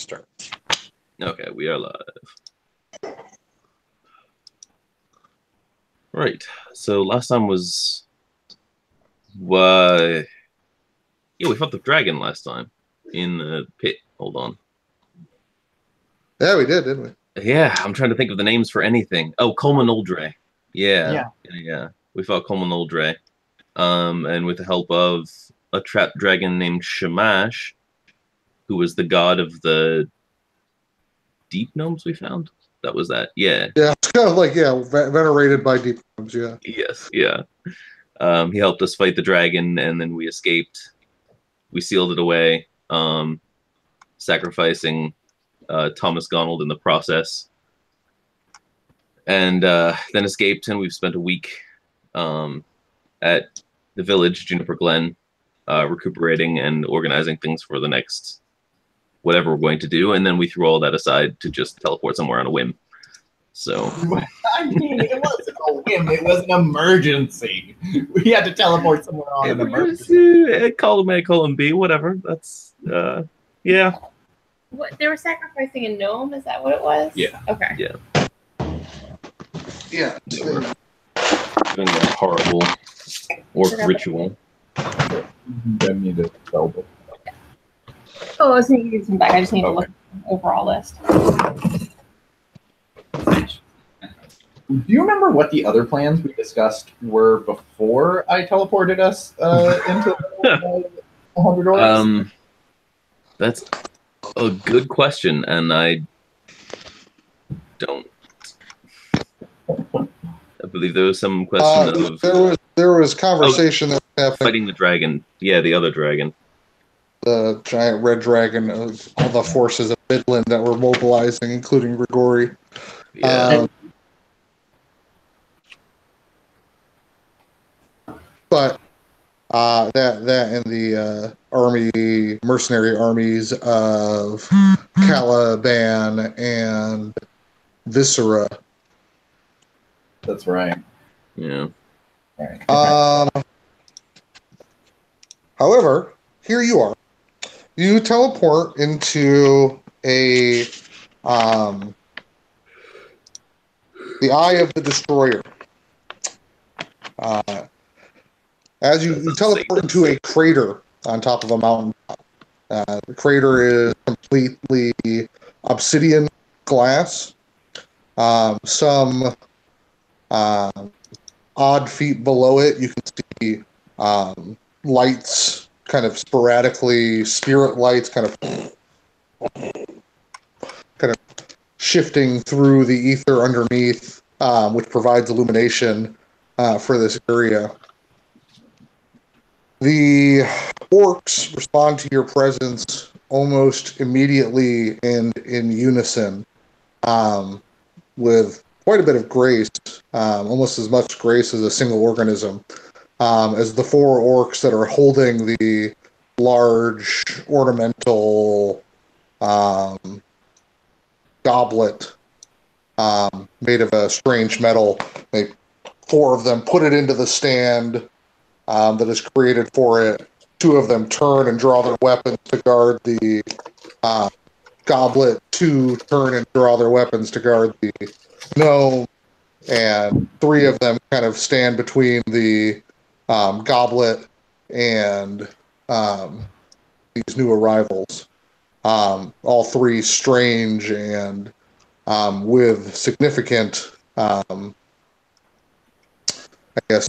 start. Okay, we are live. Right. So last time was yeah, we fought the dragon last time in the pit. Hold on. Yeah, we did, didn't we? Yeah, I'm trying to think of the names for anything. Oh, Coleman Oldre. Yeah. We fought Coleman Oldre. And with the help of a trapped dragon named Shamash, who was the god of the deep gnomes we found. That was that. Yeah. Yeah, it's kind of like, venerated by deep gnomes, yeah. Yes, yeah. He helped us fight the dragon, and then we escaped. We sealed it away, sacrificing Thomas Gonald in the process, and then escaped. And we've spent a week at the village, Juniper Glen, recuperating and organizing things for the next whatever we're going to do. And then we threw all that aside to just teleport somewhere on a whim. So I mean, it wasn't a whim; it was an emergency. We had to teleport somewhere on an emergency. Call him A, call him B, whatever. That's yeah. What, they were sacrificing a gnome? Is that what it was? Yeah. Okay. Yeah. Yeah. Doing a horrible orc ritual. I need to spell it. Oh, I was going to use them back. I just need to look at the overall list. Do you remember what the other plans we discussed were before I teleported us into 100 orcs? That's a good question, and I don't. I believe there was some question of there was conversation that was happening. Fighting the dragon. Yeah, the other dragon. The giant red dragon of all the forces of Midland that were mobilizing, including Grigori. Yeah. But that and the mercenary armies of Caliban and Viscera. That's right. Yeah. Right. However, here you are. You teleport into the Eye of the Destroyer. As you teleport into a crater on top of a mountain. The crater is completely obsidian glass. Some odd feet below it, you can see lights, kind of sporadically, spirit lights, kind of shifting through the ether underneath, which provides illumination for this area. The orcs respond to your presence almost immediately and in unison, with quite a bit of grace, almost as much grace as a single organism, as the four orcs that are holding the large ornamental goblet made of a strange metal. Four of them put it into the stand that is created for it. Two of them turn and draw their weapons to guard the goblet. Two turn and draw their weapons to guard the gnome. And three of them kind of stand between the goblet and these new arrivals. All three strange and with significant,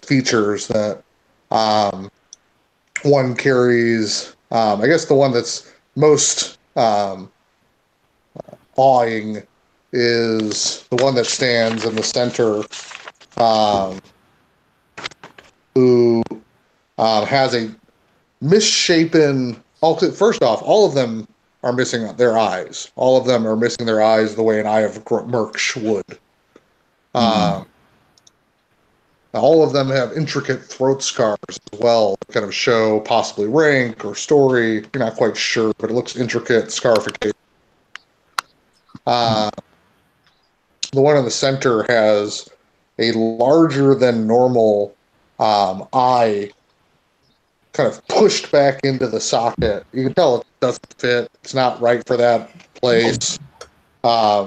features that one carries. I guess the one that's most awing is the one that stands in the center, who has a misshapen. First off, all of them are missing their eyes. All of them are missing their eyes the way an eye of Merksh would. All of them have intricate throat scars as well, that kind of show possibly rank or story. You're not quite sure, but it looks intricate scarification. The one in the center has a larger than normal eye kind of pushed back into the socket. You can tell it doesn't fit. It's not right for that place.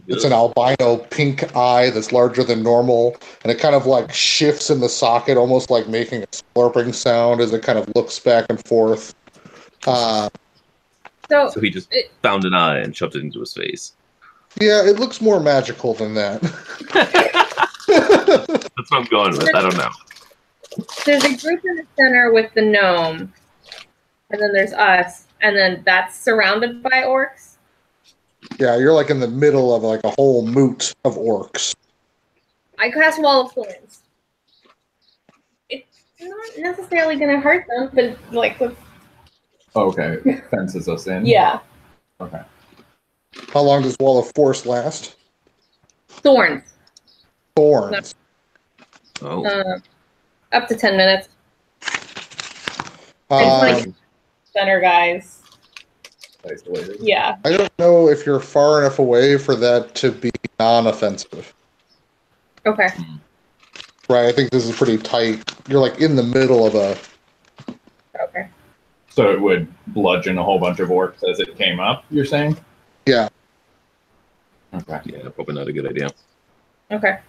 It's an albino pink eye that's larger than normal, and it kind of like shifts in the socket, almost like making a slurping sound as it kind of looks back and forth. So he just found an eye and shoved it into his face. Yeah, it looks more magical than that. That's what I'm going with. I don't know. There's a group in the center with the gnome, and then there's us, and then that's surrounded by orcs. Yeah, you're like in the middle of like a whole moot of orcs. I cast Wall of Thorns. It's not necessarily going to hurt them, but like, Okay, fences us in. yeah. Okay. How long does Wall of Force last? Thorns. Thorns. Oh. Up to 10 minutes. Center guys. Isolated. Yeah. I don't know if you're far enough away for that to be non-offensive. Okay. Right, I think this is pretty tight. You're like in the middle of a... Okay. So it would bludgeon a whole bunch of orcs as it came up, you're saying? Yeah. Okay. Yeah, probably not a good idea. Okay.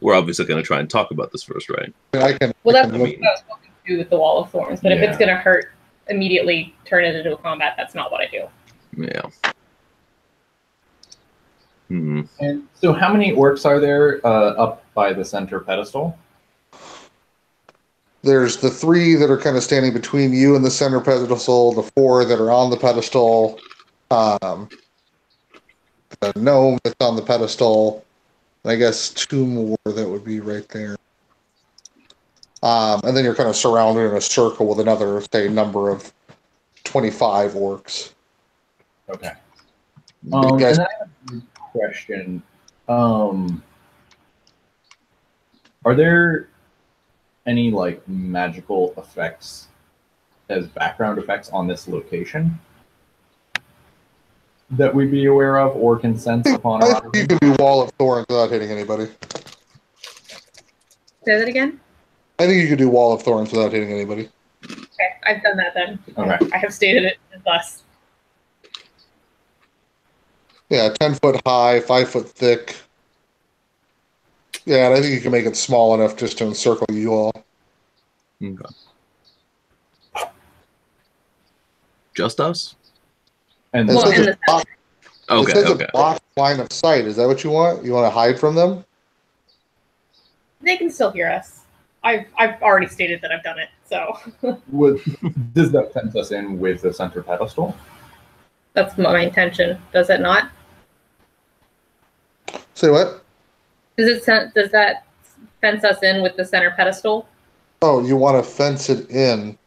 We're obviously going to try and talk about this first, right? I can. Well, that's I what can I was hoping to do with the Wall of Thorns, but if it's going to hurt, immediately turn it into a combat. That's not what I do. Yeah. Hmm. And so how many orcs are there up by the center pedestal? There's the 3 that are kind of standing between you and the center pedestal, the 4 that are on the pedestal, the gnome that's on the pedestal, and I guess 2 more that would be right there. And then you're kind of surrounded in a circle with another, say, number of 25 orcs. Okay. You guys- And I have a question. Are there any like magical effects as background effects on this location that we'd be aware of or can sense upon I arrival? think you can do Wall of Thorns without hitting anybody. Say that again? I think you could do Wall of Thorns without hitting anybody. Okay, I've done that then. Okay. I have stated it thus. Yeah, 10 foot high, 5 foot thick. Yeah, and I think you can make it small enough just to encircle you all. Okay. Just us? And It Well, says and it's the blocked- Okay, it says okay. it's blocked line of sight. Is that what you want? You want to hide from them? They can still hear us. I've already stated that I've done it, so does that fence us in with the center pedestal? that's my intention. Does it not? Say what? Does that fence us in with the center pedestal? Oh, you want to fence it in.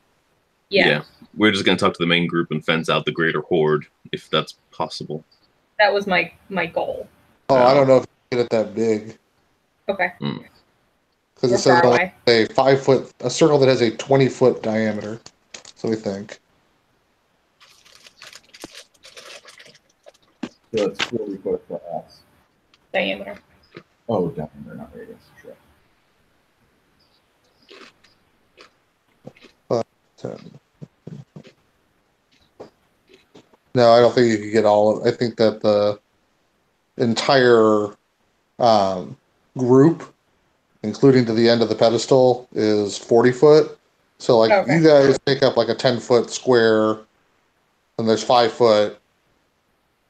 Yeah. We're just going to talk to the main group and fence out the greater horde, if that's possible. That was my goal. Oh, Yeah. I don't know if you can get it that big. Okay. Because We're it says far only away. a 5 foot, a circle that has a 20-foot diameter. So we think. So it's 40 foot for us. Diameter. Oh, definitely not radius. Sure. 10. No, I don't think you could get all of. I think that the entire group, including to the end of the pedestal, is 40 foot. So, like, Okay. you guys take up like a 10-foot square, and there's 5 foot.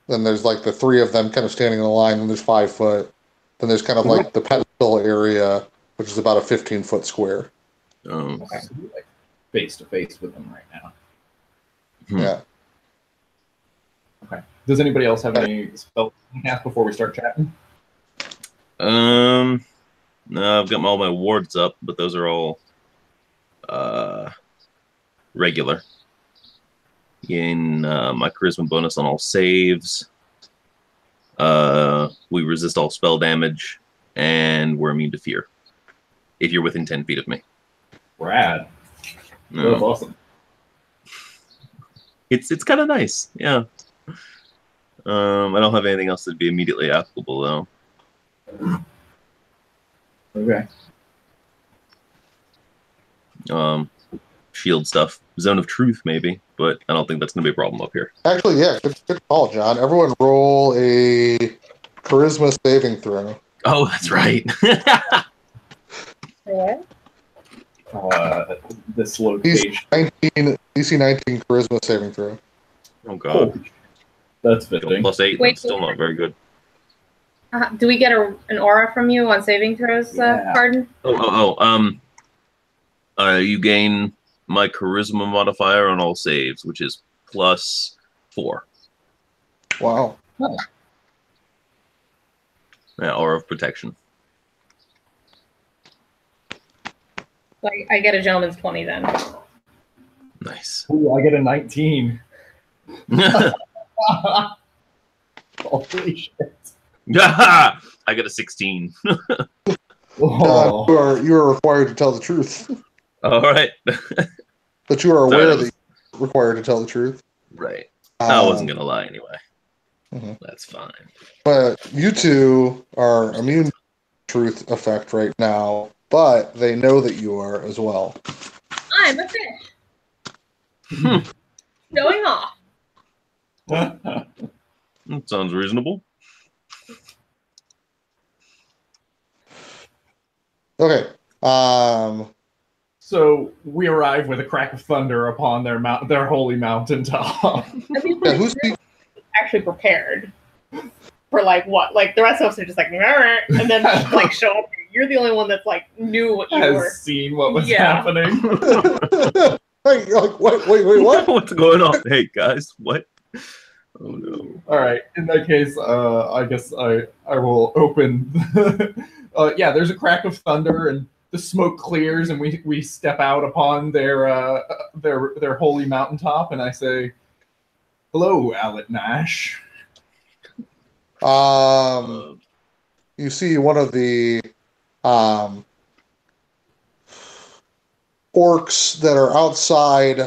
Then there's like the 3 of them kind of standing in a line, and there's 5 foot. Then there's kind of like the pedestal area, which is about a 15-foot square. Um, Okay. So we're like face to face with them right now. Yeah. Okay. Does anybody else have any spells to cast before we start chatting? no, I've got all my wards up, but those are all regular. Gain my charisma bonus on all saves. We resist all spell damage, and we're immune to fear. If you're within 10 feet of me. Rad. No. That's awesome. It's kind of nice, yeah. I don't have anything else that'd be immediately applicable though. Okay. Shield stuff, Zone of Truth, maybe, but I don't think that's going to be a problem up here. Actually, yeah, good call, John. Everyone roll a charisma saving throw. Oh, that's right. What? This location. DC 19 charisma saving throw. Oh, God. That's fitting. +8, Wait, that's still not very good. Do we get an aura from you on saving throws, Yeah. Pardon? You gain my charisma modifier on all saves, which is +4. Wow. Huh. Yeah, aura of protection. Like, I get a gentleman's 20 then. Nice. Ooh, I get a 19. Holy shit. I got a 16. Oh. You are required to tell the truth. All right. But you are Sorry, aware that you're required to tell the truth. Right. I wasn't going to lie anyway. Mhm. That's fine. But you two are immune to the truth effect right now, but they know that you are as well. I'm a fish. Showing off. That sounds reasonable. Okay. So we arrive with a crack of thunder upon their holy mountaintop. I mean, Yeah, who's actually prepared for like what? Like the rest of us are just like, and then like show up. You're the only one that's like knew what you were. Has seen what was Yeah. happening. Hey, you're like, wait, what? What's going on? Hey, guys, what? Oh, no. All right. In that case, I guess I will open. Yeah, there's a crack of thunder, and the smoke clears, and we step out upon their holy mountaintop, and I say, "Hello, Alec Nash." You see one of the orcs that are outside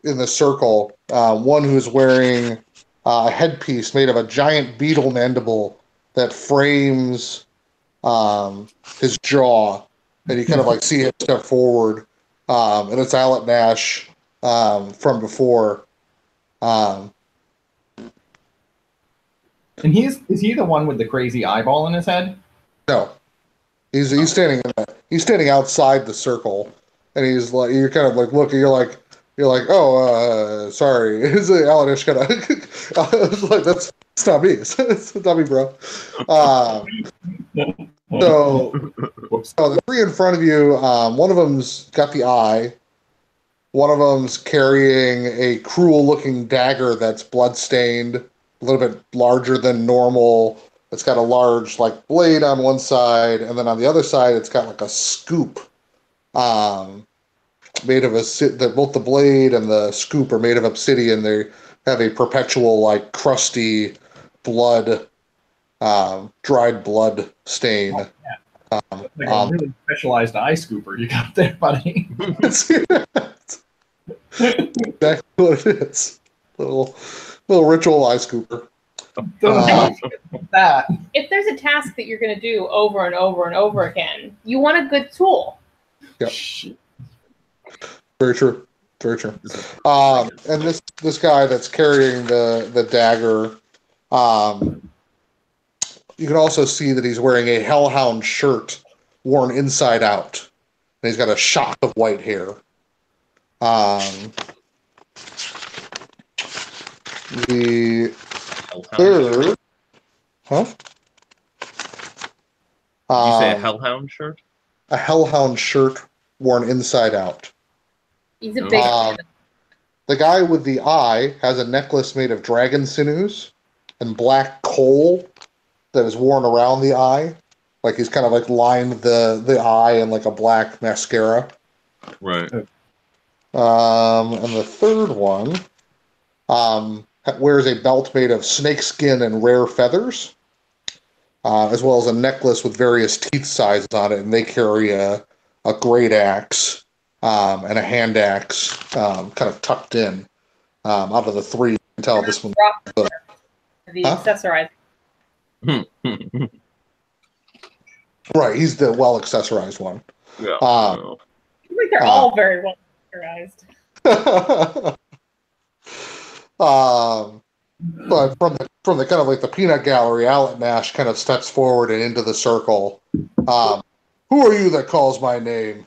in the circle. One who's wearing a headpiece made of a giant beetle mandible that frames his jaw, and you kind of like see him step forward, and it's Alec Nash from before. And is he the one with the crazy eyeball in his head? No, he's standing outside the circle, and he's like, you're kind of like looking, you're like, sorry, is it Alec Nash kind of? I was like, that's not me, it's not me, bro. So the three in front of you, one of them's got the eye. One of them's carrying a cruel-looking dagger that's blood-stained, a little bit larger than normal. It's got a large, like, blade on one side, and then on the other side, it's got like a scoop, made of both the blade and the scoop are made of obsidian. They have a perpetual, like, crusty blood. Dried blood stain. Oh, yeah. Like a really specialized eye scooper you got there, buddy. Exactly what it is. Little ritual eye scooper. That. If there's a task that you're going to do over and over and over again, you want a good tool. Yep. Very true. Very true. And this guy that's carrying the dagger, you can also see that he's wearing a hellhound shirt worn inside out. And he's got a shock of white hair. The third... Huh? Did you say a hellhound shirt? A hellhound shirt worn inside out. He's a big man. The guy with the eye has a necklace made of dragon sinews and black coal that is worn around the eye. Like he's kind of like lined the eye in like a black mascara. Right. And the third one wears a belt made of snakeskin and rare feathers, as well as a necklace with various teeth sizes on it, and they carry a great axe and a hand axe kind of tucked in. Out of the three, you can tell this one. The accessorized. Right, he's the well accessorized one. Yeah. I think they're all very well characterized. But from the kind of like the peanut gallery, Alec Nash kind of steps forward and into the circle. Who are you that calls my name?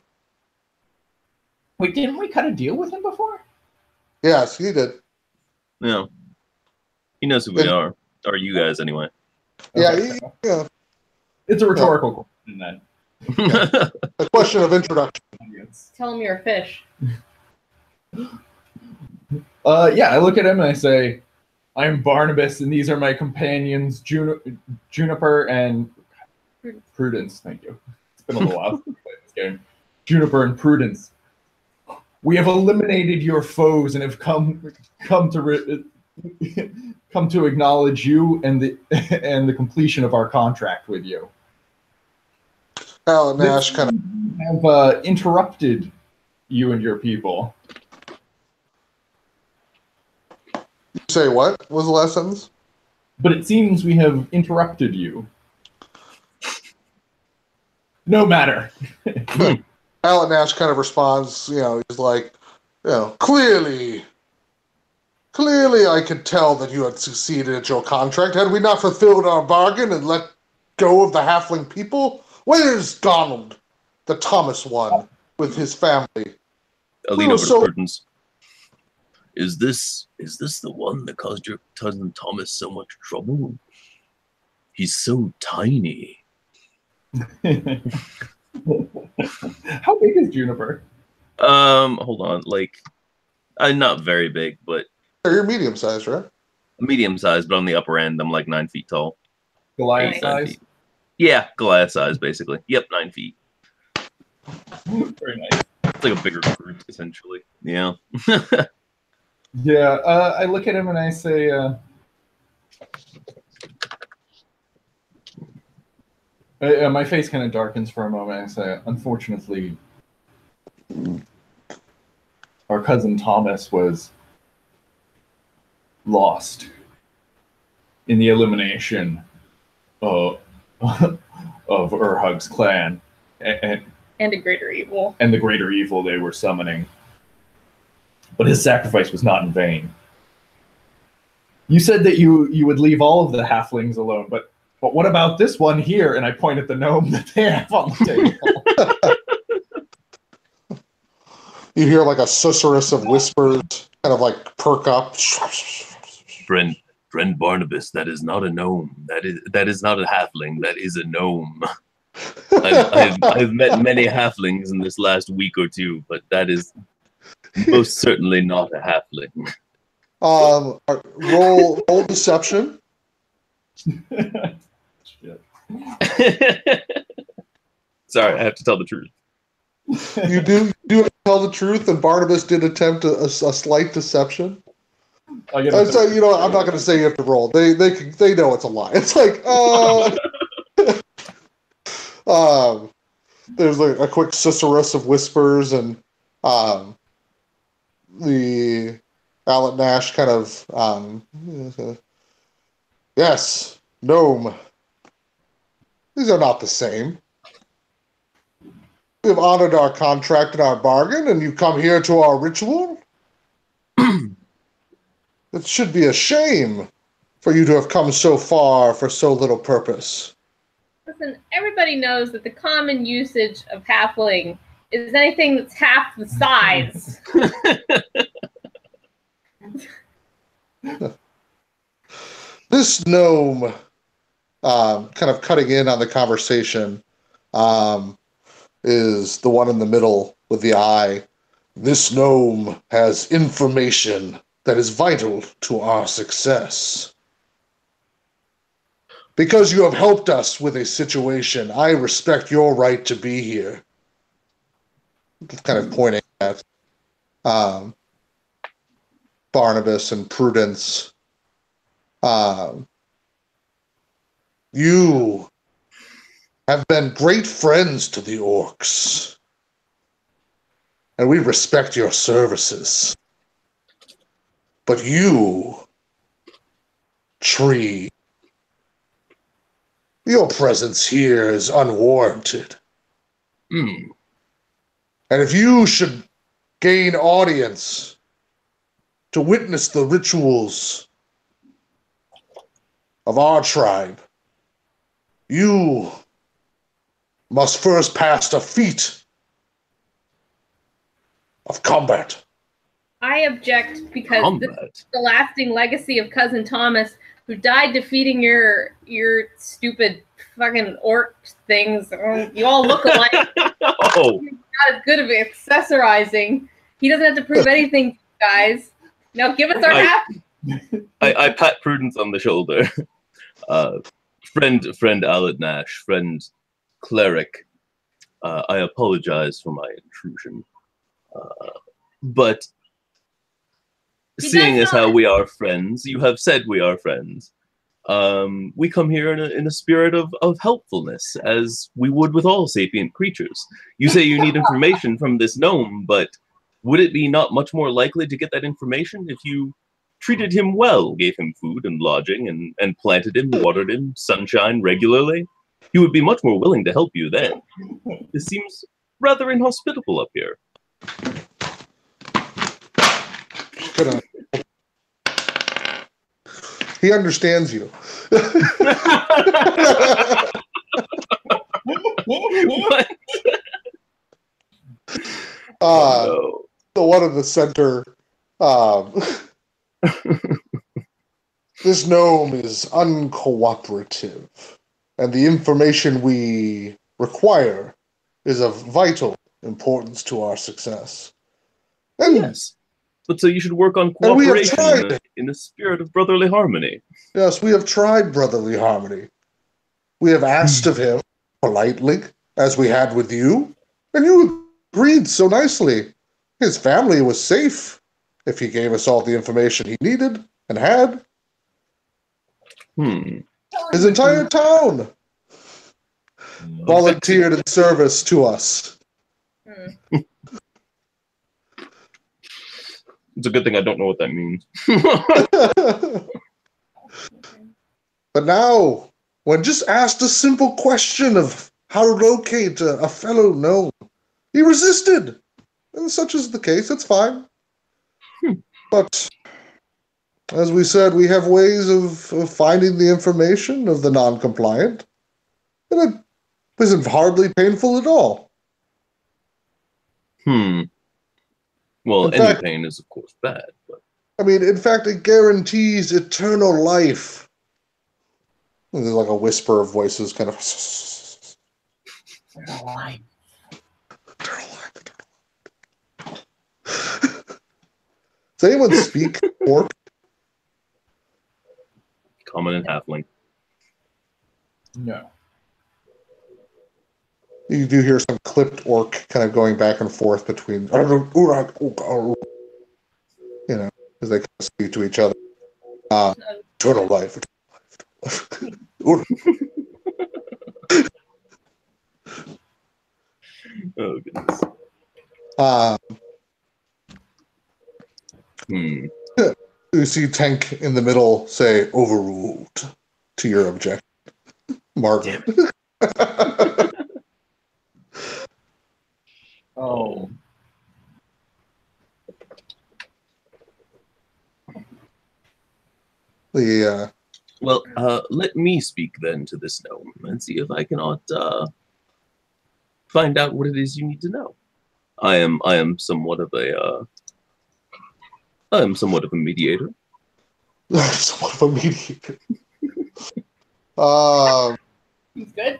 Wait, didn't we cut a deal with him before? Yes, he did. Yeah. He knows who we are. Or you guys, anyway. Yeah, Okay. yeah. It's a rhetorical question then. A question of introduction. Tell him you're a fish. Yeah, I look at him and I say, I'm Barnabas, and these are my companions, Juniper and Prudence. Thank you. It's been a little while since we played this game. Juniper and Prudence. We have eliminated your foes and have come to acknowledge you and the completion of our contract with you. Alec Nash kind of have interrupted you and your people. say what? What was the last sentence? But it seems we have interrupted you. No matter. Alec Nash kind of responds, he's like, clearly I could tell that you had succeeded at your contract. Had we not fulfilled our bargain and let go of the halfling people? Where's Donald, the Thomas one, with his family? I'll lean over to Prudence. Is this the one that caused your cousin Thomas so much trouble? He's so tiny. How big is Juniper? Hold on. Not very big, but you're medium sized, right? Medium sized, but on the upper end, I'm like 9 feet tall. Goliath size? Yeah, Goliath size, basically. Yep, 9 feet. Very nice. It's like a bigger group, essentially. Yeah. Yeah, I look at him and I say, my face kind of darkens for a moment. I say, unfortunately, our cousin Thomas was lost in the elimination of Urhug's clan and a greater evil. And the greater evil they were summoning. But his sacrifice was not in vain. You said that you would leave all of the halflings alone, but what about this one here? And I point at the gnome that they have on the table. You hear like a susurrus of whispers, kind of like perk up. Friend Barnabas, that is not a gnome. That is not a halfling. That is a gnome. I've met many halflings in this last week or two, but that is most certainly not a halfling. Roll deception. Sorry, I have to tell the truth. You do tell the truth, and Barnabas did attempt a slight deception. I'm not going to say you have to roll. They know it's a lie. It's like, there's like a quick susurrus of whispers, and the Alec Nash kind of, yes, gnome. These are not the same. We have honored our contract and our bargain, and you come here to our ritual? It should be a shame for you to have come so far for so little purpose. Listen, everybody knows that the common usage of halfling is anything that's half the size. This gnome, kind of cutting in on the conversation, is the one in the middle with the eye. This gnome has information that is vital to our success. Because you have helped us with a situation, I respect your right to be here. Kind of pointing at Barnabas and Prudence. You have been great friends to the orcs, and we respect your services. But you, Tree, your presence here is unwarranted. And if you should gain audience, to witness the rituals of our tribe, you must first pass a feat of combat. I object because this Combat. is the lasting legacy of Cousin Thomas, who died defeating your stupid fucking orc things. You all look alike. Oh, He's not as good of accessorizing. He doesn't have to prove anything, guys. Now give us our half. I pat Prudence on the shoulder. Friend Alad Nash, friend cleric. I apologize for my intrusion. But seeing as how we are friends, you have said we are friends. We come here in a spirit of helpfulness, as we would with all sapient creatures. You say you need information from this gnome, but would it be not much more likely to get that information if you treated him well, gave him food and lodging, and planted him, watered him, sunshine regularly? He would be much more willing to help you then. This seems rather inhospitable up here. He understands you. What? The one in the center. This gnome is uncooperative, and the information we require is of vital importance to our success. And yes. But so you should work on And we have cooperation tried. in a spirit of brotherly harmony. yes, we have tried brotherly harmony. We have asked of him politely, as we had with you, and you agreed so nicely. His family was safe if he gave us all the information he needed and had. His entire town volunteered in service to us. It's a good thing I don't know what that means. But now, when just asked a simple question of how to locate a fellow gnome, he resisted. And such is the case, it's fine. But, as we said, we have ways of finding the information of the non-compliant. And it isn't hardly painful at all. Well, In any fact- pain is, of course, bad. But I mean, in fact, it guarantees eternal life. And there's like a whisper of voices kind of... Eternal life. Does anyone speak orc? common and halfling. No. You do hear some clipped orc kind of going back and forth between... You know, as they kind of speak to each other. Eternal life. Oh, goodness. You see Tank in the middle say, overruled to your objection. Margaret. Oh. Well, let me speak then to this gnome and see if I cannot find out what it is you need to know. I am somewhat of a mediator. Somewhat of a mediator. He's good.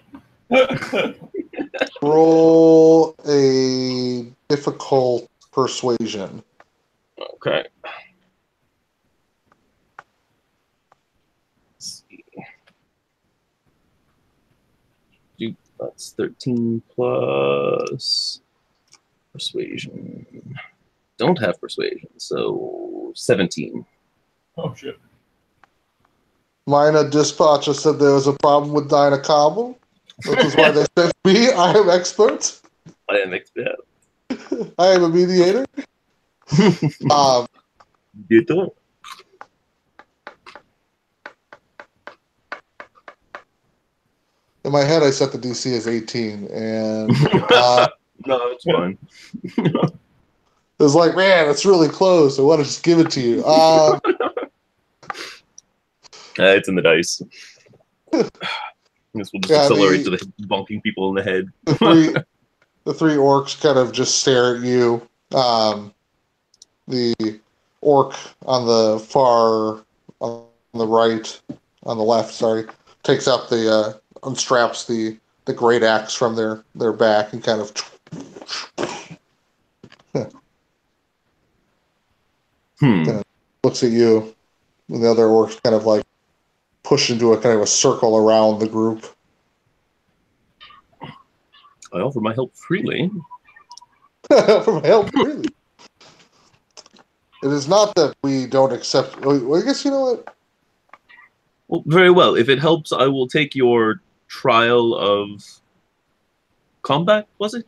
Roll a difficult persuasion. Okay. Let's see. That's 13 plus persuasion. Don't have persuasion, so 17. Oh, shit. Mina Dispatcher said there was a problem with Dinah Cobble. Which is why they sent me. I am expert. I am expert. I am a mediator. You do. In my head, I set the DC as 18, and No, it's fine. It's like, man, it's really close. I want to just give it to you. It's in the dice. I guess we'll just accelerate to the bonking people in the head. The three orcs kind of just stare at you. The orc on the left, takes out unstraps the great axe from their back and kind of looks at you, and the other orcs kind of like push into a kind of a circle around the group. I offer my help freely. Offer my help freely. It is not that we don't accept. Well, I guess you know what. Well, very well. If it helps, I will take your trial of combat. Was it?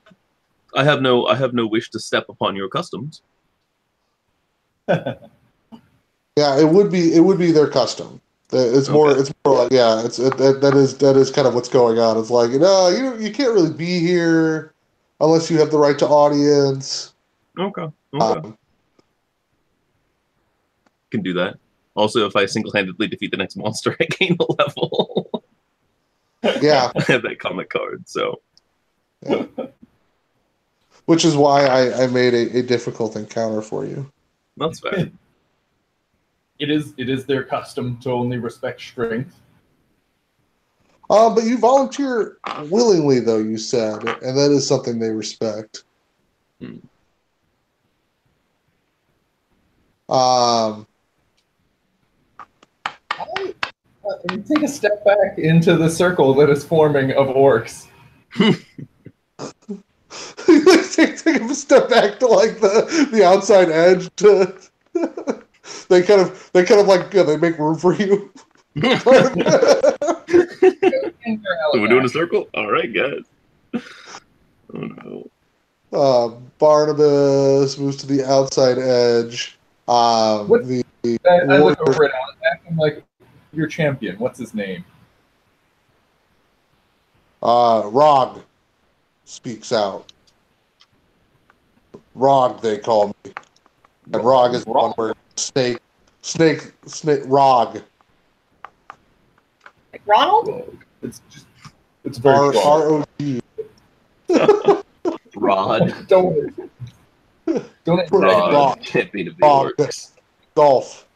I have no wish to step upon your customs. Yeah, it would be their custom. It's more like that is kind of what's going on. It's like, you can't really be here unless you have the right to audience. Okay. Can do that. Also, if I single-handedly defeat the next monster, I gain a level. Yeah. I have that comic card, so. Yeah. Which is why I made a difficult encounter for you. That's fair. It is their custom to only respect strength. But you volunteer willingly, though, you said, and that is something they respect. Take a step back into the circle that is forming of orcs. take a step back to like the outside edge. They kind of like they make room for you. So we're doing a circle? All right, guys. Oh no. Barnabas moves to the outside edge. I look over at Alec. I'm like, your champion. What's his name? Rog speaks out. Rog, they call me. And Rog is one word. Snake, Rog. Like Ronald? It's very R-O-G. Rod. Don't Rod. Champion of the orcs. Golf.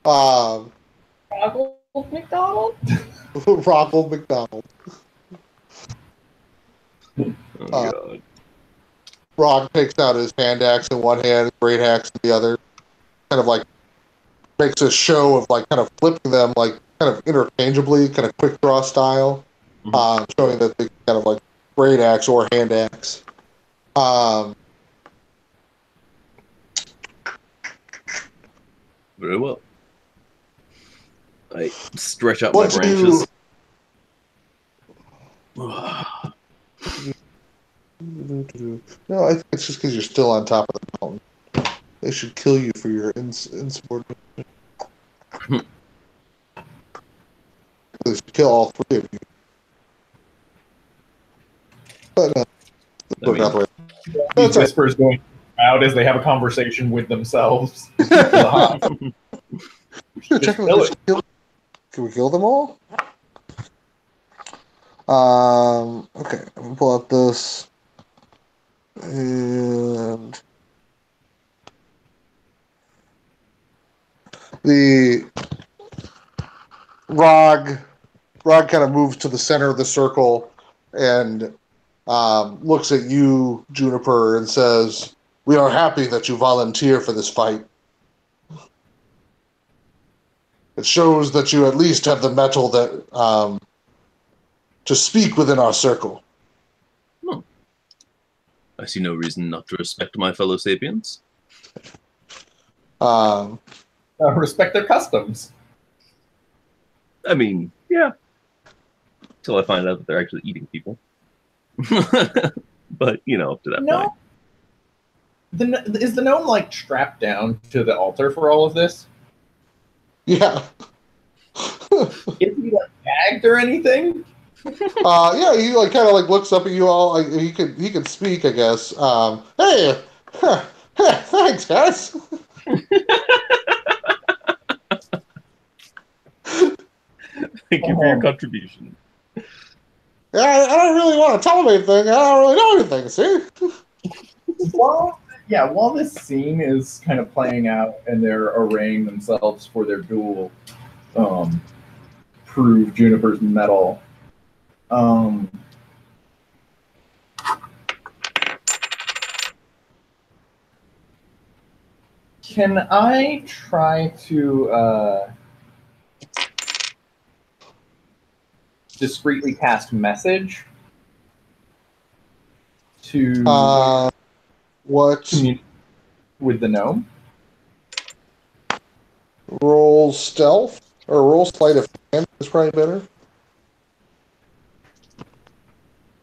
Ronald McDonald? Ronald McDonald. Oh, God. Rog takes out his hand axe in one hand, great axe in the other. Kind of like makes a show of like kind of flipping them like kind of interchangeably, kind of quick draw style, showing that they kind of like great axe or hand axe. Very well. I stretch out my branches. No, I think it's just because you're still on top of the mountain. They should kill you for your insubordination. They should kill all three of you. But These whispers going out as they have a conversation with themselves. Can we kill them all? Okay, I'm gonna pull out this. And the Rog kind of moves to the center of the circle and looks at you, Juniper, and says, "We are happy that you volunteer for this fight. It shows that you at least have the mettle that to speak within our circle." I see no reason not to respect my fellow sapiens. Respect their customs. I mean, yeah. Until I find out that they're actually eating people. But, up to that point. Is the gnome, like, strapped down to the altar for all of this? Yeah. Is he, like, gagged or anything? Yeah, he like kind of like looks up at you all. Like, he could speak, I guess. Hey, thanks, guys. Thank you for your contribution. Yeah, I don't really want to tell him anything. I don't really know anything. See? While this scene is kind of playing out and they're arraying themselves for their duel, prove Juniper's metal. Can I try to discreetly cast message to what? With the gnome? Roll stealth or roll sleight of hand is probably better.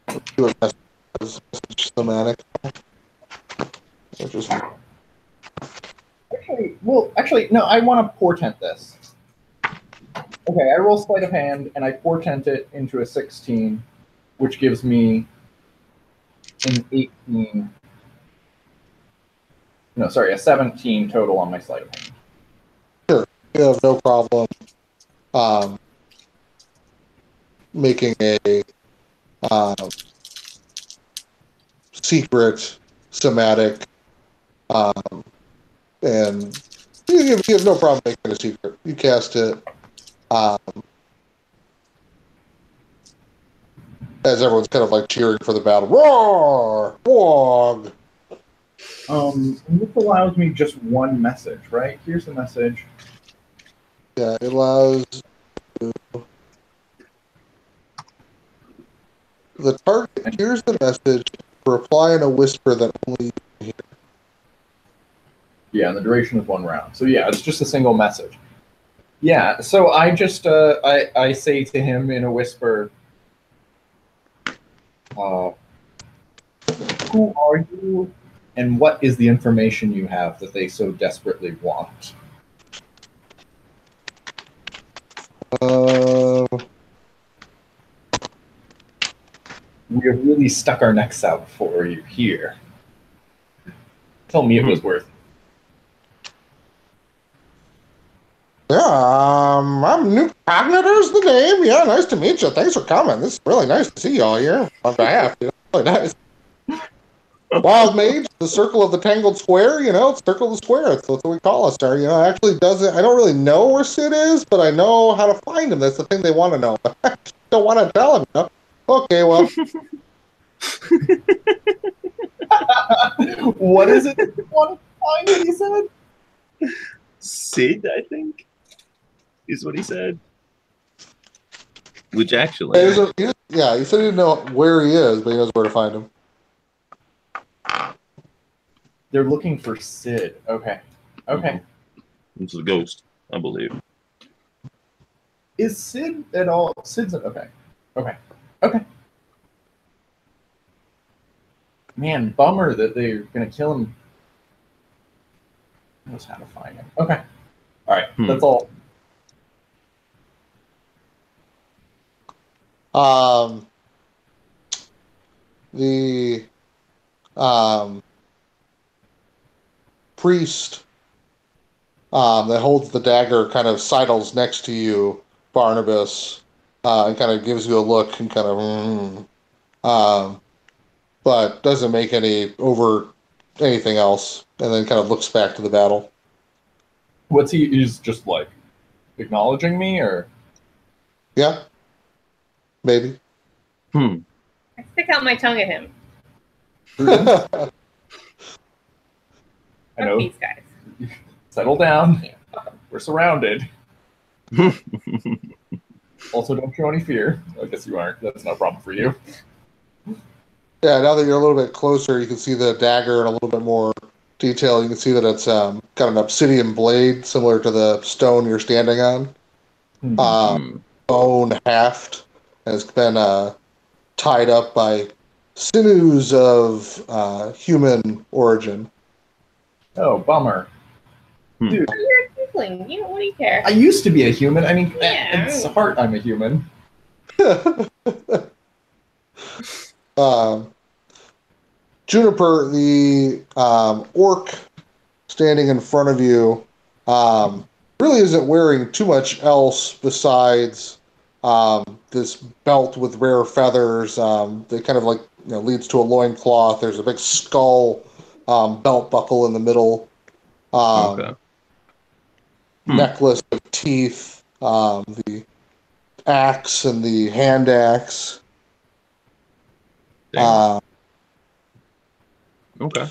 Let's do a message thematic. Actually, no, I want to portent this. Okay, I roll sleight of hand, and I portent it into a 16, which gives me an 18. No, sorry, a 17 total on my sleight of hand. Sure, you have no problem making a secret somatic, and you have no problem making a secret. You cast it as everyone's kind of like cheering for the battle. Roar! Wog! This allows me just one message, right? Here's the message. Yeah, it allows the target hears the message, reply in a whisper that only you can hear. Yeah, and the duration is 1 round. So yeah, it's just a single message. Yeah, so I just I say to him in a whisper, who are you, and what is the information you have that they so desperately want? We have really stuck our necks out for you here. Tell me it was worth it. Yeah, I'm New Cognitor's the name. Yeah, nice to meet you. Thanks for coming. This is really nice to see you all here on behalf. Really nice. Wild Mage, the circle of the tangled square, it's circle of the square. That's what we call us there. Actually doesn't, I don't really know where Sid is, but I know how to find him. That's the thing they want to know. I don't want to tell him, Okay, well. What is it that you want to find, he said? Sid, I think, is what he said. Which actually... he said he didn't know where he is, but he knows where to find him. They're looking for Sid. Okay. It's a ghost, I believe. Is Sid at all? Sid's okay. Man, bummer that they're gonna kill him. Knows how to find him. Okay. All right. That's all. The priest that holds the dagger kind of sidles next to you, Barnabas, and kind of gives you a look and kind of, but doesn't make any anything else, and then kind of looks back to the battle. What's he? He's just like acknowledging me, or? Yeah, maybe. I stick out my tongue at him. I know. These guys. Settle down. We're surrounded. Also, don't show any fear. I guess you aren't. That's no problem for you. Yeah, now that you're a little bit closer, you can see the dagger in a little bit more detail. You can see that it's got an obsidian blade similar to the stone you're standing on. Bone haft has been tied up by sinews of human origin. Oh, bummer. Dude, you're a tiefling. What do you care? I used to be a human. I mean, Yeah. at heart, I'm a human. Juniper, the orc standing in front of you, really isn't wearing too much else besides this belt with rare feathers that kind of like leads to a loincloth. There's a big skull belt buckle in the middle. Okay. Necklace of teeth, the axe and the hand axe. Dang. Okay.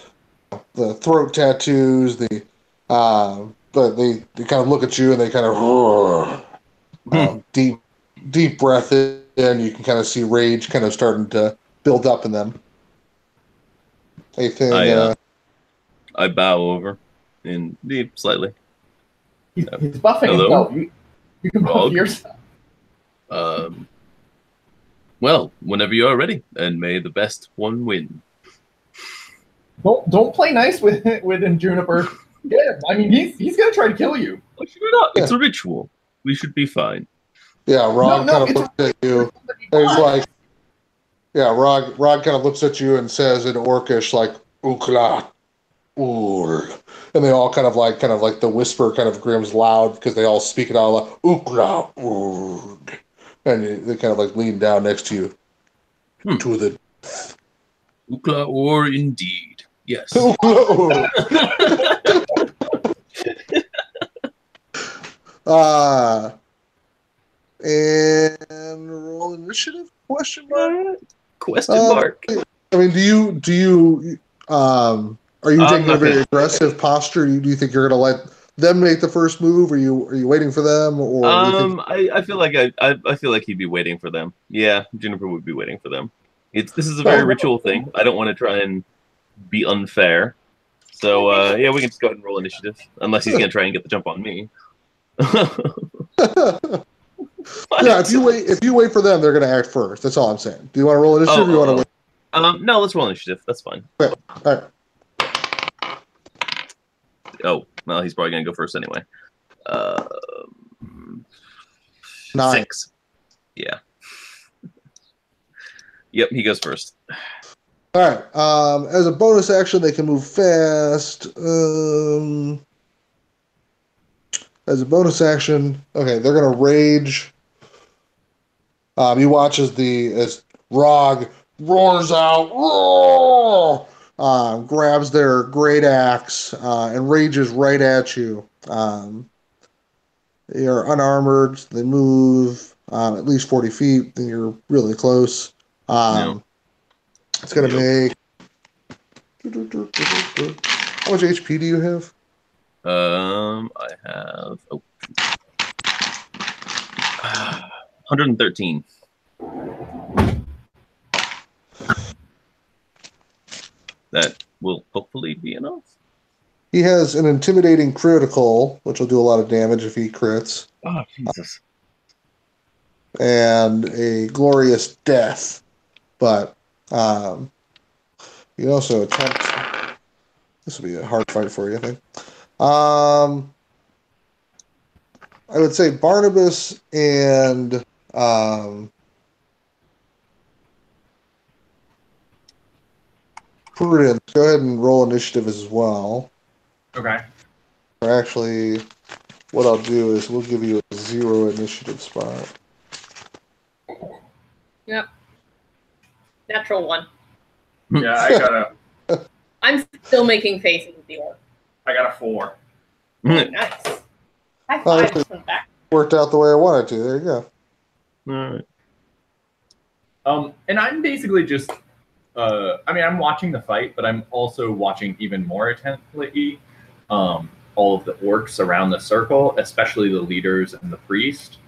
The throat tattoos, but they kind of look at you and they kind of deep breath in. You can kind of see rage kind of starting to build up in them. Anything? I bow over in deep slightly. He's buffing Hello? himself. You can buff yourself. Well, whenever you are ready, and may the best one win. Don't play nice with him, Juniper. Yeah, I mean he's gonna try to kill you. Why should we not? It's a ritual. We should be fine. Yeah, Rod kind of looks at you. He's like, yeah, Rod kind of looks at you and says in Orcish, like, Ukla, Ur. And they all kind of like the whisper kind of grams loud because they all speak it out loud. Ukla, Ur. And they kind of like lean down next to you. To the Ukla or indeed. Yes. And roll initiative? Question mark. Question mark. I mean, do you are you taking a very aggressive posture? Do you think you're going to let them make the first move? Are you waiting for them? Or I feel like I feel like he'd be waiting for them. Yeah, Juniper would be waiting for them. This is a very ritual thing. I don't want to try and be unfair. So yeah, we can just go ahead and roll initiative, unless he's going to try and get the jump on me. Yeah, if you wait for them, they're going to act first. That's all I'm saying. Do you want to roll initiative? Or do you want to wait? No, let's roll initiative. That's fine. Okay. All right. Oh, well, he's probably going to go first anyway. 9. 6. Yeah. Yep, he goes first. All right. As a bonus action, they can move fast. As a bonus action, okay, they're gonna rage. You watch as Rog roars out, roar, grabs their great axe, and rages right at you. They are unarmored. So they move at least 40 feet. Then you're really close. It's gonna make. How much HP do you have? I have 113. That will hopefully be enough. He has an intimidating critical, which will do a lot of damage if he crits. Oh, Jesus. And a glorious death. But you also attempt. This will be a hard fight for you, I think. I would say Barnabas and Prudence. Go ahead and roll initiative as well. Okay. Or actually, what I'll do is we'll give you a 0 initiative spot. Yep. Natural 1. Yeah, I got a. I'm still making faces with the orc. I got a 4. Nice. High five from the back. Worked out the way I wanted to. There you go. All right. And I'm basically just. I mean, I'm watching the fight, but I'm also watching even more intently all of the orcs around the circle, especially the leaders and the priest.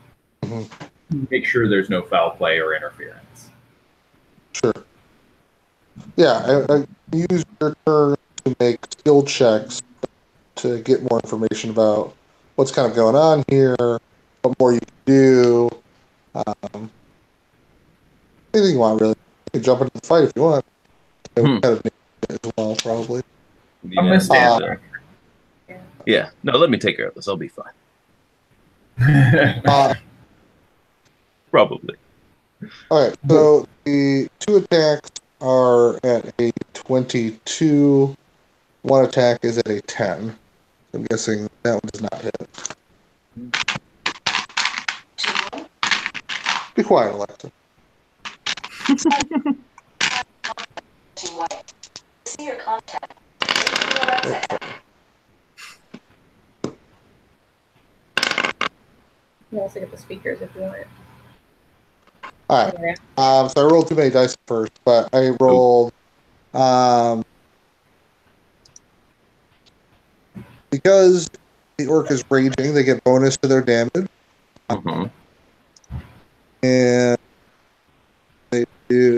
Mm-hmm. Make sure there's no foul play or interference. Sure. Yeah, I use your turn to make skill checks to get more information about what's kind of going on here, what more you can do. Anything you want, really. You can jump into the fight if you want. Kind of as well, probably. Yeah, I'm gonna stand there. Yeah. No, let me take care of this. I'll be fine. there. Probably. Alright, so the 2 attacks are at a 22. 1 attack is at a 10. I'm guessing that one does not hit. Be quiet, Alexa. See your contact. You also get the speakers if you want it. Alright. Okay. So I rolled too many dice first, but I rolled because the orc is raging, they get bonus to their damage. Mhm. And they do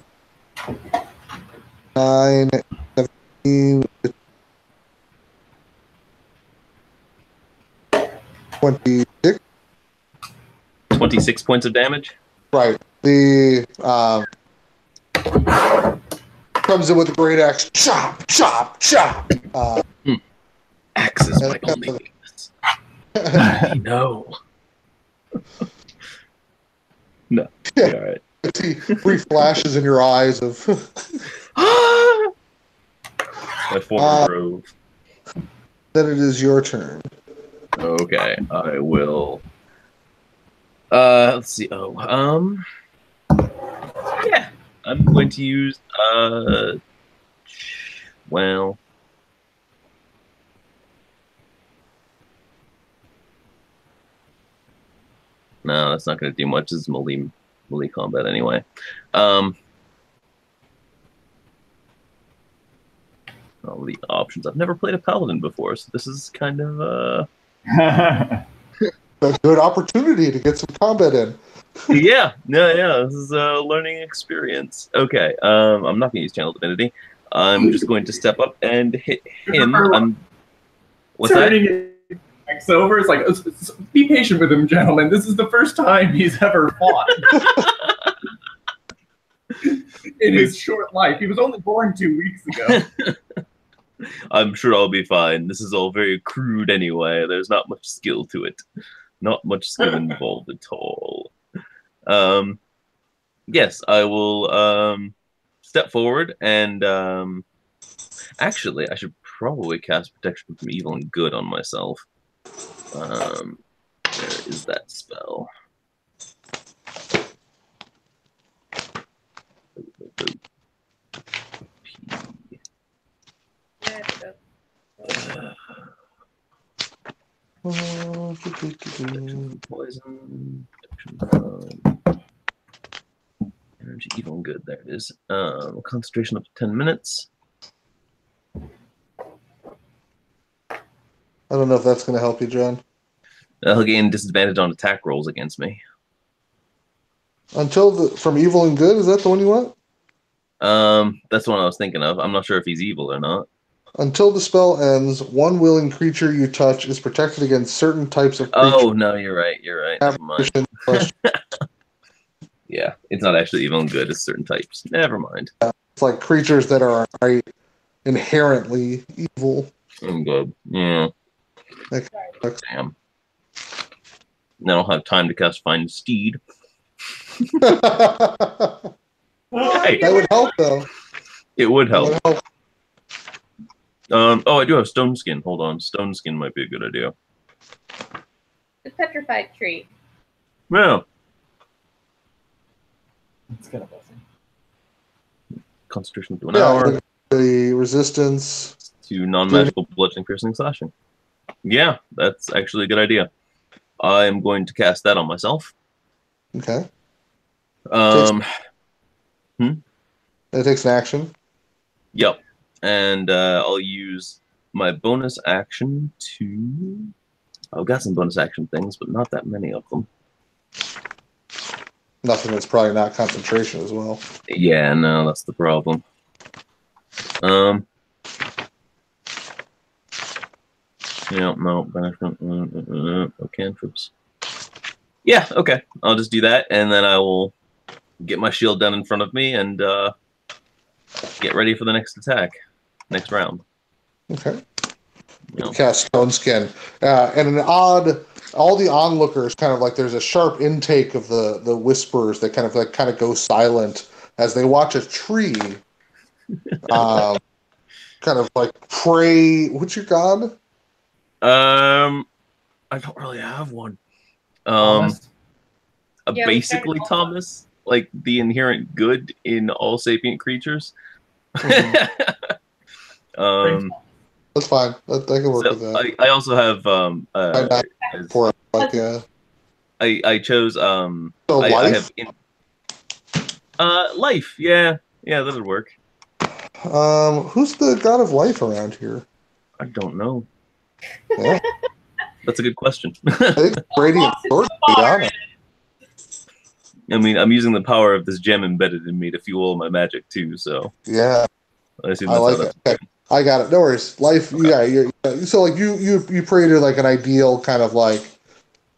9, 17, 26. 26 points of damage. Right. The comes in with a great axe. Chop, chop, chop. Axe is And my it only comes- weakness. No. No. Yeah. All right. See 3 flashes in your eyes of. My former grove. Then it is your turn. Okay, I will. Let's see. Yeah, I'm going to use. Well. No, that's not going to do much. This is melee combat anyway. All the options. I've never played a paladin before, so this is kind of A good opportunity to get some combat in. yeah. This is a learning experience. Okay, I'm not going to use channel divinity. I'm just going to step up and hit him. What's that? Turning it back over. It's like, be patient with him, gentlemen. This is the first time he's ever fought in his short life. He was only born 2 weeks ago. I'm sure I'll be fine. This is all very crude anyway. There's not much skill to it. Not much skill involved at all. Yes, I will step forward and actually I should probably cast protection from evil and good on myself. Where is that spell? Protection from poison, protection from energy, evil and good. There it is. Concentration up to 10 minutes. I don't know if that's going to help you, John. He'll gain disadvantage on attack rolls against me. From evil and good, is that the one you want? That's the one I was thinking of. I'm not sure if he's evil or not. Until the spell ends, one willing creature you touch is protected against certain types of creatures. Oh no, you're right. Never mind. Yeah, it's not actually evil and good. It's certain types. Never mind. It's like creatures that are inherently evil. I'm good. Yeah. Damn. I don't have time to cast Find Steed. That would help, though. It would help. It would help. I do have Stone Skin. Hold on. Stone Skin might be a good idea. The petrified tree. Yeah. It's kind of buzzing. Concentration to an hour. The resistance to non-magical bludgeoning, piercing, slashing. Yeah, that's actually a good idea. I'm going to cast that on myself. Okay. It takes an action. Yep. And I'll use my bonus action to... I've got some bonus action things, but not that many of them. Nothing that's probably not concentration as well. Yeah, no, that's the problem. Yeah, no, banishment, no cantrips. Yeah, okay. I'll just do that, and then I will get my shield down in front of me and get ready for the next attack, next round. Okay. You know. Cast Stone Skin. And an odd all the onlookers kind of like there's a sharp intake of the whispers that kind of go silent as they watch a tree kind of like pray. What's your god? I don't really have one. Thomas? Yeah, we Basically started Thomas, like the inherent good in all sapient creatures. That's fine. I can work So with that. I also have I'm not for it, like yeah. I chose So I life. have life. Yeah, that would work. Who's the god of life around here? I don't know. Yeah, That's a good question. I think Radiant Sword, to be honest. I mean, I'm using the power of this gem embedded in me to fuel my magic too. So Yeah, I assume I that's like how it. that's Okay. I got it. No worries. Life. Okay. Yeah. So like you pray to like an ideal kind of like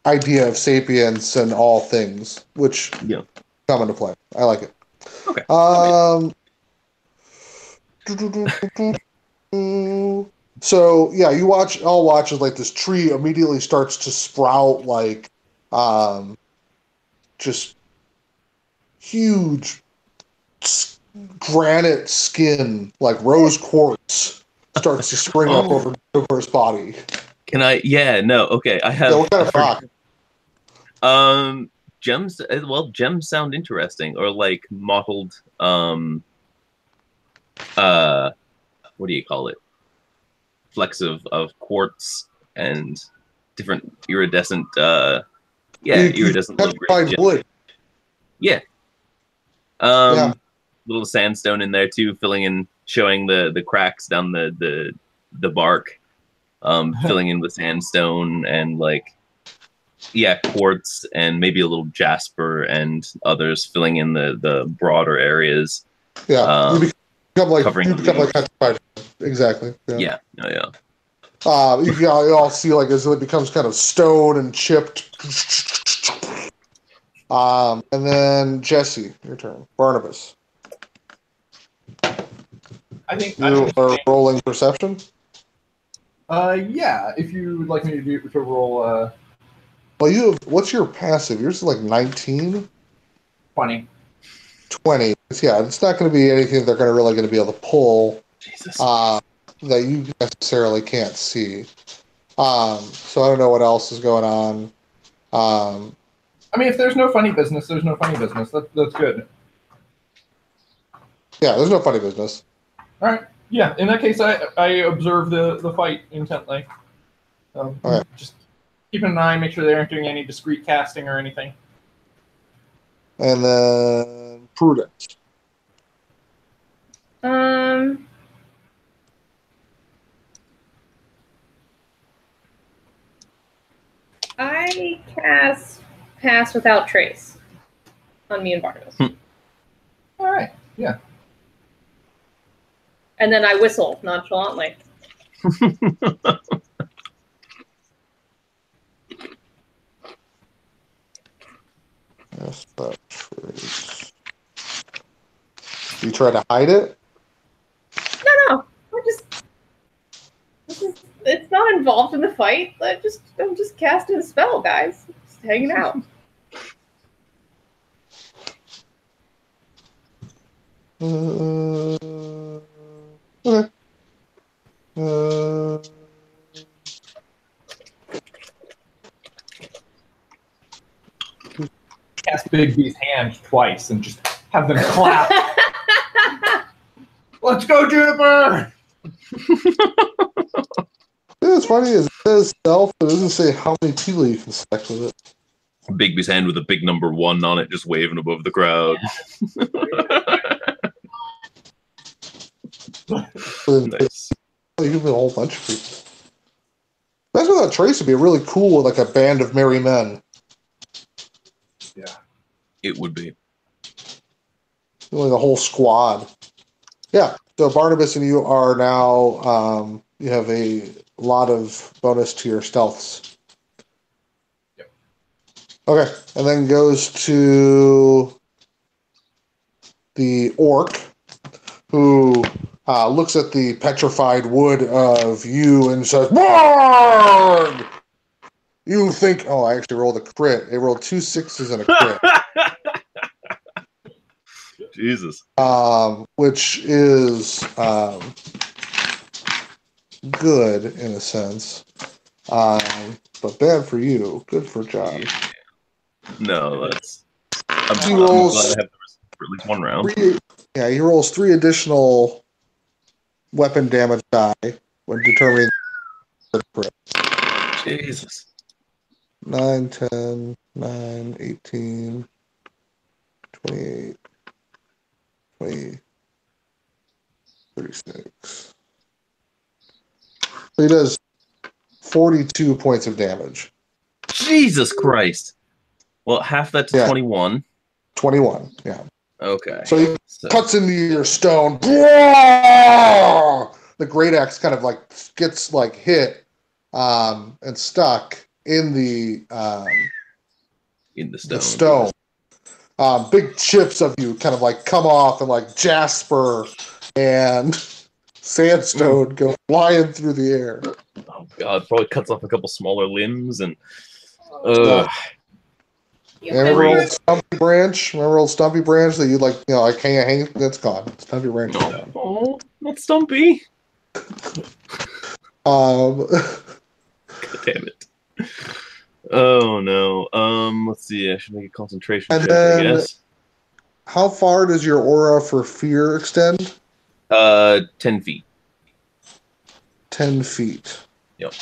idea of sapience and all things, which Yeah. come into play. I like it. Okay. So yeah, I'll watch as like this tree immediately starts to sprout like, just huge granite skin, like rose quartz, starts to spring up over his body. Can I? Yeah. No. Okay. I have. Yeah, what kind of rock? Gems. Well, gems sound interesting, or like mottled. What do you call it? Flecks of quartz and different iridescent. Iridescent low grade gems. Wood. Yeah. Yeah. Little sandstone in there too, filling in, showing the cracks down the bark. Filling in with sandstone and like, quartz and maybe a little jasper and others filling in the broader areas. Yeah, you become like petrified. Exactly. Yeah. You all see like as it becomes kind of stone and chipped. And then Jesse, your turn. Barnabas. I think You are rolling perception. Yeah. If you would like me to roll, Well, what's your passive? Yours is like 19? 20. 20. Yeah, it's not going to be anything they're really going to be able to pull. Jesus. That you necessarily can't see. So I don't know what else is going on. I mean, if there's no funny business, there's no funny business. That's good. Yeah, there's no funny business. All right. Yeah. In that case, I observe the fight intently. Okay. Just keeping an eye, make sure they aren't doing any discreet casting or anything. And then Prudence. I cast Pass Without Trace on me and Barnabas. All right. Yeah. And then I whistle nonchalantly. Yes, that trace. You try to hide it? No. It's not involved in the fight. I'm just casting a spell, guys. Just hanging out. Okay. Cast Big B's hand twice and just have them clap. Let's go, Juniper! What's funny is it says stealth, but it doesn't say how many people you can select with it. Bigby's hand with a big number 1 on it, just waving above the crowd. Nice. You give me a whole bunch of people. That's what that trace would be really cool with like a band of merry men. Yeah. It would be. Like a whole squad. Yeah. So Barnabas and you are now, you have a lot of bonus to your stealths. Yep. Okay. And then goes to the orc, who looks at the petrified wood of you and says, "Morg!" You think? Oh, I actually rolled a crit. It rolled 2 6s and a crit. Jesus. Which is good in a sense, but bad for you. Good for John. No, that's. He I'm rolls glad I have for at least one round. he rolls 3 additional weapon damage die when determining the crit. Jesus. 9, 10, 9, 18, 28, 20, 36. So he does 42 points of damage. Jesus Christ. Well, half that to 21. 21, yeah. Okay. So he cuts into your stone. The great axe kind of like gets like hit and stuck in the stone. Big chips of you kind of like come off, and like jasper and sandstone go flying through the air. Oh god, probably cuts off a couple smaller limbs and. Remember old Stumpy Branch? Remember old Stumpy Branch that you like? You know, like hang. That's gone. Stumpy Branch is gone. Oh, not Stumpy. God damn it. Oh no. Let's see. I should make a concentration check, then, I guess. How far does your aura for fear extend? 10 feet. 10 feet. Yep.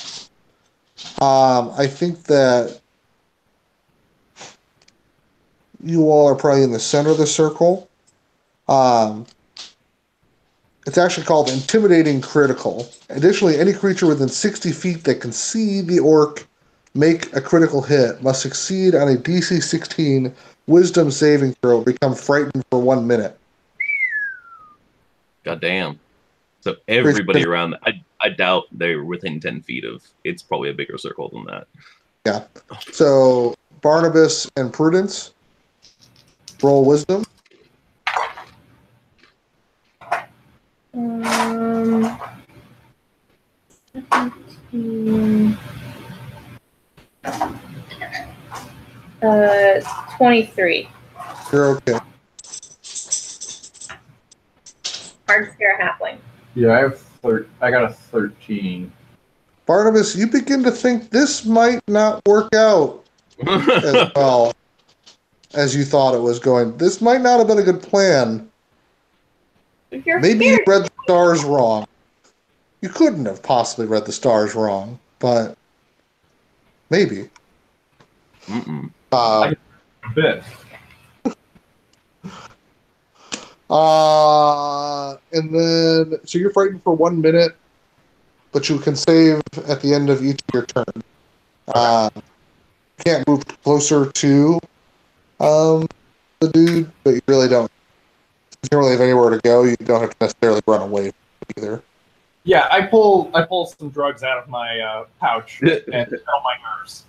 I think that you all are probably in the center of the circle. It's actually called Intimidating Critical. Additionally, any creature within 60 feet that can see the orc make a critical hit must succeed on a DC 16 Wisdom saving throw, become frightened for 1 minute. God damn. So everybody around, I doubt they're within 10 feet of, it's probably a bigger circle than that. Yeah. So Barnabas and Prudence, roll wisdom. 23. You're okay. Hard to scare a halfling. Yeah, I got a 13. Barnabas, you begin to think this might not work out as well as you thought it was going. This might not have been a good plan. Maybe you read the stars wrong. You couldn't have possibly read the stars wrong, but maybe. A bit. And then, so you're frightened for 1 minute, but you can save at the end of each of your turn. You can't move closer to the dude, but you really don't. You don't really have anywhere to go. You don't have to necessarily run away either. Yeah, I pull some drugs out of my pouch and tell my nurse.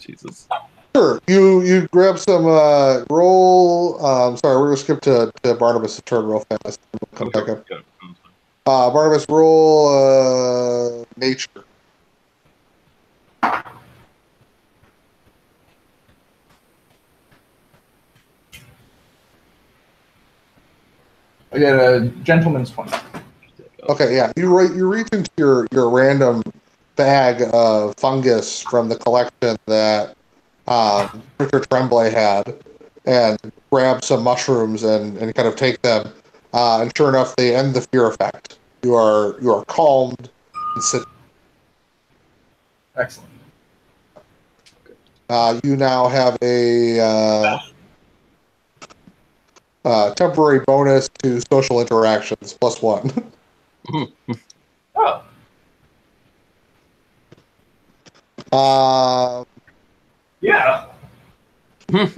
Jesus. Sure. You grab some roll. Sorry, we're gonna skip to Barnabas' turn real fast. We'll come back up. Barnabas, roll nature. I get a gentleman's 20. Okay, yeah. You reach into your random bag of fungus from the collection that Richard Tremblay had, and grab some mushrooms and kind of take them. And sure enough, they end the fear effect. You are calmed and sit. Excellent. You now have a temporary bonus to social interactions, +1. Oh. Yeah. And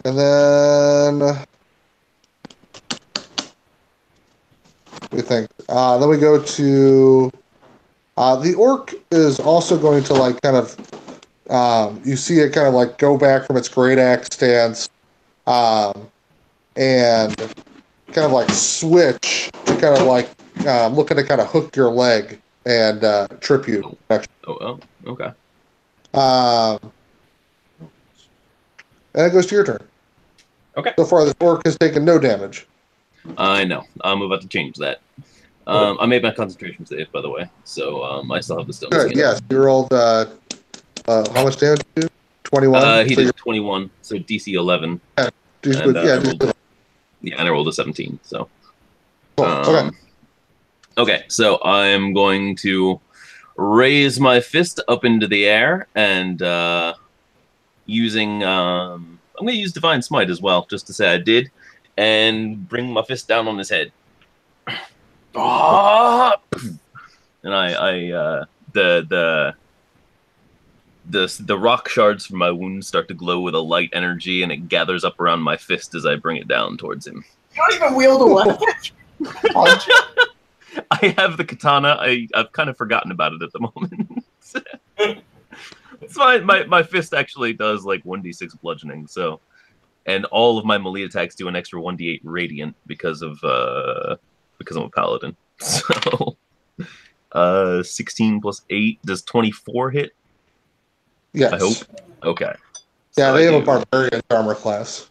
then we think. Then we go to the orc is also going to like kind of. You see it kind of like go back from its great axe stance, and kind of like switch to kind of like looking to kind of hook your leg and trip you. Oh, okay. And it goes to your turn. Okay. So far, this orc has taken no damage. I know. I'm about to change that. I made my concentration save, by the way, so I still have the stone Good. skin. Yes, you rolled how much damage did you do? 21. He did 21, so DC 11. Yeah, And, yeah, and I rolled a 17. So. Cool. Okay. Okay, so I'm going to raise my fist up into the air and using I'm going to use Divine Smite as well, just to say I did, and bring my fist down on his head. And the rock shards from my wound start to glow with a light energy, and it gathers up around my fist as I bring it down towards him. You don't even wield a weapon. Punch. I have the katana. I've kind of forgotten about it at the moment. It's fine. My fist actually does like 1d6 bludgeoning, so, and all of my melee attacks do an extra 1d8 radiant because I'm a paladin. So 16 plus 8 does 24 hit? Yes. I hope. Okay. Yeah, So they have a barbarian armor class.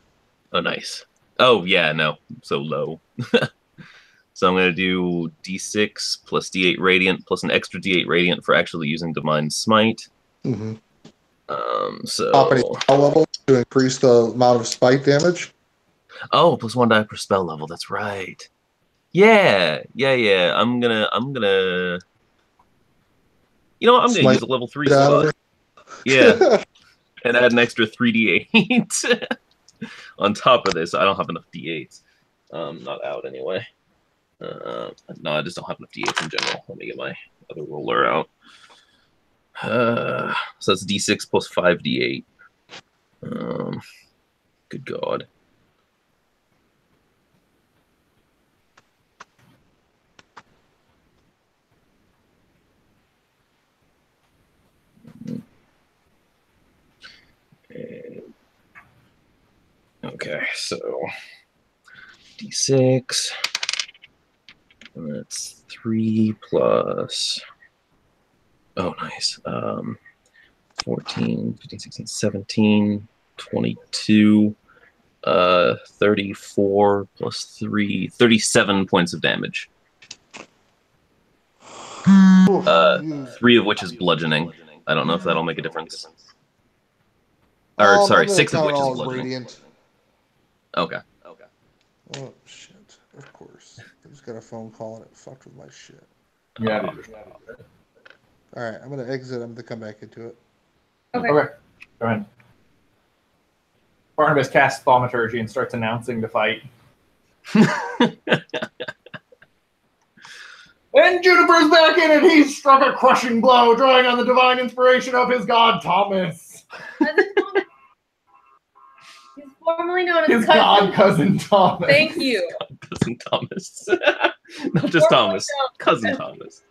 Oh, nice. Oh, yeah, no. So low. So I'm going to do d6 plus d8 radiant plus an extra d8 radiant for actually using Divine Smite. Mm-hmm. So... Top any spell level to increase the amount of spite damage. Oh, plus 1 die per spell level. That's right. Yeah. I'm gonna. You know what? I'm gonna use a level 3 spot. Yeah, and add an extra 3d8 on top of this. I don't have enough d8s. Not out anyway. No, I just don't have enough d8s in general. Let me get my other roller out. So that's d6 plus 5d8. Good God. Okay, so d6. That's 3 plus. Oh, nice. 14, 15, 16, 17, 22, 34 plus 3, 37 points of damage. 3 of which is bludgeoning. I don't know if that'll make a difference. Or, sorry, 6 of which is bludgeoning. Radiant. Okay. Oh, shit. Of course. I just got a phone call and it fucked with my shit. Yeah. Alright, I'm going to exit. I'm going to come back into it. Okay. Go ahead. Barnabas casts Thaumaturgy and starts announcing the fight. And Juniper's back in it. He's struck a crushing blow, drawing on the divine inspiration of his god Thomas. He's formerly known as His god cousin Thomas. Thank you. Cousin Thomas. Not just Thomas. Cousin Thomas.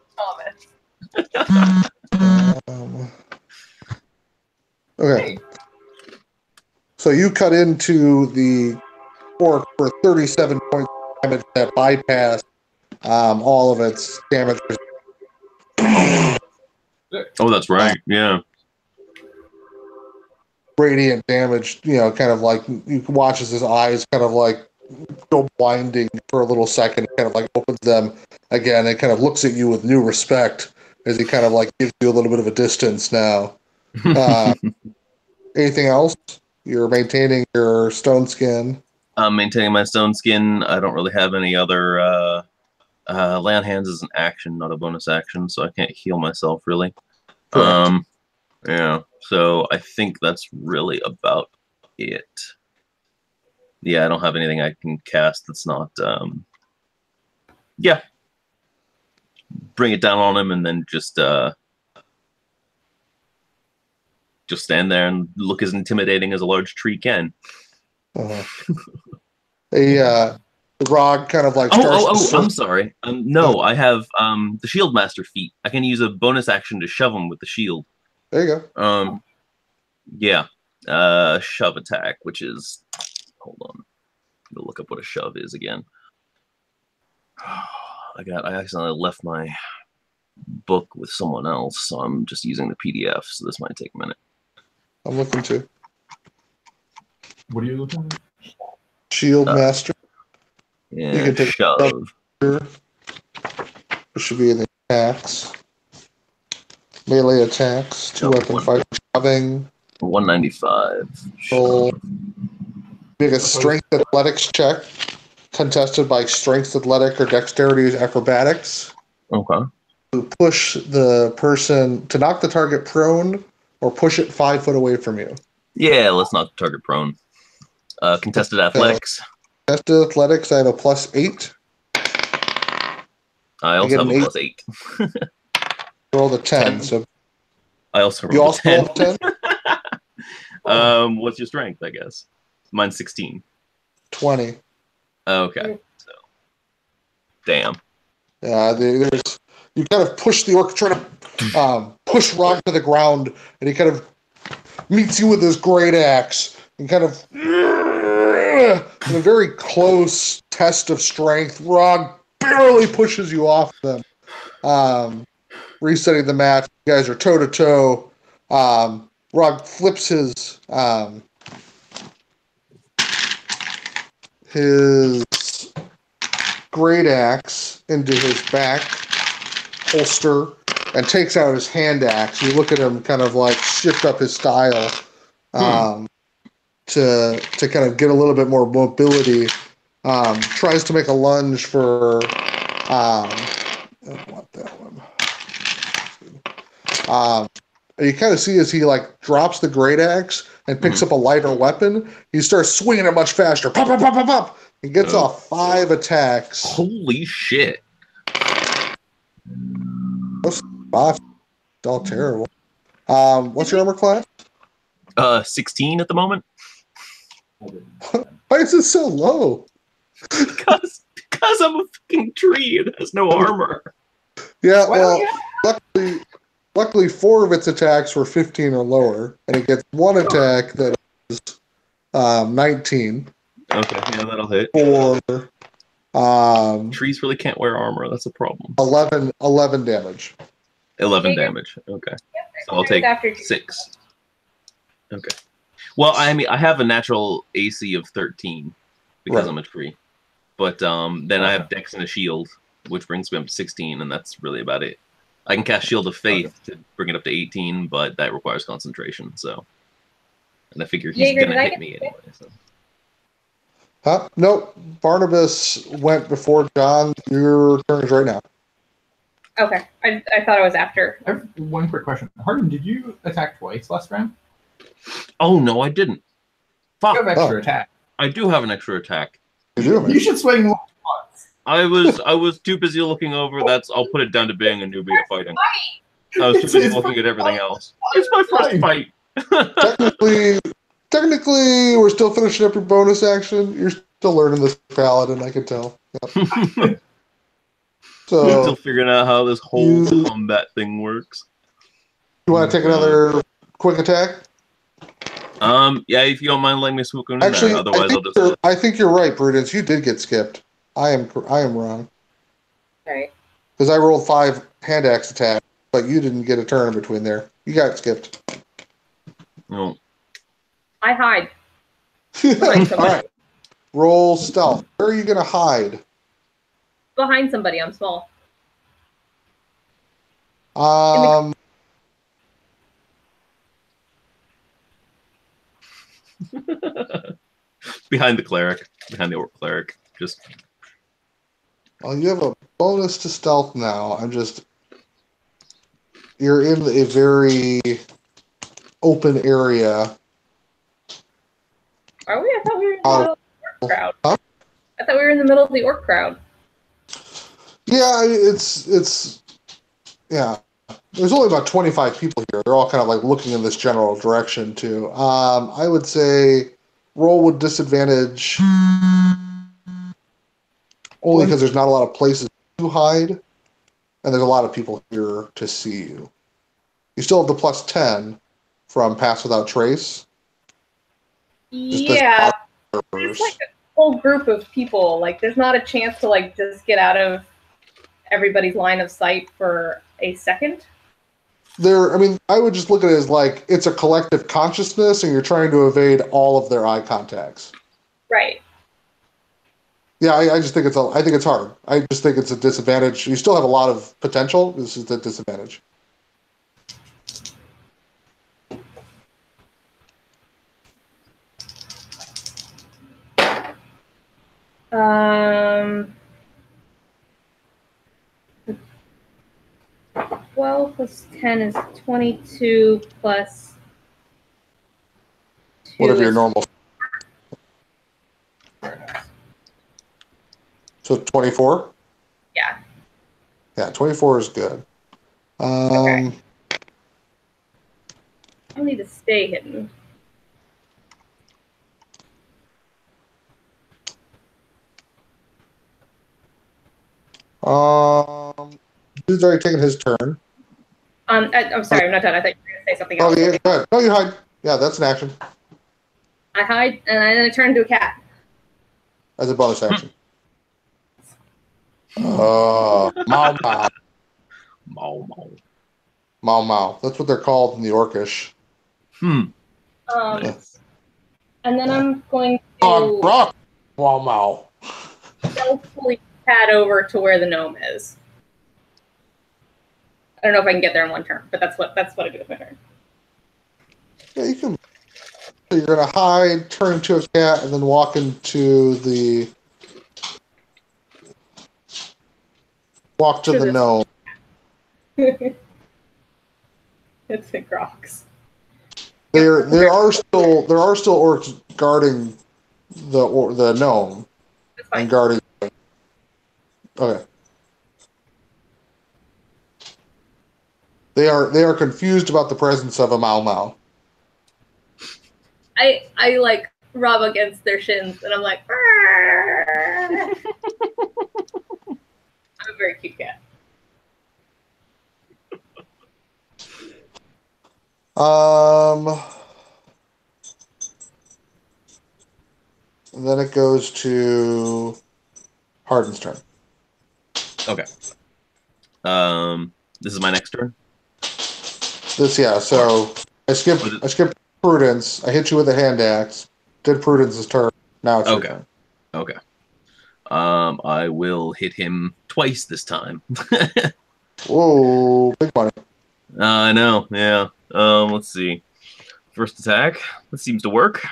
Okay. So you cut into the orc for 37 points of damage that bypass all of its damage. Oh, that's right. Yeah. Radiant damage, kind of like you can watch as his eyes kind of like go blinding for a little second, kind of like opens them again and kind of looks at you with new respect as he kind of like gives you a little bit of a distance now. Anything else? You're maintaining your stone skin. I'm maintaining my stone skin. I don't really have any other lay on hands is an action, not a bonus action, so I can't heal myself really. Correct. Yeah, so I think that's really about it. Yeah, I don't have anything I can cast that's not yeah. Bring it down on him and then just stand there and look as intimidating as a large tree can. The rod kind of like starts I'm sorry. No, I have the Shield Master feat. I can use a bonus action to shove him with the shield. There you go. Yeah. Shove attack, which is, hold on. I'm gonna look up what a shove is again. I accidentally left my book with someone else, so I'm just using the PDF. So this might take a minute. I'm looking to What are you looking at? Shield Master. Yeah, You can take shove. it should be in the attacks. Melee attacks, 2 weapon fighting, shoving. 195. Roll. Shove. Make a strength athletics check, contested by strength athletic or dexterity acrobatics. Okay. To push the person, to knock the target prone or push it 5 foot away from you. Yeah, let's knock the target prone. Contested athletics. Contested athletics, I have a +8. I also have a +8. Roll the 10. So I also you rolled also a 10. roll 10? What's your strength, I guess? Mine's 16. 20. Okay. So, damn. Yeah, there's you kind of push the orc, trying to push Rock to the ground, and he kind of meets you with his great axe, and kind of in a very close test of strength, Rock barely pushes you off them. Resetting the match, you guys are toe to toe. Rock flips his great axe into his back holster and takes out his hand axe. You look at him kind of like shift up his style to kind of get a little bit more mobility. Tries to make a lunge for I don't want that one. You kind of see as he like drops the great axe and picks up a lighter weapon, he starts swinging it much faster. Pop, pop, pop, pop, pop. He gets off 5 attacks. Holy shit. Those 5, all terrible. What's your armor class? 16 at the moment. Why is it so low? Because I'm a fucking tree and has no armor. Yeah, well, luckily 4 of its attacks were 15 or lower, and it gets 1 attack that is 19. Okay, yeah, that'll hit. For trees really can't wear armor. That's a problem. 11 damage. 11 damage. Okay, so I'll take 6. Okay. Well, I mean, I have a natural AC of 13 because I'm a tree, but then I have Dex and a Shield, which brings me up to 16, and that's really about it. I can cast Shield of Faith to bring it up to 18, but that requires concentration. So, and I figure he's gonna hit me anyway. So. Huh? Nope. Barnabas went before John. Your turn is right now. Okay. I thought it was after. I have one quick question. Hardin, did you attack twice last round? Oh, no, I didn't. Fuck. You have extra attack. I do have an extra attack. You should swing once. I was too busy looking over. I'll put it down to being a newbie at fighting. I was too busy looking at everything else. It's my first fight. Technically, we're still finishing up your bonus action. You're still learning this paladin, I can tell. Yep. So I'm still figuring out how this whole combat thing works. You want to take another quick attack? Yeah, if you don't mind letting me swoop in Actually, there. Otherwise, I'll just. I think you're right, Prudence. You did get skipped. I am wrong. Right. Because I rolled 5 hand axe attacks, but you didn't get a turn in between there. You got skipped. No. I hide. All right. Roll stealth. Where are you going to hide? Behind somebody. I'm small. Behind the cleric. Behind the orc cleric. Just. Well, you have a bonus to stealth now. You're in a very open area. Are we? I thought we were in the middle of the orc crowd. Huh? I thought we were in the middle of the orc crowd. Yeah, it's yeah. There's only about 25 people here. They're all kind of like looking in this general direction too. I would say roll with disadvantage only because there's not a lot of places to hide, and there's a lot of people here to see you. You still have the +10 from Pass Without Trace. Yeah, there's like a whole group of people. Like, there's not a chance to like just get out of everybody's line of sight for a second. I would just look at it as like it's a collective consciousness, and you're trying to evade all of their eye contacts. Right. Yeah, I just think I think it's hard. I just think it's a disadvantage. You still have a lot of potential. This is the disadvantage. Um, 12 plus 10 is 22 plus 2 Whatever your is normal. So 24? Yeah. Yeah, 24 is good. Okay. I'll need to stay hidden. Dude's already taken his turn. I'm sorry, I'm not done. I thought you were going to say something Oh, else. yeah, go ahead. No, you hide. Yeah, that's an action I hide, and then I turn into a cat. as a bonus action. Mau Mau. Mau Mau. Mau Mau. That's what they're called in the Orcish. Nice. And then I'm going Oh, to rock. Mau Mau. stealthily pad over to where the gnome is. I don't know if I can get there in one turn, but that's what I do with my turn. Yeah, you can. So you're gonna hide, turn into a cat, and then walk into the To this- gnome. It's the Crocs. There are still orcs guarding the gnome That's fine. and guarding. Okay. They are confused about the presence of a Mau Mau. I like rub against their shins, and I'm like, "Arr." I'm a very cute cat. And then it goes to Hardin's turn. Okay. This is my next turn. So I skipped Prudence. I hit you with a hand axe. Did Prudence's turn. Now it's your turn. Okay. I will hit him twice this time. Whoa, big money. I know, yeah. Let's see. First attack. That seems to work.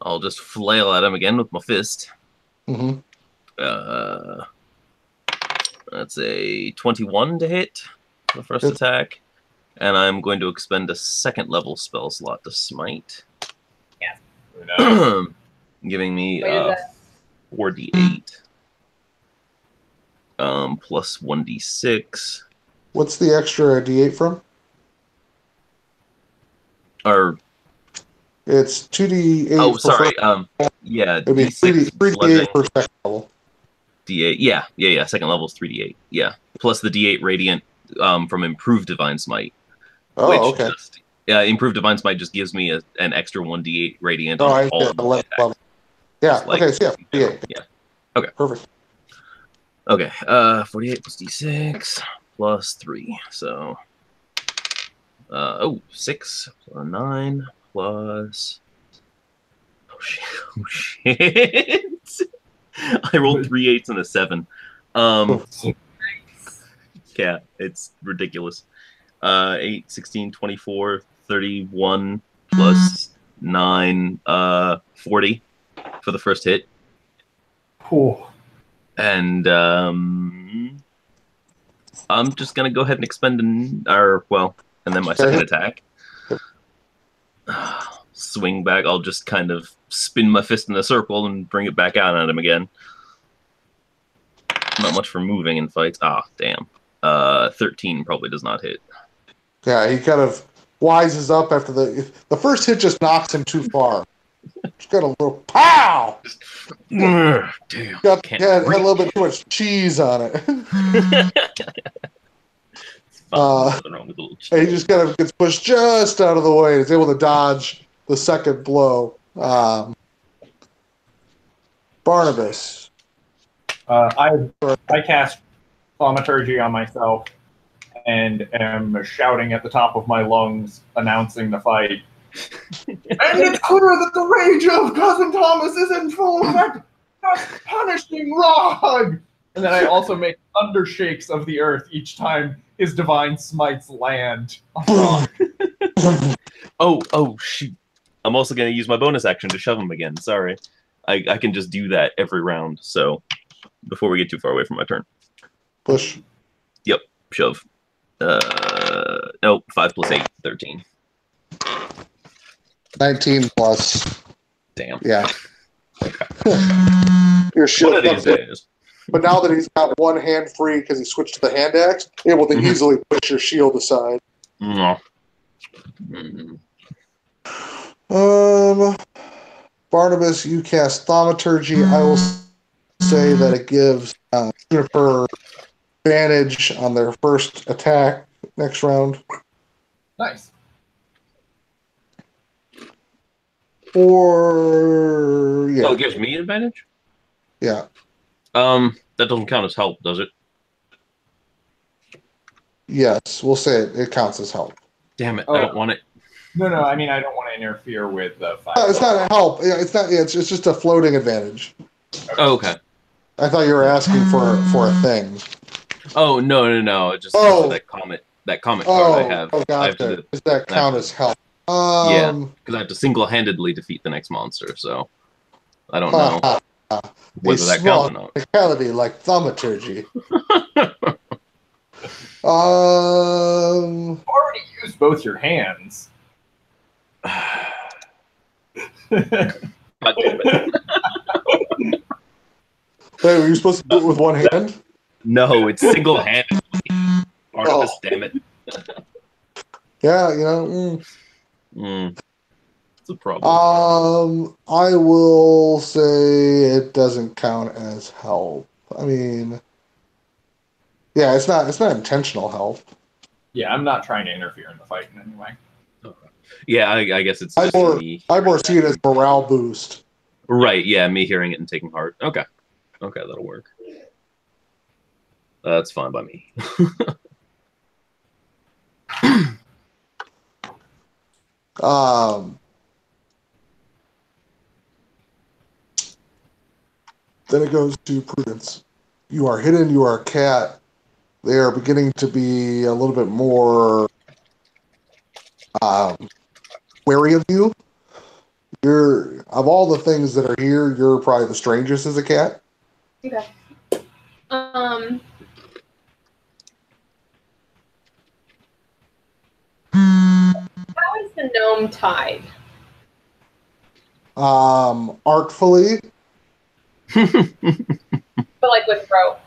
I'll just flail at him again with my fist. Mm-hmm. That's a 21 to hit the first attack. And I'm going to expend a second level spell slot to smite. Yeah. Giving me Wait, is that- 4d8. Plus 1d6. What's the extra D8 from? Or It's 2D8. oh, sorry. Yeah, It'd be d6 3D8 per second level. D8. Yeah. Second level is 3d8. Yeah, plus the d8 radiant from improved divine smite. Oh, okay. Improved divine smite just gives me an extra 1d8 radiant Oh, on I all see. of my 11 attacks. level. Yeah. Like, Okay. So yeah, D8. Yeah. Okay. Perfect. Okay. 48 plus d6 plus 3. So 6 plus 9 plus. Oh shit! I rolled 3 8s and a 7. Yeah, it's ridiculous. 8, 16, 24, 31 plus 9, 40 for the first hit. Cool. And I'm just gonna go ahead and expend and then my second attack. Swing back. I'll just kind of spin my fist in a circle and bring it back out at him again. Not much for moving in fights. Damn. 13 probably does not hit. Yeah, he kind of wises up after the first hit just knocks him too far. Just got a little pow. Damn. Had a little bit too much cheese on it. Nothing wrong with a little cheese. And he just kind of gets pushed just out of the way. He's able to dodge the second blow. Barnabas. I cast thaumaturgy on myself and am shouting at the top of my lungs, announcing the fight. And it's clear that the rage of Cousin Thomas is in full effect. Just punishing Rog! And then I also make undershakes of the earth each time his divine smites land on Rog. Oh, shoot. I'm also going to use my bonus action to shove him again. Sorry. I can just do that every round, so before we get too far away from my turn. Push. Yep, shove. Nope, 5 plus 8, 13. 19 plus. Damn. Yeah. Okay. Your shield. One of these days. But now that he's got one hand free because he switched to the hand axe, able to easily push your shield aside. Mm. Barnabas, you cast Thaumaturgy. I will say that it gives Juniper advantage on their first attack next round. Nice. Or yeah. Oh, it gives me advantage? Yeah. That doesn't count as help, does it? Yes, we'll say it counts as help. Damn it, Oh. I don't want it. No, I mean, I don't want to interfere with the fight. It's not a help. Yeah, it's not. It's just a floating advantage. Oh, okay. I thought you were asking for a thing. Oh, no. It just that comet card I have. I have gotcha. to, Does that count as help? yeah, because I have to single-handedly defeat the next monster, so I don't know whether that counts or not. Technicality like thaumaturgy. You've already used both your hands. God damn it. Wait, were you supposed to do it with one hand? No, it's single-handedly. Barnabas, damn it. Yeah, you know. It's a problem. I will say it doesn't count as help. I mean, yeah, it's not intentional help. Yeah, I'm not trying to interfere in the fight in any way. Okay. Yeah, I guess it's just me. I more see it as morale boost. Right, yeah, me hearing it and taking heart. Okay, that'll work. That's fine by me. Then it goes to Prudence. You are hidden, you are a cat. They are beginning to be a little bit more wary of you. Of all the things that are here, you're probably the strangest as a cat. Okay. How is the gnome tied? Artfully, But like with rope.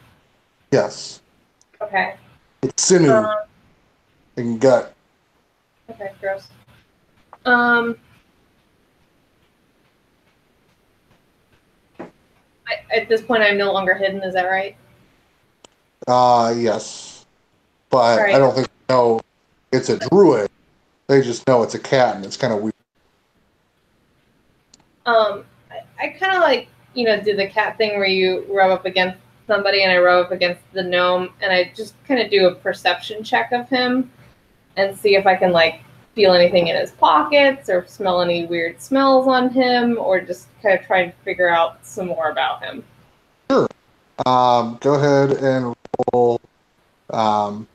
yes. Okay. With sinew and gut. Okay, gross. At this point, I'm no longer hidden. Is that right? Yes. But Right. I don't think they know it's a druid. They just know it's a cat, and it's kind of weird. I kind of like, do the cat thing where you rub up against somebody and I rub up against the gnome and I just kind of do a perception check of him and see if I can like feel anything in his pockets or smell any weird smells on him or just kind of try and figure out some more about him. Sure. Go ahead and roll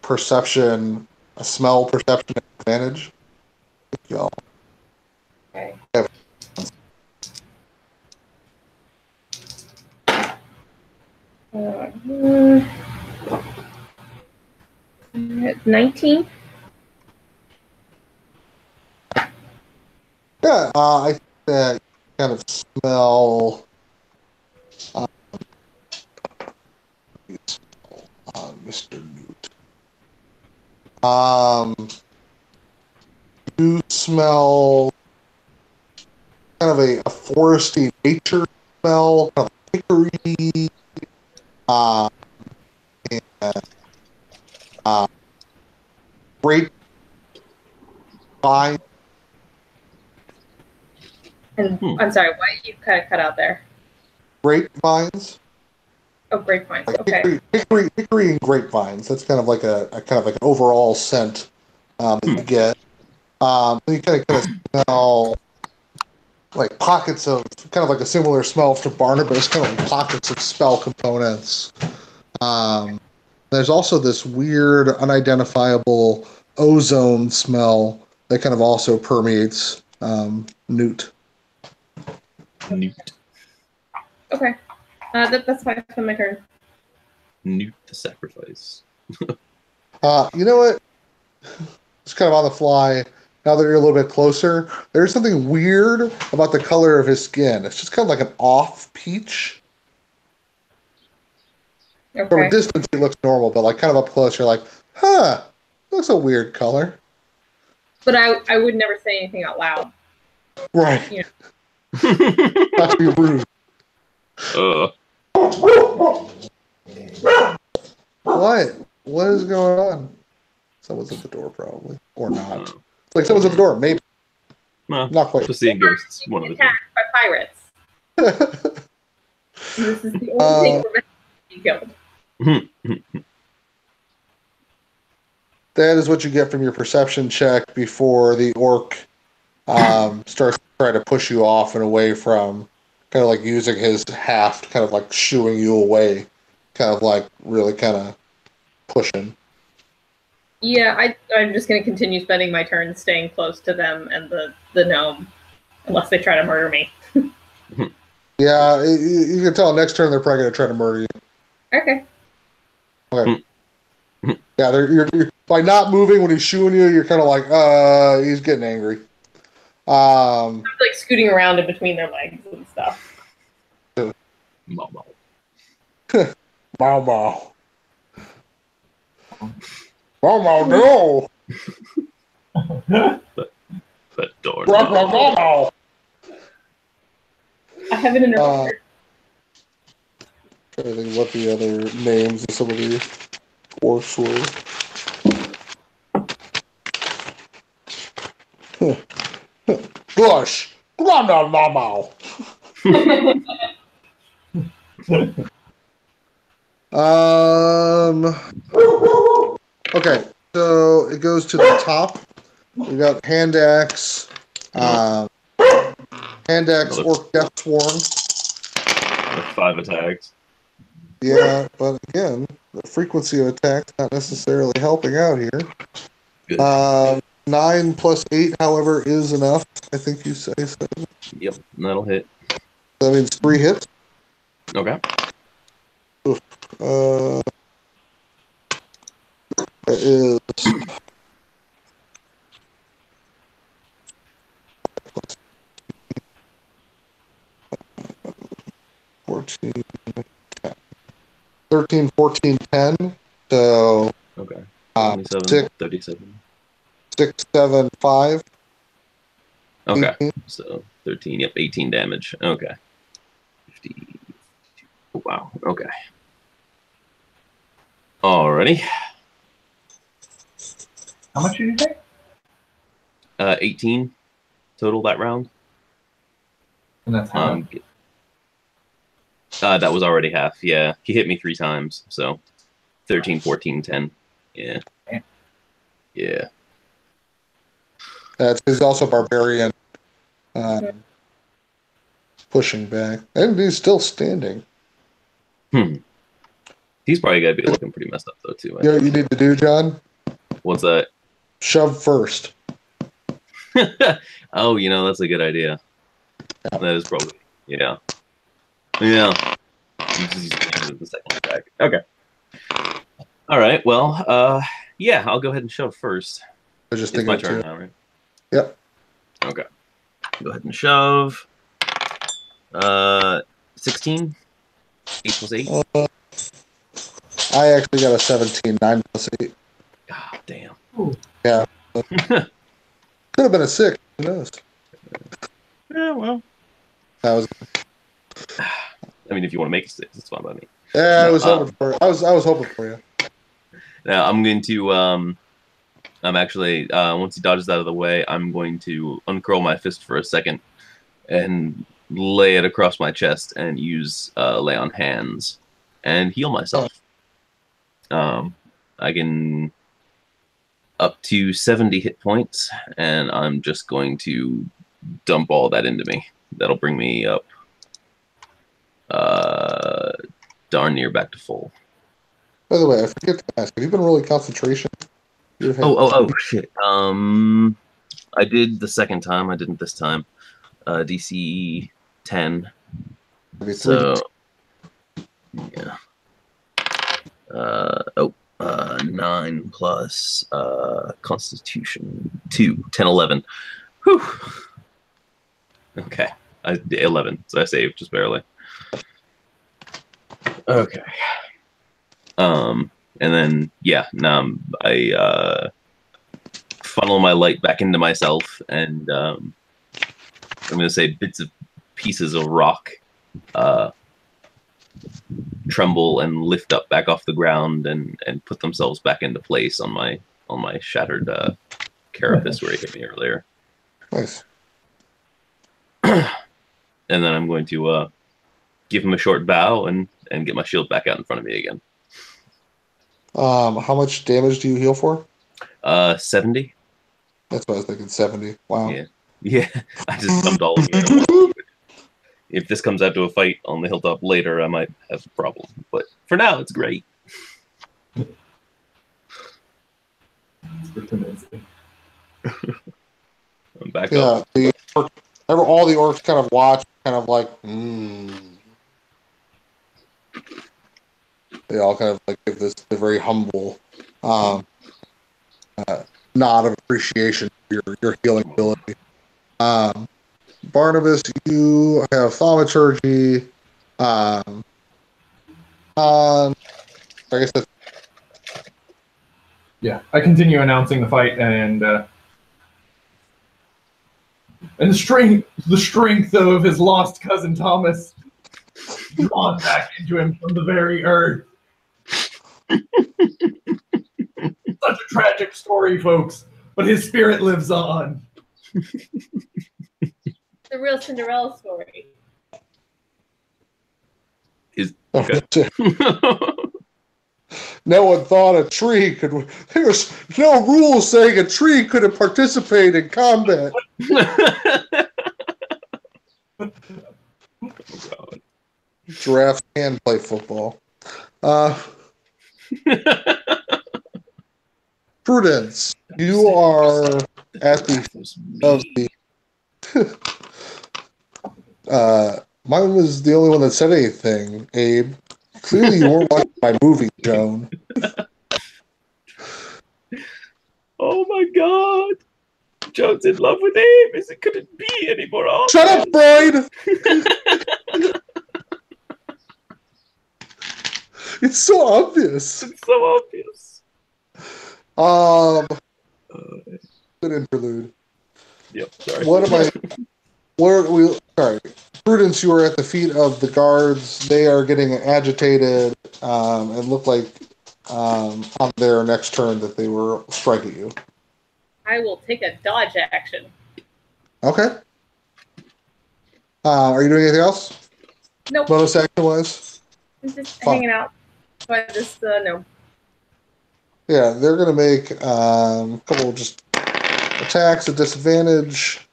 perception, a smell perception advantage. Y'all. Okay. 19? Yeah, I think that you kind of smell Mr. Newt. You smell kind of a foresty nature smell, kind of hickory, and grape vine. And I'm sorry, what? You kind of cut out there. Grapevines. Oh, grapevines. Okay. Hickory and grapevines. That's kind of like a kind of like an overall scent that you get. You kind of smell like pockets of kind of like a similar smell to Barnabas, kind of like pockets of spell components. There's also this weird, unidentifiable ozone smell that kind of also permeates Newt. Newt. Okay. That's fine. That's my turn. Newt the sacrifice. You know what? It's kind of on the fly. Now that you're a little bit closer, there's something weird about the color of his skin. It's just kind of like an off peach. Okay. From a distance, he looks normal, but like kind of up close, you're like, huh, looks a weird color. But I would never say anything out loud. Right. Yeah. Not to be rude. What? What is going on? Someone's at the door, probably. Or not. It's like someone's at the door, maybe. Well, not quite. Just seeing ghosts. One of the Attacked by pirates. This is the only thing preventing being killed. That is what you get from your perception check before the orc starts to try to push you off and away from, kind of like using his haft, kind of like shooing you away, kind of like really kind of pushing. Yeah, I'm just going to continue spending my turn staying close to them and the gnome, unless they try to murder me. Yeah, you can tell next turn they're probably going to try to murder you. Okay. Okay. Yeah, you're by not moving when he's shooting you, you're kind of like, he's getting angry. I'm like scooting around in between their legs and stuff. Momo. Momo. Momo, no! But door. Momo! I have an interrupter. Trying to think what the other names of some of the orcs were. Gosh! Momo! Okay, so it goes to the top. We got hand axe, orc death swarm. 5 attacks. Yeah, but again, the frequency of attacks not necessarily helping out here. Good. 9 plus 8, however, is enough. I think you say so. Yep, that'll hit. That means 3 hits. Okay. That is 14, 10. 13, 14, 10. So Okay. 6, 37. 6, 7, 5. Okay. 18. So 13. Yep, 18 damage. Okay. 50. Oh, wow. Okay. Alrighty. How much did you take? 18 total that round. And that's how much? That was already half. Yeah, he hit me 3 times. So 13, 14, 10. Yeah. Yeah. He's also barbarian. Pushing back. And he's still standing. He's probably going to be looking pretty messed up, though, too. You know what you need to do, John? What's that? Shove first. Oh, that's a good idea. Yeah. That is probably, yeah. Yeah. He's the second attack. Okay. All right. Well, yeah, I'll go ahead and shove first. I was just It's thinking my turn too. now, right? Yep. Okay. Go ahead and shove. 16. 8 plus 8. I actually got a 17. 9 plus 8. God damn. Ooh. Yeah. Could have been a 6. Who knows? Yeah, well. That was. I mean, if you want to make a 6, it's fine by me. Yeah, No, I was hoping for. I was hoping for you. Now I'm going to. I'm actually. Once he dodges out of the way, I'm going to uncurl my fist for a second, and lay it across my chest and use lay on hands. and heal myself. I can up to 70 hit points, and I'm just going to dump all that into me. That'll bring me up darn near back to full. By the way, I forget to ask, have you been rolling concentration? Oh, shit. I did the second time. I didn't this time. DC 10. So, yeah. 9 plus Constitution 2, 10, 11. Whew. Okay. 11, so I saved just barely. Okay. And then, yeah, now I funnel my light back into myself, and I'm going to say bits of pieces of rock tremble and lift up back off the ground and put themselves back into place on my shattered carapace where he hit me earlier. Nice. And then I'm going to give him a short bow and get my shield back out in front of me again. How much damage do you heal for? 70. That's what I was thinking, 70. Wow. Yeah. I just dumped all of it in one. If this comes out to a fight on the hilltop later, I might have a problem. But for now, it's great. It's good to know. I'm back up. All the orcs kind of watch, kind of like, They all kind of like give this a very humble nod of appreciation for your healing ability. Barnabas, you have thaumaturgy. I guess that's... Yeah, I continue announcing the fight, and the strength of his lost cousin Thomas drawn back into him from the very earth. Such a tragic story, folks, but his spirit lives on. The real Cinderella story. Okay. No one thought a tree could... There's no rule saying a tree couldn't participate in combat. Oh, God. Giraffes can play football. Prudence, you are at the of the... mine was the only one that said anything, Abe. Clearly you weren't watching my movie, Joan. Oh my God. Joan's in love with Abe. It couldn't be any more obvious. Shut up, Brian! It's so obvious. It's so obvious. Good interlude. Yep, sorry. Sorry. Prudence, you are at the feet of the guards. They are getting agitated and look like on their next turn that they will strike at you. I will take a dodge action. Okay. Are you doing anything else? Nope. Bonus action wise? I'm just hanging out. So I just, no. Yeah, they're going to make a couple of just attacks at disadvantage.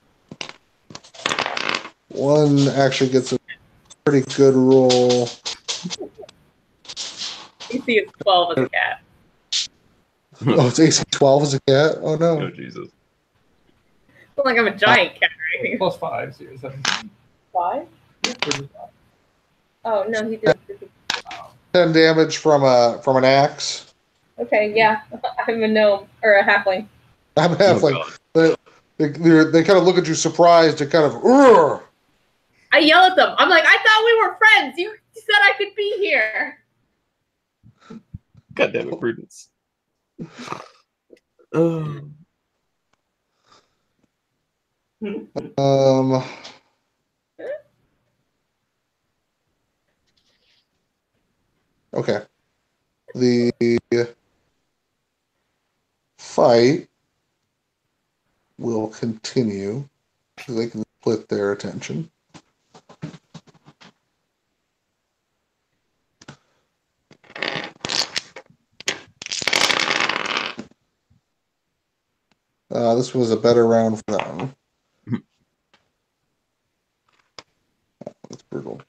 One actually gets a pretty good roll. You see it's 12 as a cat. Oh, it's AC 12 as a cat? Oh, no. Oh, Jesus. It's not like I'm a giant cat or anything. +5, so you're 17. 5? Yeah, 35. Oh, no, he did. 10 damage from an axe. Okay, yeah. I'm a gnome, or a halfling. I'm halfling. They kind of look at you surprised and kind of, Urgh! I yell at them. I'm like, I thought we were friends. You said I could be here. God damn it, Prudence. Okay. The fight will continue. They can split their attention. This was a better round for them. That's brutal.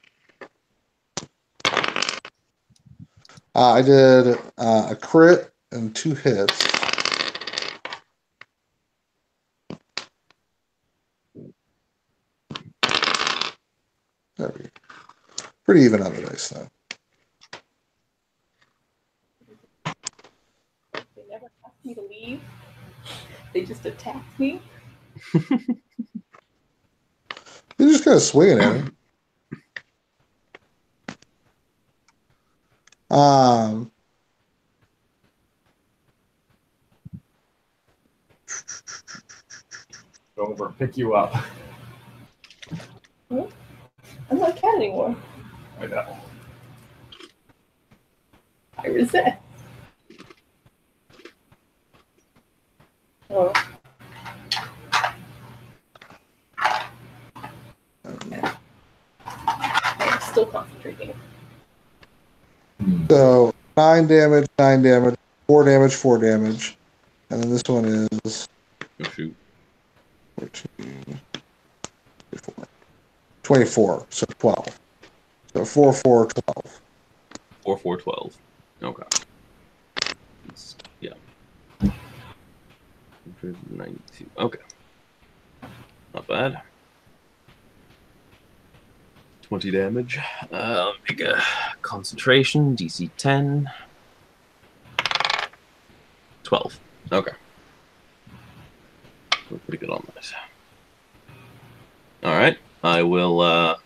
I did a crit and 2 hits. Pretty even on the dice, though. They never asked me to leave. They just attacked me. You're just kind of swinging at him. Go over and pick you up. I'm not a cat anymore. I know. I resist. Oh. I'm still concentrating. So 9 damage, 9 damage, 4 damage, 4 damage. And then this one is Oh, shoot. 14, 24, so 12. So 4, 4, 12. 4, 4, 12. Okay. Yeah. 192. Okay. Not bad. 20 damage. Make a concentration. DC 10. 12. Okay. We're pretty good on that. Alright. I will,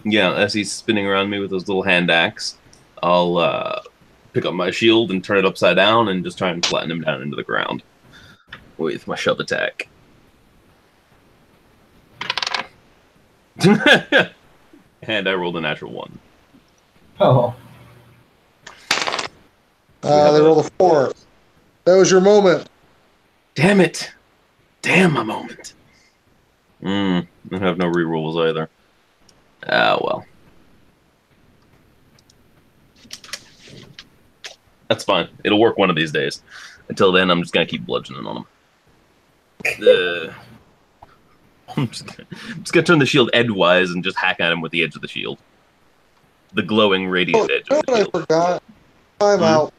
yeah, as he's spinning around me with his little hand axe, I'll pick up my shield and turn it upside down and just try and flatten him down into the ground with my shove attack. And I rolled a natural 1. Oh. They rolled a 4. That was your moment. Damn it! Damn my moment. I have no rerolls either. Ah, well. That's fine. It'll work one of these days. Until then, I'm just gonna keep bludgeoning on him. I'm just gonna turn the shield edgewise and just hack at him with the edge of the shield. The glowing radiant edge of the shield. I forgot. I'm out.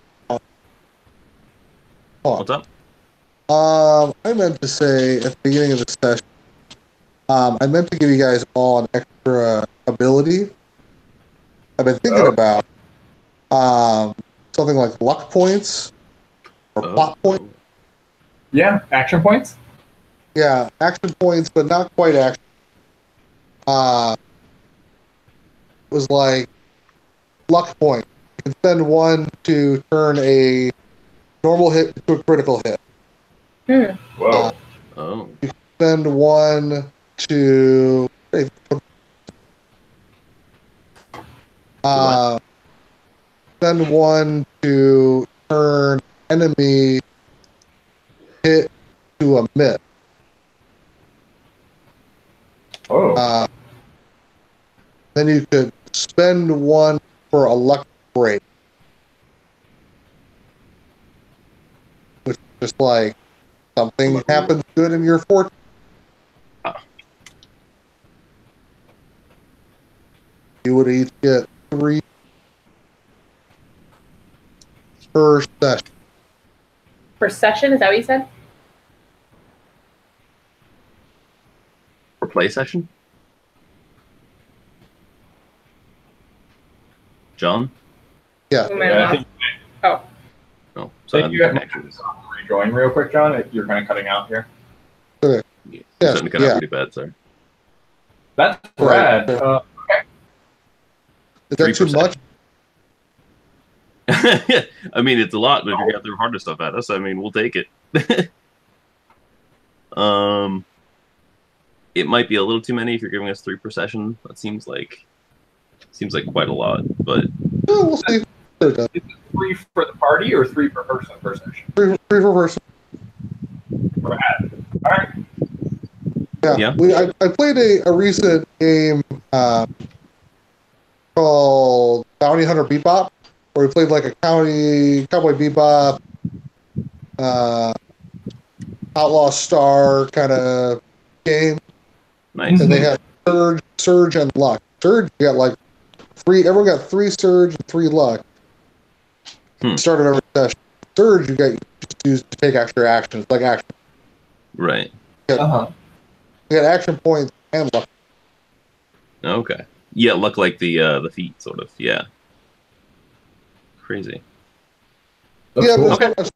What's up? I meant to say at the beginning of the session, I meant to give you guys all an extra ability. I've been thinking about something like luck points or plot points. Yeah, action points? Yeah, action points, but not quite action. It was like luck point. You can spend 1 to turn a normal hit to a critical hit. Whoa. You can spend 1 to spend 1 to turn enemy hit to a miss. Oh. Then you could spend 1 for a luck break. Which is just like something happens good in your fortune. You would each get 3 per session. Per session, is that what you said? For play session? John? Yeah. Oh. No. So you have to rejoin real quick, John. You're kind of cutting out here. Okay. Yeah. Starting to cut out pretty bad, sorry. That's rad. Right. Is that too 3%. much? I mean, it's a lot, but if you got the harder stuff at us, I mean, we'll take it. It might be a little too many if you're giving us 3 per session. That seems like quite a lot, but Oh, we'll see. Is it 3 for the party or 3 per person per session? 3 per person. Rad. All right. Yeah. I played a recent game called Bounty Hunter Bebop, where we played like a cowboy bebop Outlaw Star kind of game. Nice. And they had Surge, and Luck. Surge, you got like everyone got 3 Surge and 3 Luck. Started every session. Surge, you just use to take extra actions, like action. Right. You got action points and Luck. Okay. Yeah, luck like the feet, sort of. Yeah. Crazy. That's Yeah, cool. but it's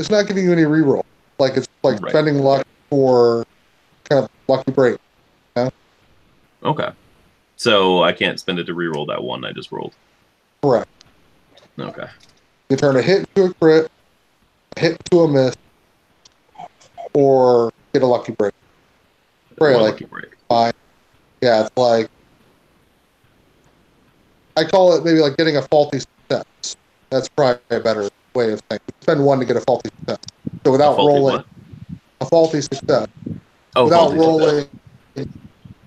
not giving you any reroll. Like it's like Right. spending luck for kind of lucky break. You know? Okay. So I can't spend it to reroll that one I just rolled. Correct. Okay. You turn a hit into a crit, a hit into a miss, or get a lucky break. Right, like lucky break. fine. Yeah, it's like I call it maybe like getting a faulty success. That's probably a better way of saying it. Spend 1 to get a faulty success. So without rolling what? a faulty success. Oh, Without faulty rolling,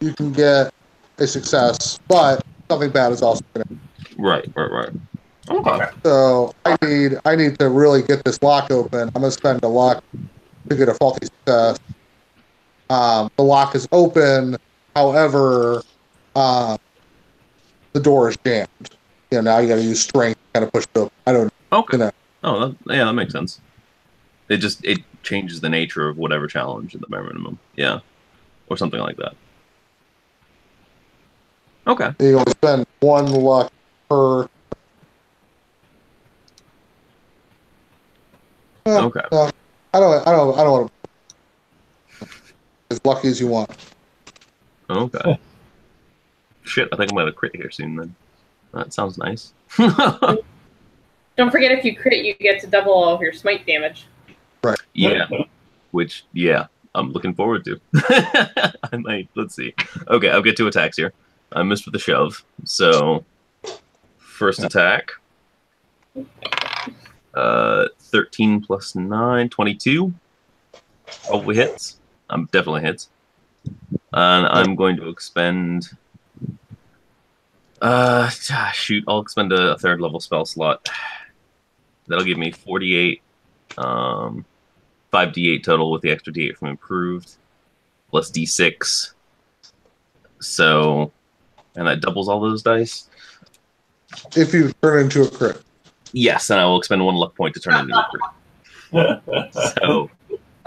you can get a success, but something bad is also going to. Right. Okay. So I need to really get this lock open. I'm going to spend a luck to get a faulty success. The lock is open, however, the door is jammed. You know, now you got to use strength to kind of push it open. I don't. Okay. You know. Oh, that makes sense. It changes the nature of whatever challenge at the bare minimum. Yeah, or something like that. Okay. You only spend 1 luck per. Okay. I don't want to. As lucky as you want. Okay. Shit, I think I'm gonna crit here soon. Then that sounds nice. Don't forget, if you crit, you get to double all of your smite damage. Right. Yeah. Which, I'm looking forward to. I might. Let's see. Okay, I'll get 2 attacks here. I missed with the shove. So, first attack. 13 plus 9, 22. Probably hits. Definitely hits. And I'm going to expend. Shoot, I'll expend a 3rd level spell slot. That'll give me 48. 5d8 total with the extra d8 from improved, plus d6. So, and that doubles all those dice. If you turn into a crit. Yes, and I will expend 1 luck point to turn it into a crit. So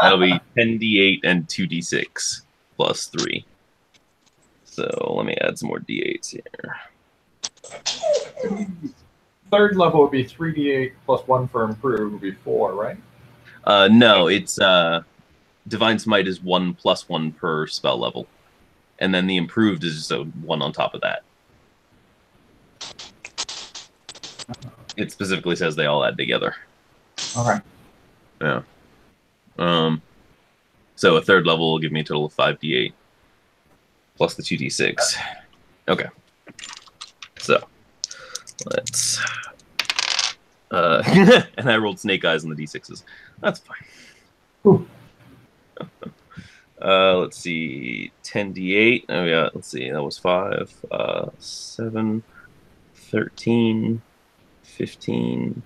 that'll be 10d8 and 2d6 plus 3. So let me add some more d8s here. 3rd level would be 3d8 plus 1 for improved would be 4, right? No, it's Divine Smite is 1 plus 1 per spell level, and then the improved is just a 1 on top of that. It specifically says they all add together. Okay. Yeah. So a 3rd level will give me a total of 5d8 plus the 2d6. Okay. So let's. And I rolled snake eyes on the d6s. That's fine. Let's see. 10d8. Oh, yeah. Let's see. That was 5. 7. 13. 15.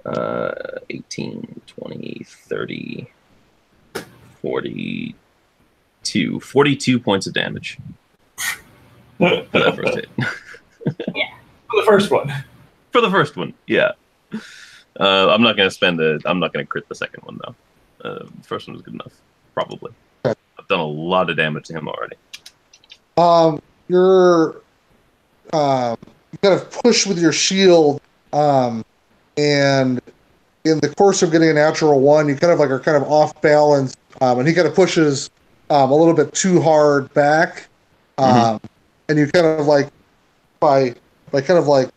18. 20. 30. 42. 42 points of damage. For that first hit. Yeah. For the first one. For the first one, yeah. I'm not gonna I'm not gonna crit the second one though. The first one was good enough, probably. Okay. I've done a lot of damage to him already. You're you kind of push with your shield, and in the course of getting a natural 1, you kind of like are kind of off balance, and he kind of pushes a little bit too hard back, and you kind of like by kind of like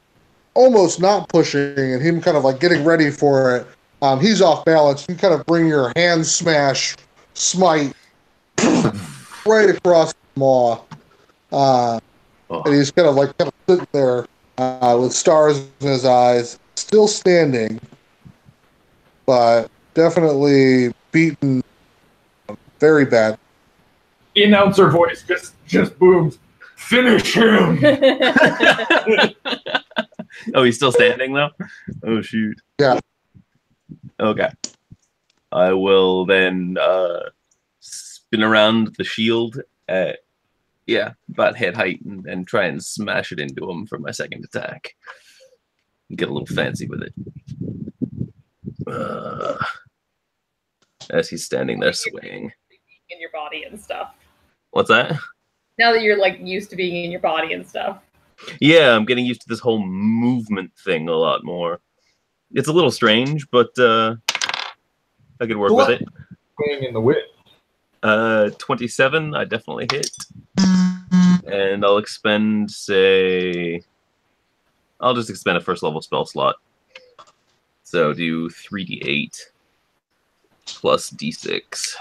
almost not pushing and him kind of like getting ready for it. He's off balance. You kind of bring your hand smash smite right across the maw. And he's kind of sitting there with stars in his eyes, still standing, but definitely beaten very bad. The announcer voice just booms. Finish him! Oh, he's still standing though? Oh shoot. Yeah. Okay. I will then spin around the shield at, about head height and try and smash it into him for my second attack. Get a little fancy with it. As he's standing there swaying. In your body and stuff. What's that? Now that you're like used to being in your body and stuff. Yeah, I'm getting used to this whole movement thing a lot more. It's a little strange, but I could work with it. Swaying in the wind. 27, I definitely hit. And I'll expend, say... I'll just expend a first level spell slot. So do 3d8 plus d6.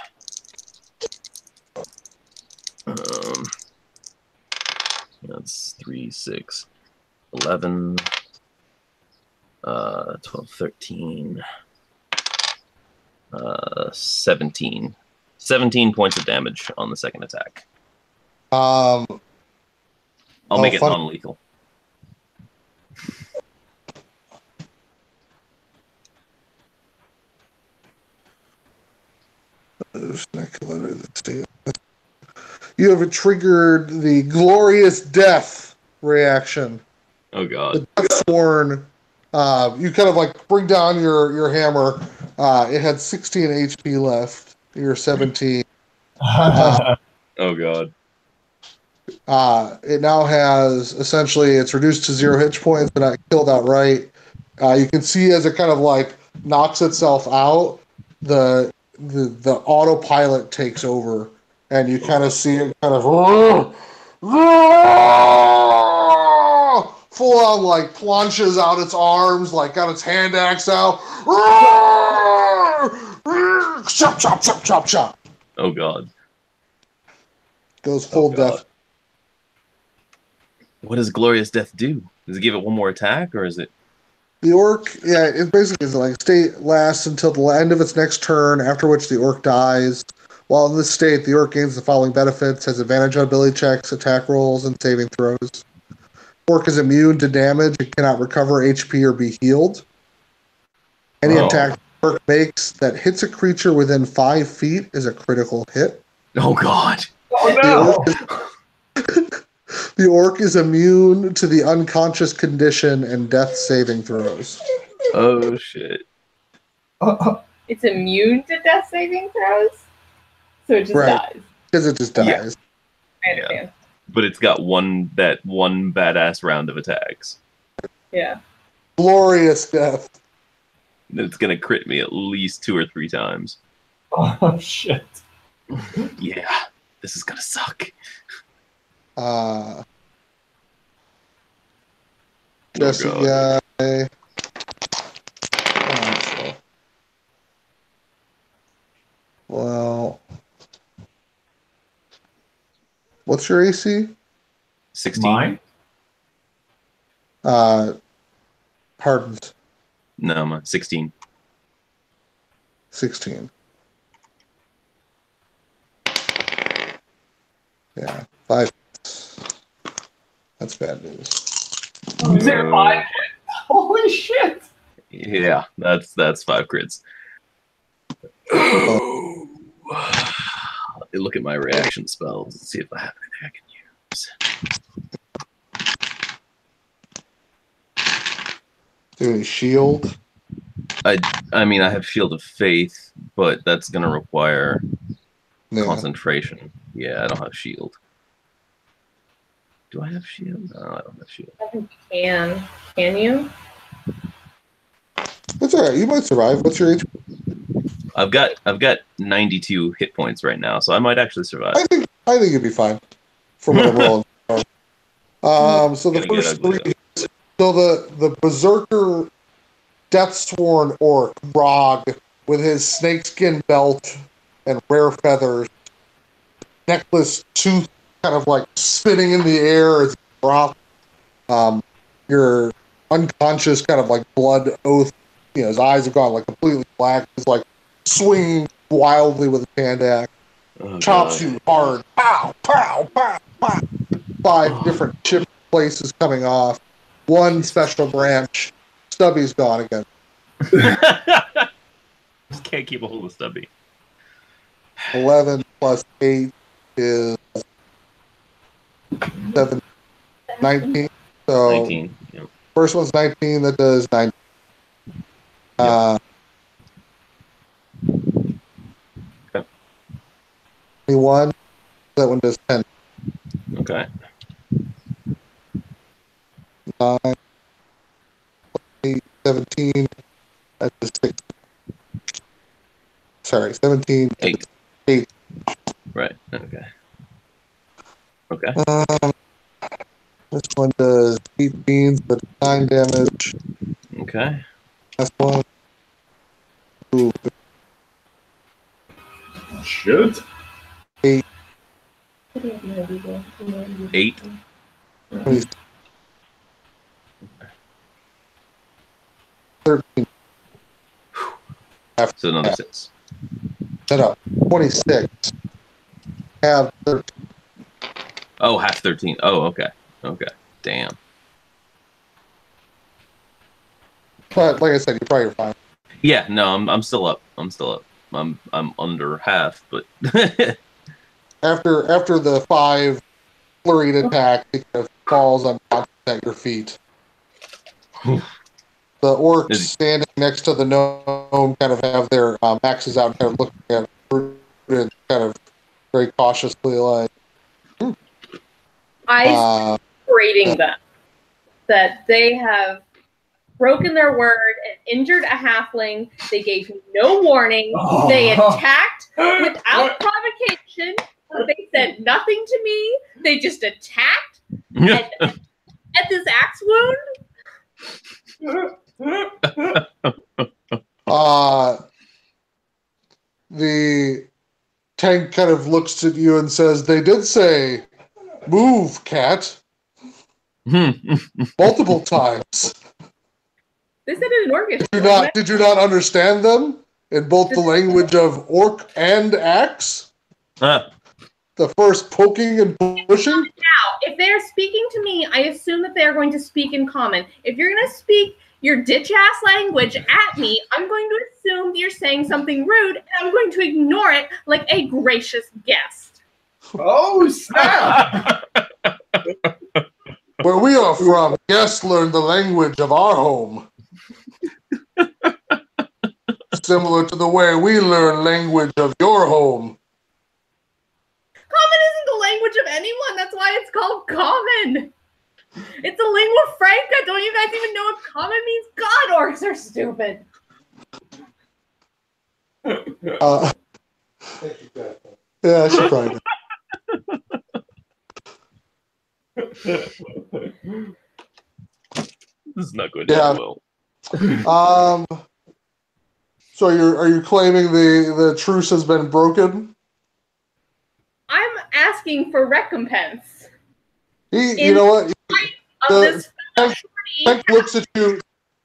That's 3, 6, 11, 12, 13, 17. 17 points of damage on the second attack. I'll make it non-lethal. You have triggered the glorious death reaction. Oh god. The Deathsworn, you kind of like bring down your hammer. It had 16 HP left. You're 17. Oh god. It now has, essentially, it's reduced to 0 hit points, but not killed outright. You can see as it kind of like knocks itself out, the autopilot takes over, and you kind of see it kind of full on like plunges out its arms, like got its hand axe out. Chop, chop, chop, chop, chop. Oh god. Goes full death. What does Glorious Death do? Does it give it one more attack, or is it... The orc, it basically is like state lasts until the end of its next turn, after which the orc dies. While in this state, the orc gains the following benefits: has advantage on ability checks, attack rolls, and saving throws. Orc is immune to damage. It cannot recover HP or be healed. Any attack the orc makes that hits a creature within 5 feet is a critical hit. Oh god. Oh no! The orc is immune to the unconscious condition and death saving throws. Oh shit. It's immune to death saving throws? So it just dies. Because it just dies. I understand. Yeah. But it's got one badass round of attacks. Yeah. Glorious death. It's gonna crit me at least 2 or 3 times. Oh shit. Yeah. This is gonna suck. Jesse guy. Well, what's your AC? 16. Mine? Hardens. No, I'm 16. 16. Yeah, 5. That's bad news. Is there 5 hits? Holy shit! Yeah, that's 5 crits. Let me look at my reaction spells and see if I have anything I can use. Do any shield? I mean, I have Shield of Faith, but that's gonna require concentration. Yeah, I don't have shield. Do I have shield? No, I don't have shield. I think you can. Can you? That's all right. You might survive. What's your HP? I've got 92 hit points right now, so I might actually survive. I think you'd be fine. For what I'm rolling. So the first 3. So the Berserker Deathsworn Orc, Brog, with his snakeskin belt and rare feathers, necklace, tooth kind of like spinning in the air as he drops. Your unconscious kind of like blood oath, his eyes have gone like completely black. He's like swinging wildly with his hand axe. Chops you hard. Pow, pow, pow, pow. 5 different chip places coming off. 1 special branch. Stubby's gone again. can't keep a hold of Stubby. 11 plus 8 is 7, 19. So 19. Yep. first one's 19. That does 9. Okay. 21. That one does 10. Okay. 9, 8, 17. That does 6. Sorry, 17. 8. 8. Right. Okay. Okay. This one does 18, but 9 damage. Okay. Last one. Ooh, Shit. 8. 8. 13. So another 6. No, 26. Have 13. Oh, half 13. Oh, okay. Okay. Damn. But like I said, you probably are fine. Yeah. No, I'm still up. I'm still up. I'm under half, but After the 5 flurried attack, it kind of falls unconscious at your feet. The orcs standing next to the gnome kind of have their axes out and kind of looking at it and kind of very cautiously like, I rating them that they have broken their word and injured a halfling. They gave no warning. They attacked without provocation. They said nothing to me. They just attacked at this axe wound. The tank kind of looks at you and says, "They did say, move, cat, multiple times." They said it in Orcish. Did you not understand them in both the language of orc and axe? The first poking and pushing? Now, if they're speaking to me, I assume that they're going to speak in common. If you're going to speak your ditch-ass language at me, I'm going to assume that you're saying something rude, and I'm going to ignore it like a gracious guest. Oh, snap! Where we are from, guests learn the language of our home. Similar to the way we learn language of your home. Common isn't the language of anyone. That's why it's called common. It's a lingua franca. Don't you guys even know what common means? God, orcs are stupid. Yeah, I should probably do. This is not going to end well. So are you claiming the truce has been broken? I'm asking for recompense. You know what?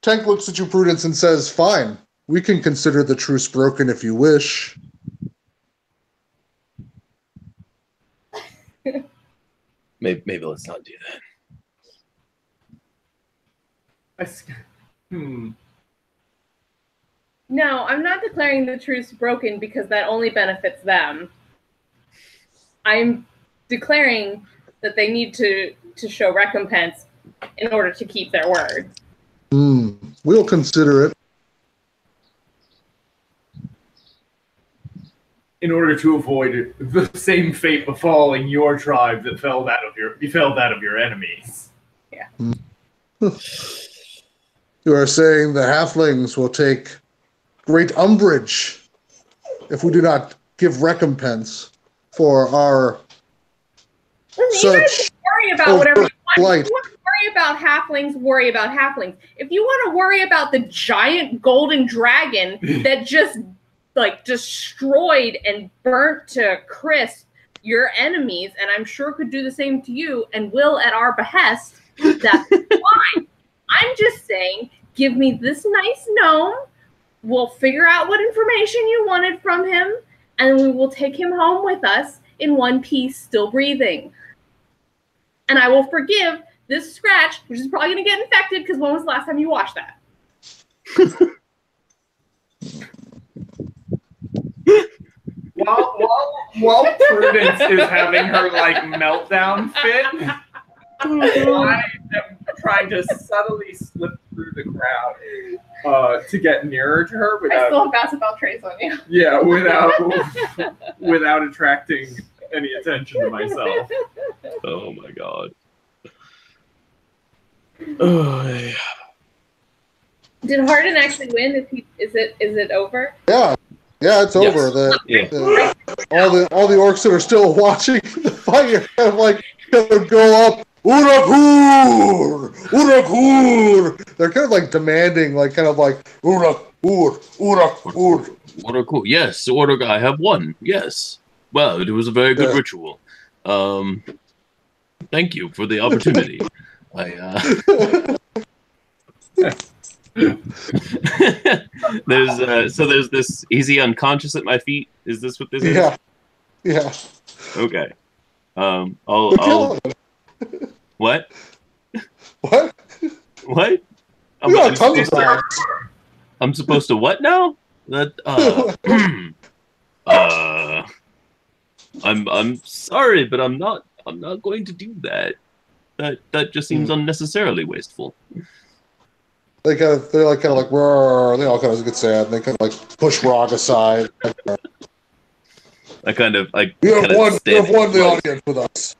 Tank looks at you, Prudence, and says, "Fine, we can consider the truce broken if you wish." Maybe let's not do that. No, I'm not declaring the truce broken because that only benefits them. I'm declaring that they need to show recompense in order to keep their word. We'll consider it. In order to avoid the same fate befalling your tribe that befell that of your enemies. Yeah. You are saying the halflings will take great umbrage if we do not give recompense for our Listen, you guys worry about whatever you want. If you want to worry about halflings, worry about halflings. If you want to worry about the giant golden dragon that just destroyed and burnt to crisp your enemies, and I'm sure could do the same to you and will at our behest, that's fine. I'm just saying, give me this nice gnome. We'll figure out what information you wanted from him, and we will take him home with us in one piece, still breathing. And I will forgive this scratch, which is probably going to get infected, because when was the last time you washed that? while Prudence is having her like meltdown fit, I am trying to subtly slip through the crowd to get nearer to her I still have basketball trays on you. Yeah, without attracting any attention to myself. Oh my god. Oh, yeah. Did Harden actually win? Is it over? Yeah, it's Yes. over. Yeah. All the orcs that are still watching the fight are kind of like gonna go up. Urakur! Urakur! They're kind of like demanding, like kind of like Urakur! Urakur. Yes, Urakur. I have won. Yes. Well, it was a very good ritual. Thank you for the opportunity. There's this. Is he unconscious at my feet? Is this what this is? Yeah. Okay. I'll What? What? What? I'm supposed to what now? That I'm sorry, but I'm not going to do that. That just seems unnecessarily wasteful. They're like roar. They all kind of get sad. And they kind of like push Rog aside. I kind of You have won the audience with us.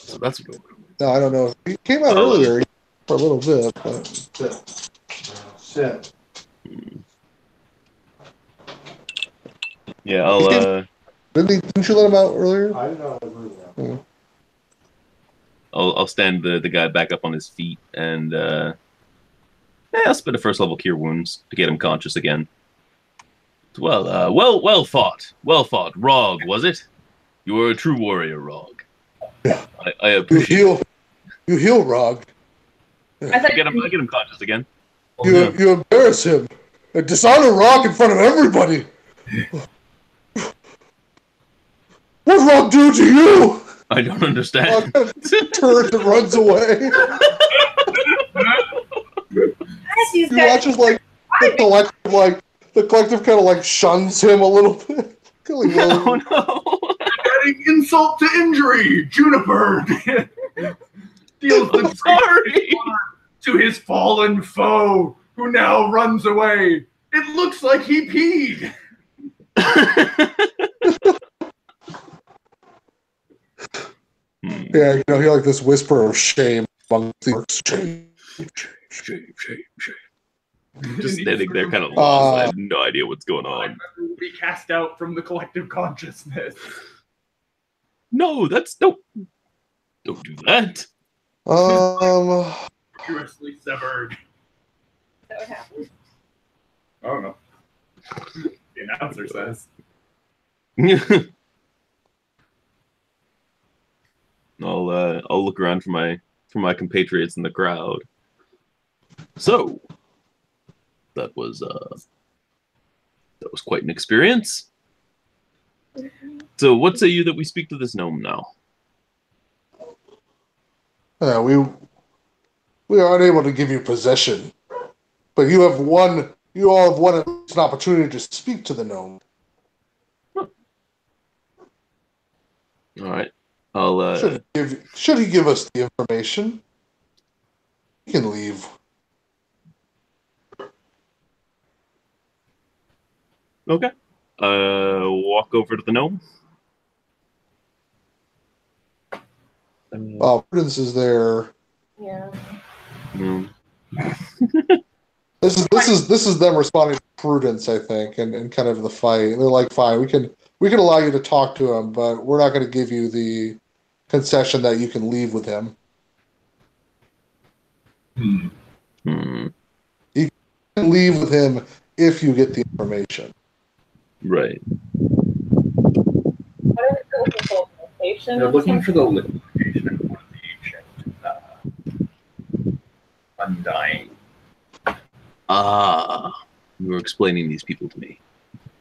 So that's what. No, I don't know. He came out earlier for a little bit, but shit. Yeah, I'll. Didn't you let him out earlier? I did not agree with that. I'll stand the guy back up on his feet and I'll spit a first level cure wounds to get him conscious again. Well fought, Rog, was it? You were a true warrior, Rog. Yeah. I appreciate. You heal Rog. I get him conscious again. You embarrass him and dishonor Rog in front of everybody. What Rog do to you? I don't understand. Turns and runs away. He watches like the collective kind of like shuns him a little bit. No. Adding insult to injury, Juniper deals the sorry to his fallen foe, who now runs away. It looks like he peed. Yeah, you hear like this whisper of shame amongst the orcs. Shame. Just standing there kind of lost. I have no idea what's going on. Will be cast out from the collective consciousness. No, don't do that. Virtuously severed. Is that what happened? I don't know. The announcer says. I'll look around for my compatriots in the crowd. So that was quite an experience. So what say you that we speak to this gnome now? We are unable to give you possession, but you all have won at least an opportunity to speak to the gnome. Huh. All right. I'll should he give us the information, he can leave. Okay. Walk over to the gnome. Prudence is there. Yeah. This is them responding to Prudence, I think, and kind of the fight. They're like, fine, we can allow you to talk to him, but we're not going to give you the concession that you can leave with him. You can leave with him if you get the information. Right. What are they looking for? Location? They're looking for the location of one of the ancient Undying. You were explaining these people to me.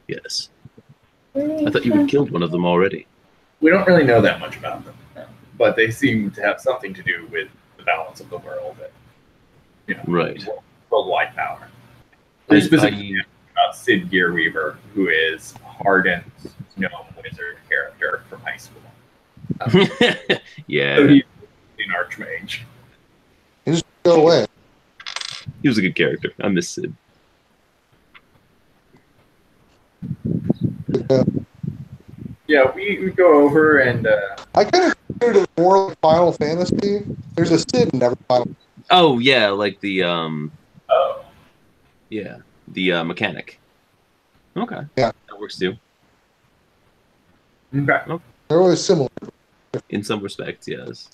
Yes. I thought you had killed one of them already. We don't really know that much about them, but they seem to have something to do with the balance of the world and, right, worldwide power. They specifically about Sid Gearweaver, who is Harden's gnome wizard character from high school. Yeah. So he's an archmage. He just go away. He was a good character. I miss Sid. Yeah, we go over and I kind of considered it more like Final Fantasy. There's a Sid in every Final. Oh yeah, like the oh, yeah, the mechanic. Okay. Yeah. That works too. okay. They're always similar. In some respects, yes.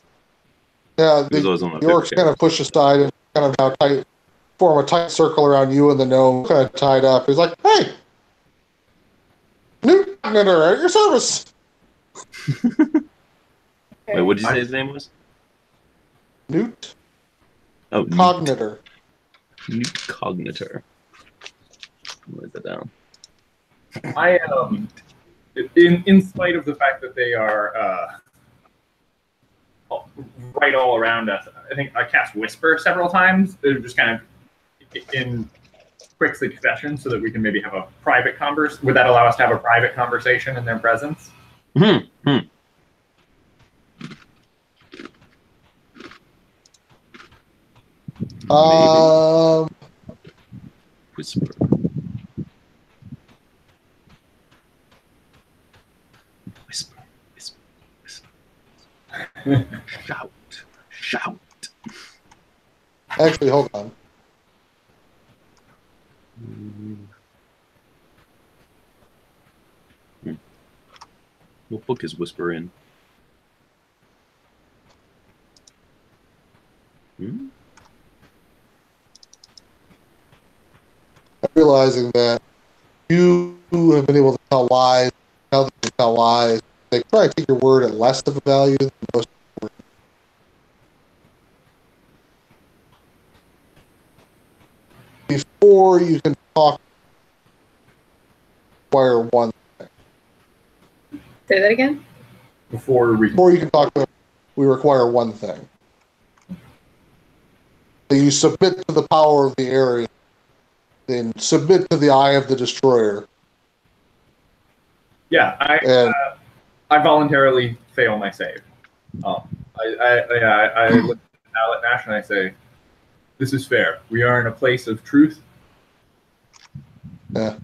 Yeah, He was always one of the my orcs favorite kind of push aside and kind of now tight, form a tight circle around you and the gnome, kind of tied up. He's like, "Hey, Newt, at your service." Wait, what did you say his name was? Newt Oh, Newt. Cognitor. Newt Cognitor. Write that down. I in spite of the fact that they are right all around us, I think I cast Whisper several times. They're just kind of in quick succession, so that we can maybe have a private converse. Would that allow us to have a private conversation in their presence? Whisper. Whisper. Whisper. Whisper. Shout. Shout. Actually, hold on. What book is Whisper in? I'm realizing that you have been able to tell lies, tell them to tell lies. They probably take your word at less of a value than most. Before you can talk, require one thing. Say that again? Before Before you can talk to them, we require one thing. That you submit to the power of the area, then submit to the eye of the destroyer. Yeah, I voluntarily fail my save. I look at Nash and I say, "This is fair. We are in a place of truth." Yeah.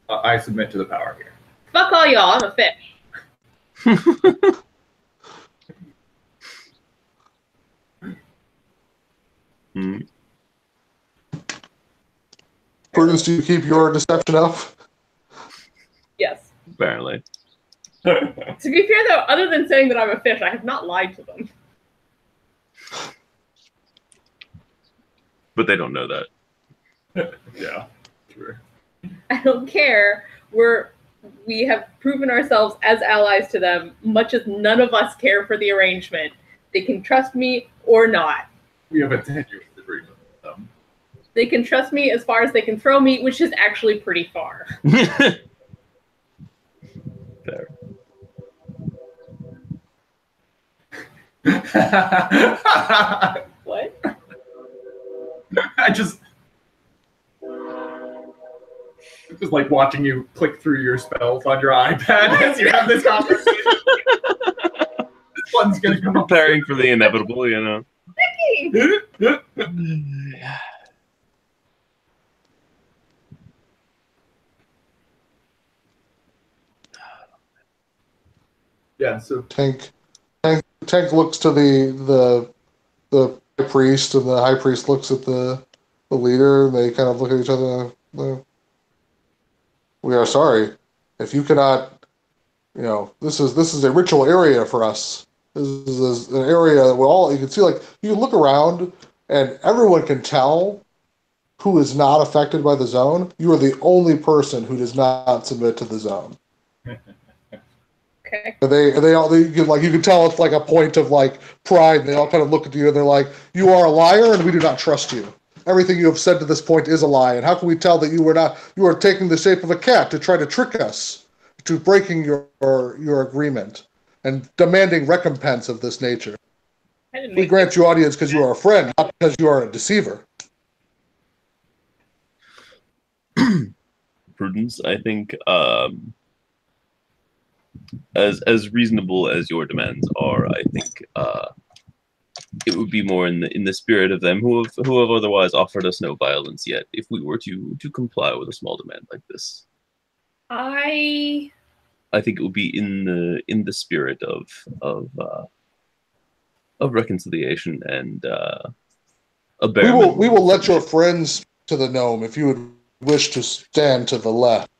I submit to the power here. Fuck all y'all, I'm a fish. Prudence, do you keep your deception up? Yes. Apparently. To be fair, though, other than saying that I'm a fish, I have not lied to them. But they don't know that. Yeah, true. I don't care. We have proven ourselves as allies to them, much as none of us care for the arrangement. They can trust me or not. We have a tenuous agreement with them. They can trust me as far as they can throw me, which is actually pretty far. Fair. What? I just like watching you click through your spells on your iPad as you have this conversation. This one's gonna come up. Preparing for the inevitable, you know. Yeah, so Tank looks to the high priest, and the high priest looks at the leader, and they kind of look at each other. We are sorry. If you cannot, this is a ritual area for us. This is an area that you can see, like, you can look around, and everyone can tell who is not affected by the zone. You are the only person who does not submit to the zone. Okay. You can tell it's like a point of like pride. And they all kind of look at you and they're like, "You are a liar, and we do not trust you. Everything you have said to this point is a lie. And how can we tell that you are taking the shape of a cat to try to trick us, to breaking your agreement and demanding recompense of this nature? We grant you audience because you are a friend, not because you are a deceiver." Prudence, I think, as reasonable as your demands are, I think it would be more in the spirit of them who have otherwise offered us no violence yet, if we were to comply with a small demand like this. I think it would be in the spirit of reconciliation and a We bare will let your friends to the gnome if you would wish to stand to the left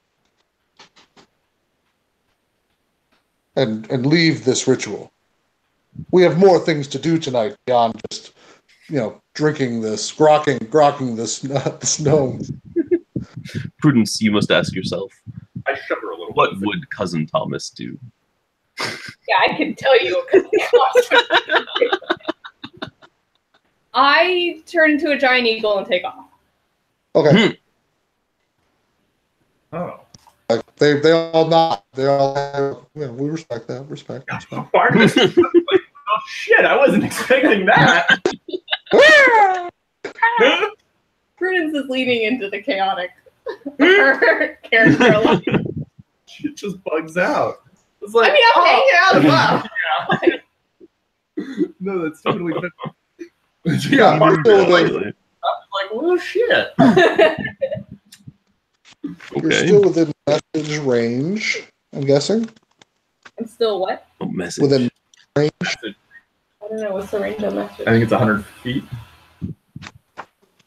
and leave this ritual. We have more things to do tonight beyond just, drinking this, grokking this gnome. Prudence, you must ask yourself, I shudder a little. what would Cousin Thomas do? Yeah, I can tell you. I turn into a giant eagle and take off. Okay. Oh. They all nod. They all, we respect that. Respect. Barnabas. Oh shit! I wasn't expecting that. Prudence is leaning into the chaotic her character a lot. She just bugs out. It's like, I mean, I'm hanging out above. No, that's totally different. Yeah, Barnabas still like, within, like, well, shit. you're Okay. still within message range, I'm guessing. I'm still what? Oh, message. Within range. I don't know. What's the range on message? I think it's 100 feet.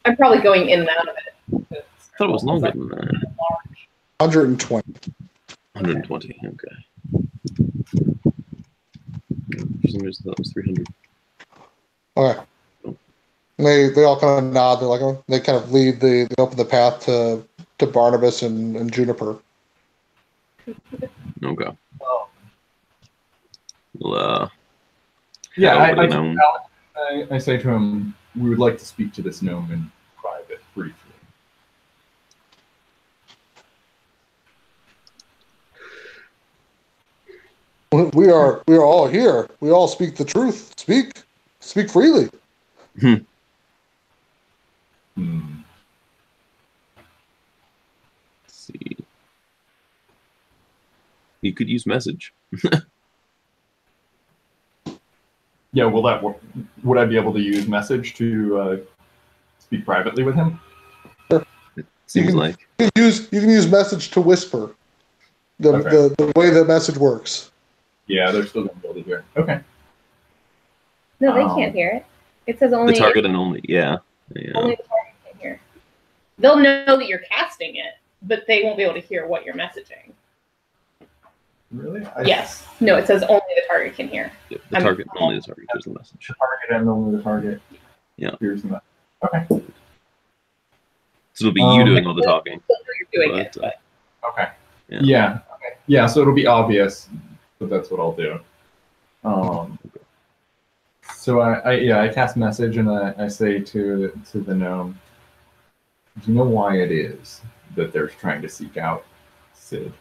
I'm probably going in and out of it. I thought it was longer than that. 120. 120. Okay. For some reason, that was 300. Okay. They all kind of nod. They're like, they kind of lead they open the path to Barnabas and Juniper. Okay. Well, Yeah, I say to him, we would like to speak to this gnome in private, briefly. We are all here. We all speak the truth. Speak freely. Hmm. let's see. You could use message. Yeah, will that work? Would I be able to use message to speak privately with him? Seems like. You can use message to whisper. The way the message works. Yeah, they're still going to be able to hear. Okay. No, they can't hear it. It says only The target and only, only the target can hear. They'll know that you're casting it, but they won't be able to hear what you're messaging. Really? Yes. No, it says only the target can hear. Yep, the target, only the target hears the message. The target and only the target. Yeah. Here's the message. Okay. So it'll be you doing all the talking. You're doing it. But Okay. Yeah. Yeah. Okay. Yeah. So it'll be obvious, but that's what I'll do. So I cast message and I say to the gnome, do you know why it is that they're trying to seek out Sid?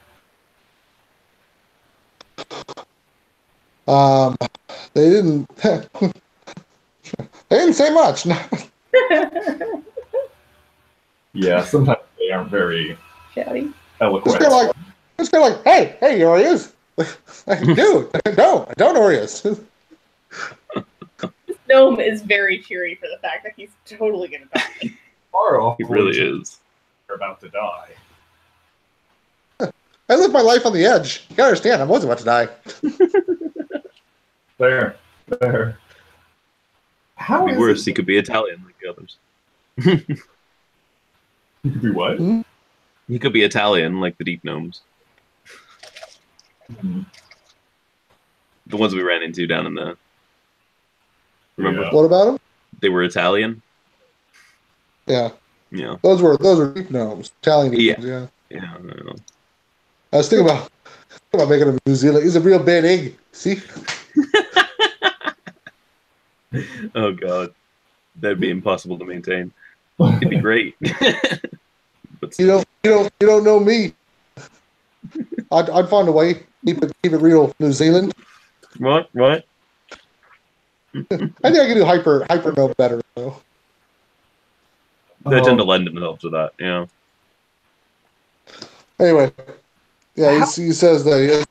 They didn't. They didn't say much. Yeah, sometimes they aren't very shouty. eloquent. It's kind of like, hey, here he is. Dude, no, I don't know where he is. This gnome is very cheery for the fact that he's totally going to die. He really is. They're about to die. I live my life on the edge. You gotta understand, I wasn't about to die. There. How It'd be worse. He could be Italian like the others. He could be what? Hmm? He could be Italian like the deep gnomes. Mm-hmm. The ones we ran into down in the. Remember? Yeah. What about him? They were Italian. Yeah. Yeah. Those were deep gnomes. Italian deep gnomes, yeah. Yeah. I don't know. I was thinking about making him in New Zealand. He's a real bad egg. See? Oh god, that'd be impossible to maintain. It'd be great. But You don't know me. I'd find a way. Keep it real, New Zealand. What? I think I can do hyper gnome better though. They tend to lend themselves to that. Yeah. Anyway, yeah, he says that.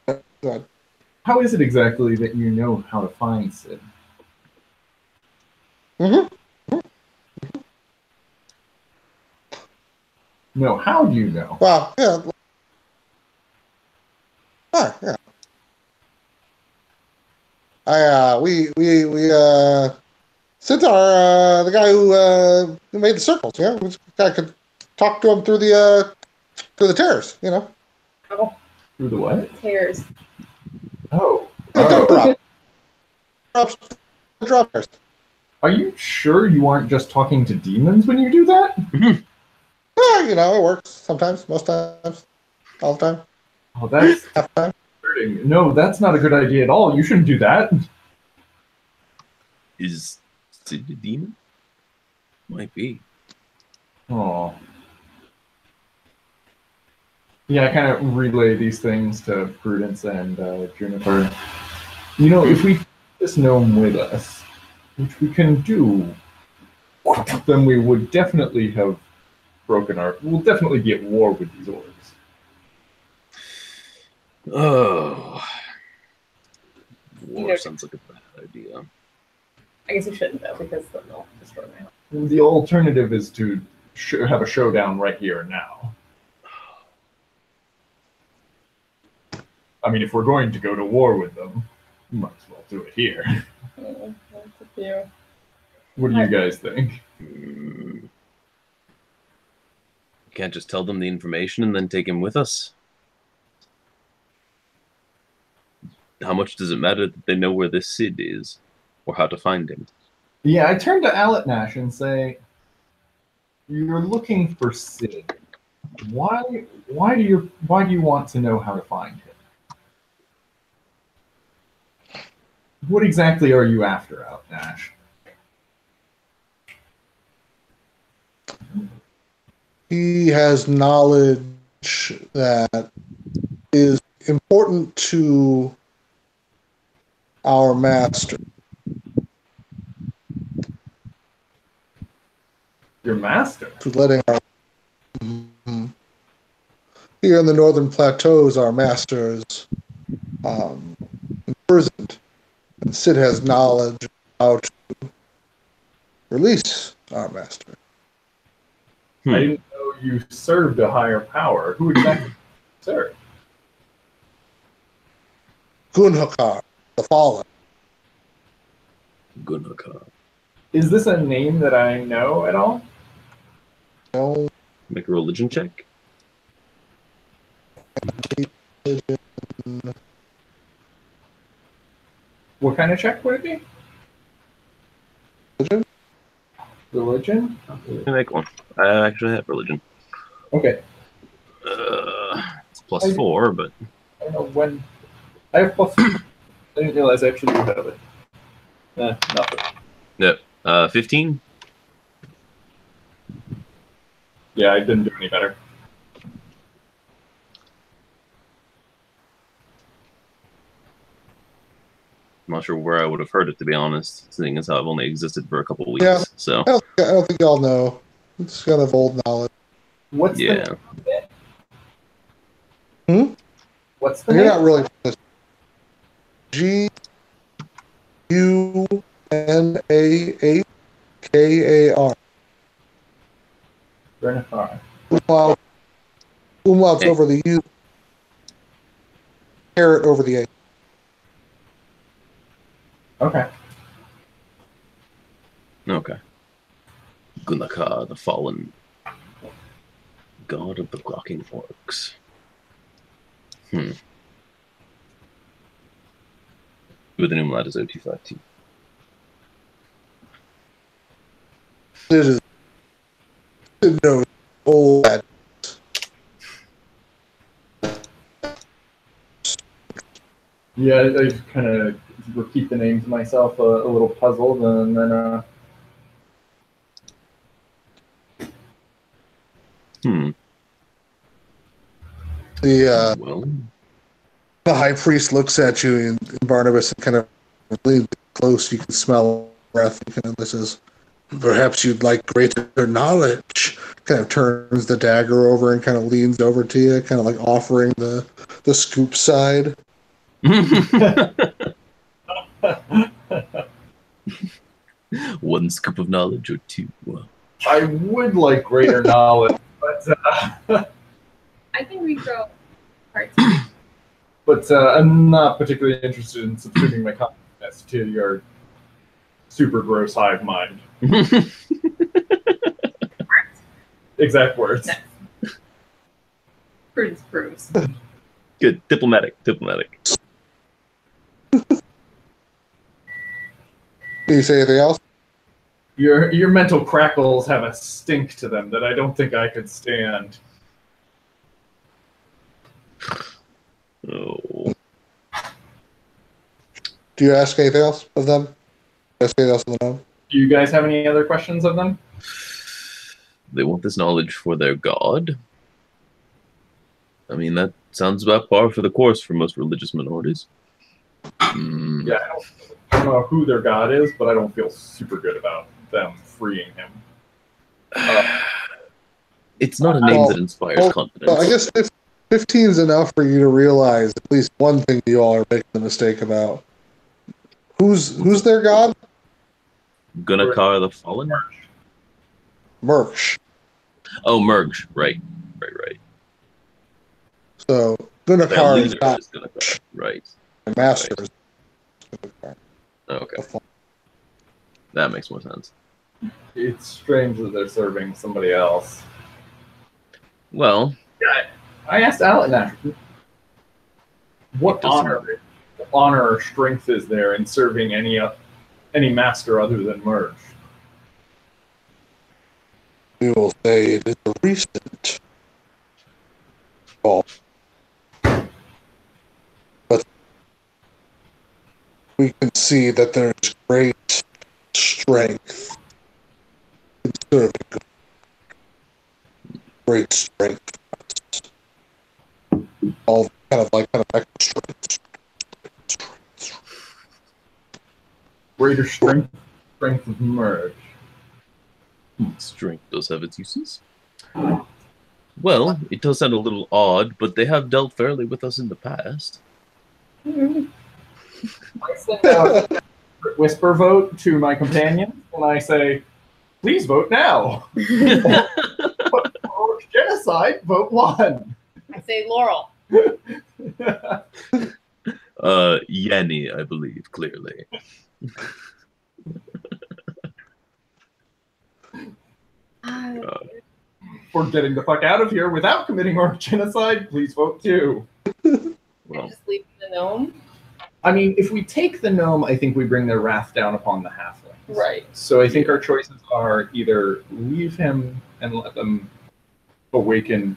How is it exactly that you know how to find Sid? Mm-hmm. No, how do you know? Well, yeah. Yeah. Sid's the guy who made the circles. Yeah, I could talk to him through the terrace. You know. Oh, Through the what? tears. Oh. Drop. Drop terrace. Are you sure you aren't just talking to demons when you do that? Yeah, it works sometimes, most times, all the time. Oh, that's Half the time. hurting. No, that's not a good idea at all. You shouldn't do that. Is Sid a demon? Might be. Oh. Yeah, I kind of relay these things to Prudence and Juniper. If we take this gnome with us, which we can do, then we would definitely have we'll definitely be at war with these orcs. Oh. War sounds like a bad idea. I guess you shouldn't though, because then they'll destroy my house. The alternative is to have a showdown right here and now. I mean, if we're going to go to war with them, we might as well do it here. Oh, that's a few. What do you guys think? Can't just tell them the information and then take him with us? How much does it matter that they know where this Sid is, or how to find him? Yeah, I turn to Alatnash and say, "You're looking for Sid. Why do you want to know how to find him? What exactly are you after, Alatnash?" He has knowledge that is important to our master. Your master? To letting our here in the northern plateaus, our master is imprisoned, and Sid has knowledge of how to release our master. I didn't know you served a higher power. Who exactly served? Gunhakar, the Fallen. Gunhakar. Is this a name that I know at all? No. Make a religion check. What kind of check would it be? Religion? Make one. I actually have religion. Okay. It's plus 4, but I don't know when. I have plus. I didn't realize I actually do have it. Nothing. Yep. 15. Yeah, I didn't do any better. I'm not sure where I would have heard it, to be honest, seeing as how I've only existed for a couple weeks. Yeah. So I don't think y'all know. It's kind of old knowledge. What's yeah. the name? What's the You're name? not really. Gunahar. Bernafar. Umlaut's over the U. Caret over the A. Okay. Okay. Gunhakar, the Fallen, god of the blocking orcs. With an umlaut is O252. It knows all that. Yeah, I just kind of repeat the names myself, a little puzzled, and then. The high priest looks at you, and Barnabas, and kind of leans close. You can smell breath. This is perhaps you'd like greater knowledge kind of turns the dagger over and kind of leans over to you, kind of like offering the scoop side. One scoop of knowledge or two. I would like greater knowledge, but I think we grow parts. I'm not particularly interested in substituting my consciousness to your super gross hive mind. Exact words. Prudence proves. Good. Diplomatic. Do you say anything else? Your mental crackles have a stink to them that I don't think I could stand. Oh. Do you ask anything else of them? Ask anything else of them? Do you guys have any other questions of them? They want this knowledge for their god? I mean, that sounds about par for the course for most religious minorities. Yeah, I don't know who their god is, but I don't feel super good about them freeing him. It's not a name that inspires confidence. I guess 15 is enough for you to realize at least one thing you all are making the mistake about. Who's their god? Gunakar the Fallen? Merch. Oh, Merge. Right. So Their Gunakar is leader not is Gunakar. Right. the master. Right. Okay. That makes more sense. It's strange that they're serving somebody else. Well, I asked Alec what honor or strength is there in serving any master other than Merge? We will say it is a recent call. But we can see that there's great strength in serving. Great strength. All kind of extra strength. Greater strength of Merge. strength does have its uses. Well, it does sound a little odd, but they have dealt fairly with us in the past. I send out a whisper vote to my companions when I say, please vote now. For genocide, vote 1. I say Laurel. Yanni, I believe, clearly. For getting the fuck out of here without committing orc genocide, please vote 2. Well, Just leaving the gnome. I mean, if we take the gnome, I think we bring their wrath down upon the halflings. Right. So I think our choices are either leave him and let them awaken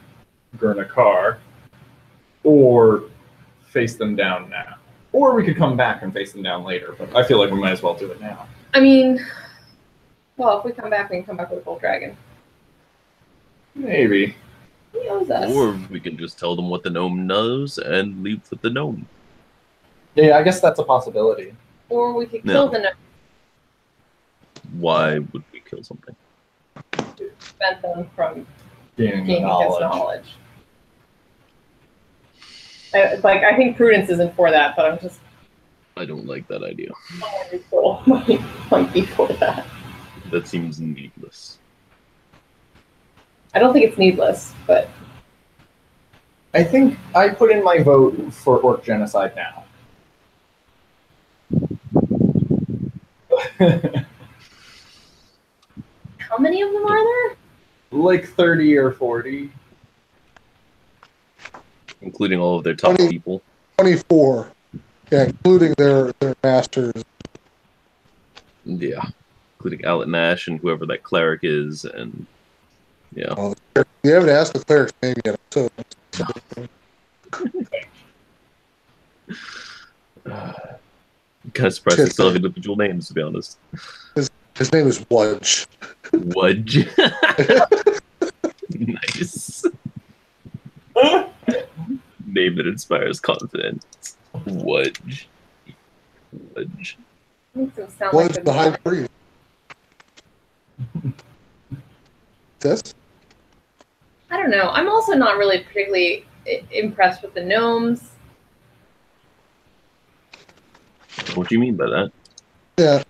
Gurnakar, or face them down now. Or we could come back and face them down later, but I feel like we might as well do it now. I mean, well, if we come back, we can come back with a gold dragon. Maybe. He owes us. or we can just tell them what the gnome knows and leave with the gnome. Yeah, I guess that's a possibility. Or we could kill No. the gnome. Why would we kill something? To prevent them from Gaining the gaining his knowledge. knowledge. I think prudence isn't for that, but I'm just I don't like that idea. cool. might be for that. That seems needless. I don't think it's needless, but I think I put in my vote for orc genocide now. how many of them are there? Like 30 or 40. Including all of their top 20. people. 24. Yeah, including their masters. Yeah. Including Alet Nash and whoever that cleric is, and yeah. Well, you haven't asked the cleric's name yet, so Kind of surprised they still have individual names, to be honest. his name is Wudge. Wudge. Nice. Name that inspires confidence. Wudge. Wudge. Makes him sound Wudge like the a high priest. This? I don't know. I'm also not really particularly impressed with the gnomes. What do you mean by that? Yeah.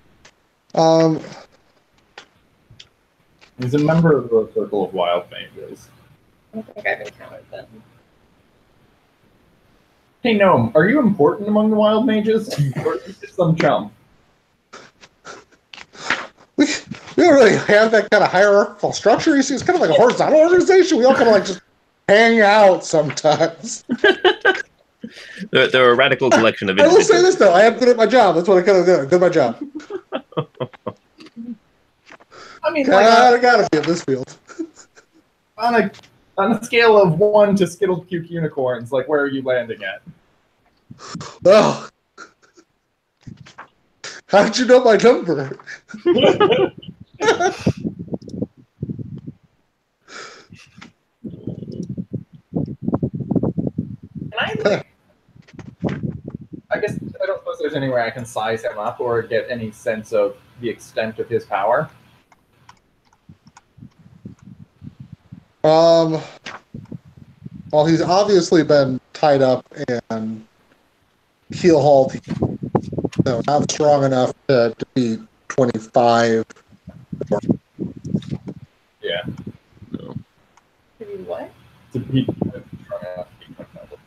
He's a member of the Circle of Wild Mages. I don't think I've encountered them. Hey, Gnome, are you important among the Wild Mages? Or are you just some chum? We don't really have that kind of hierarchical structure. You see, it's kind of like a horizontal organization. We all kind of like just hang out sometimes. They're a radical collection of I will individuals. say this though, I am good at my job. That's what I kind of do. I'm good at my job. I mean, I gotta be in this field. on a scale of 1 to Skittle Puke unicorns, like where are you landing at? Oh, how did you know my number? I guess I don't suppose there's anywhere I can size him up or get any sense of the extent of his power. Well, he's obviously been tied up and heel hauled. No, not strong enough to beat 25. Yeah. No. To be what? To beat strong enough to beat 25.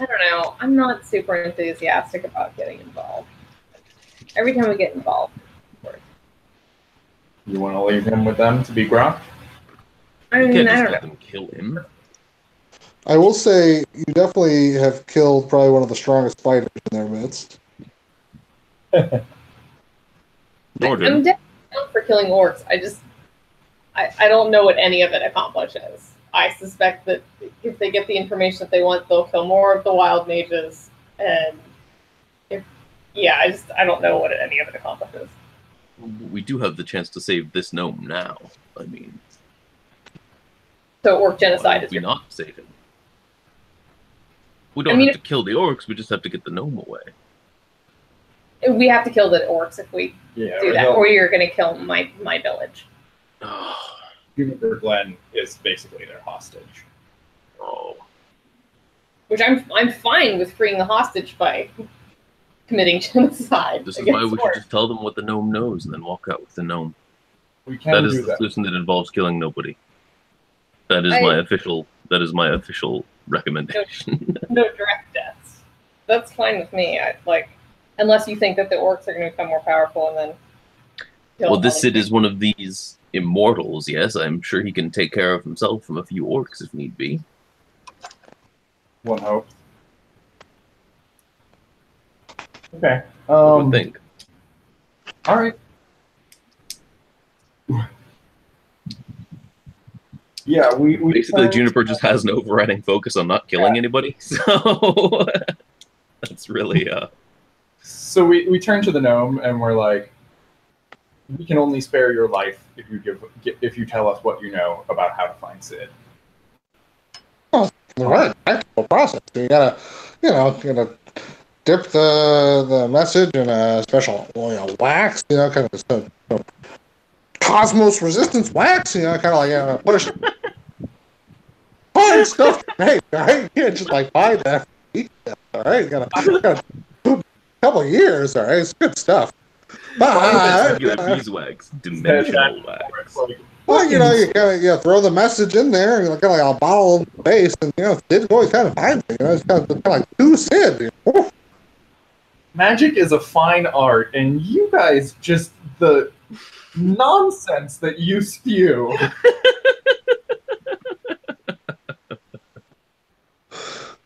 I don't know. I'm not super enthusiastic about getting involved. Every time we get involved, You want to leave him with them to be Grok? I You mean, can't I just don't let know. them kill him. I will say you definitely have killed probably one of the strongest fighters in their midst. I'm Jordan, definitely down for killing orcs. I don't know what any of it accomplishes. I suspect that if they get the information that they want, they'll kill more of the wild mages. And I don't know what any of it accomplishes. we do have the chance to save this gnome now. I mean, So orc why genocide would is we your. not save him? We don't have to kill the orcs. We just have to get the gnome away. We have to kill the orcs if we Yeah. do that, or you're going to kill my village. Juniper Glen is basically their hostage. Oh, Which I'm fine with freeing the hostage by committing genocide. this is why we against should orcs. just tell them what the gnome knows and then walk out with the gnome. We can That is do the that. solution that involves killing nobody. That is my official recommendation. No direct deaths. That's fine with me. Unless you think that the orcs are going to become more powerful and then. Well, this Sid is one of these immortals. Yes, I'm sure he can take care of himself from a few orcs if need be. One hope. Okay. I would think. All right. Yeah, we Basically, Juniper just has an overriding focus on not killing anybody, so that's really So we turn to the gnome and we're like, we can only spare your life if you tell us what you know about how to find Sid. The right technical process. You gotta dip the message in a special wax, kind of cosmos resistance wax, kind of like put find stuff. Hey, right? You can't just like buy that. All right, you gotta a couple of years. All right, it's good stuff. But beeswax, dimensional wax. well, you kind of throw the message in there, and kind of like a bottle of base, and Sid's always kind of finds it. It's kind of like who Sid? Magic is a fine art, and you guys just the nonsense that you spew.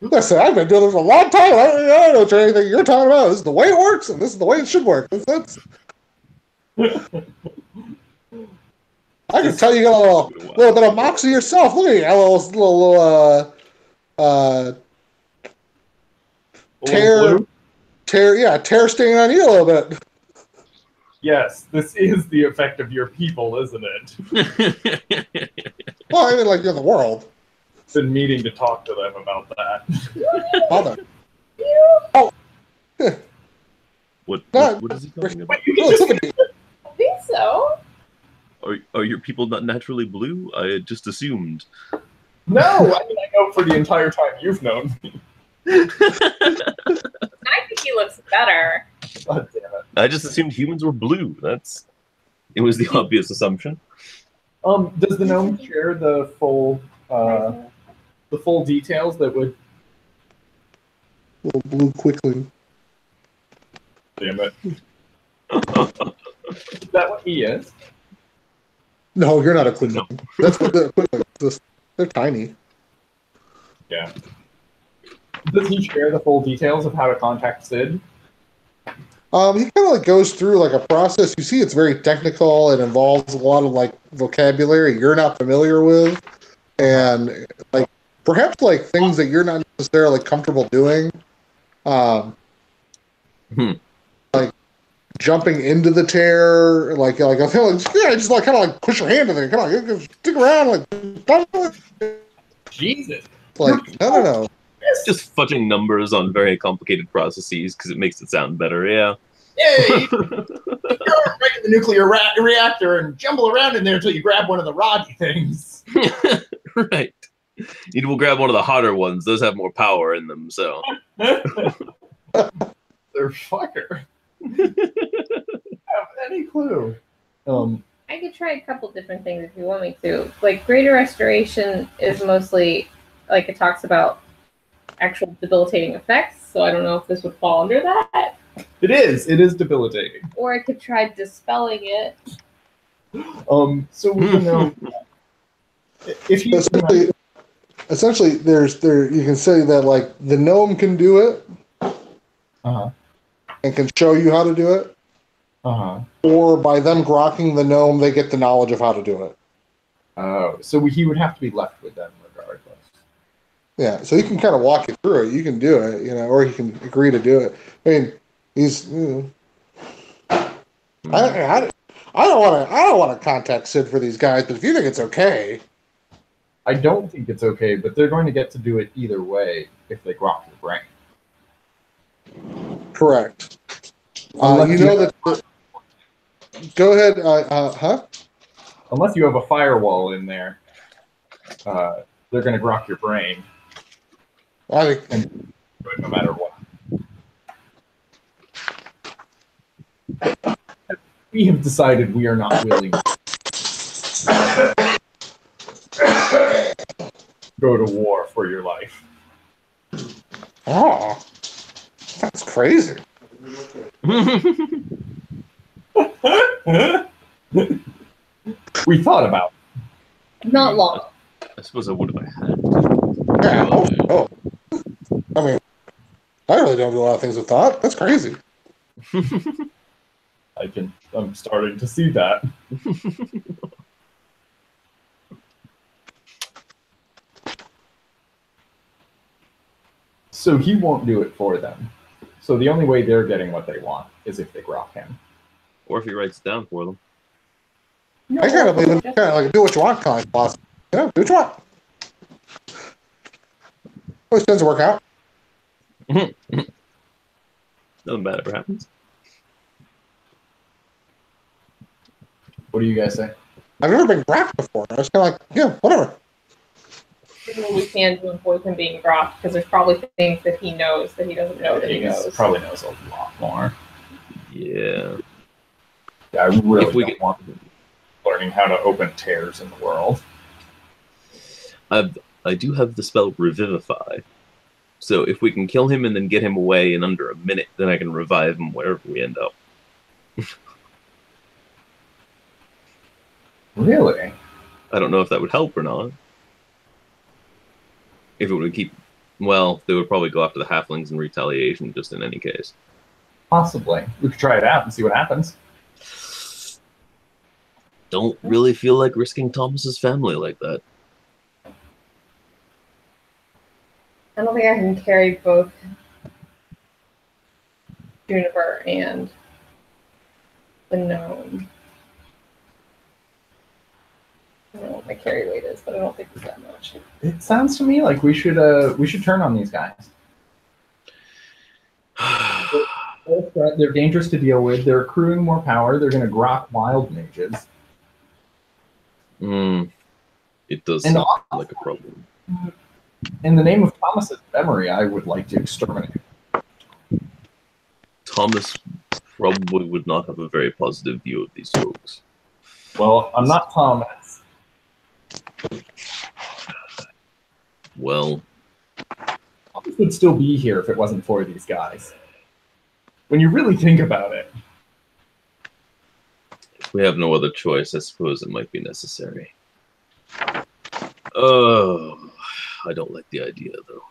Listen, I've been doing this a long time. I don't know anything you're talking about. This is the way it works, and this is the way it should work. That's I can tell you got a little bit of moxie yourself. Look at you, a little tear stain on you a little bit. Yes, this is the effect of your people, isn't it? Well, I mean, like you're the world. Been meaning to talk to them about that. Mother. Oh. What is he talking about? I think so. Are your people not naturally blue? I had just assumed. No, I mean, I know for the entire time you've known me. I think he looks better. God damn it. I just assumed humans were blue. It was the obvious assumption. Does the gnome share the full details that would? Little blue quickly. Damn it! Is that what he is? No, you're not a quickling. That's what the quickling. They're tiny. Yeah. Does he share the full details of how to contact Sid? He kind of like goes through like a process. You see, it's very technical. It involves a lot of like vocabulary you're not familiar with, and like perhaps like things that you're not necessarily comfortable doing. Like jumping into the tear, like I feel like just like kind of like push your hand in there, come on, stick around, like Jesus, like no. Just fudging numbers on very complicated processes because it makes it sound better. Yeah. Hey, you go right in the nuclear reactor and jumble around in there until you grab one of the roddy things. Right. You will grab one of the hotter ones. Those have more power in them. So. They're fucker. Have any clue? I could try a couple different things if you want me to. Like Greater Restoration is mostly like it talks about actual debilitating effects, so I don't know if this would fall under that. It is debilitating. Or I could try dispelling it. So we can know if you essentially you can say that like the gnome can do it, and can show you how to do it, or by them grokking the gnome, they get the knowledge of how to do it. Oh, so he would have to be left with them regardless. Yeah, so he can kind of walk you through it. You can do it, or he can agree to do it. I mean, he's. I don't want to contact Sid for these guys, but if you think it's okay, I don't think it's okay. But they're going to get to do it either way if they grok your brain. Correct. You know that. Go ahead. Unless you have a firewall in there, they're going to grok your brain. I think No matter what. We have decided we are not willing to go to war for your life. Oh, that's crazy. We thought about it. Not long. I suppose I would if I had. Yeah. Oh. I mean, I really don't do a lot of things with thought. That's crazy. I'm starting to see that. So he won't do it for them. So the only way they're getting what they want is if they grok him. Or if he writes it down for them. No, I kind of believe in kind of like do what you want kind of boss. Do what you want. Always tends to work out. Nothing bad ever happens. What do you guys say? I've never been grabbed before. I was kind of like, yeah, whatever. What we can do avoid him being grokked, because there's probably things that he knows that he doesn't know that he knows. Probably knows a lot more. Yeah. Yeah, I really don't want learning how to open tears in the world. I do have the spell Revivify. So if we can kill him and then get him away in under a minute, then I can revive him wherever we end up. Really? I don't know if that would help or not. If it would keep... Well, they would probably go after the halflings in retaliation, just in any case. Possibly. We could try it out and see what happens. Don't really feel like risking Thomas's family like that. I don't think I can carry both Juniper and the gnome. I don't know what my carry weight is, but I don't think it's that much. It sounds to me like we should turn on these guys. They're dangerous to deal with. They're accruing more power. They're going to grok wild mages. It does And sound like a problem. In the name of Thomas's memory, I would like to exterminate. Thomas probably would not have a very positive view of these folks. Well, I'm not Thomas. Well, Thomas would still be here if it wasn't for these guys. When you really think about it. if we have no other choice, I suppose it might be necessary. Oh, I don't like the idea, though.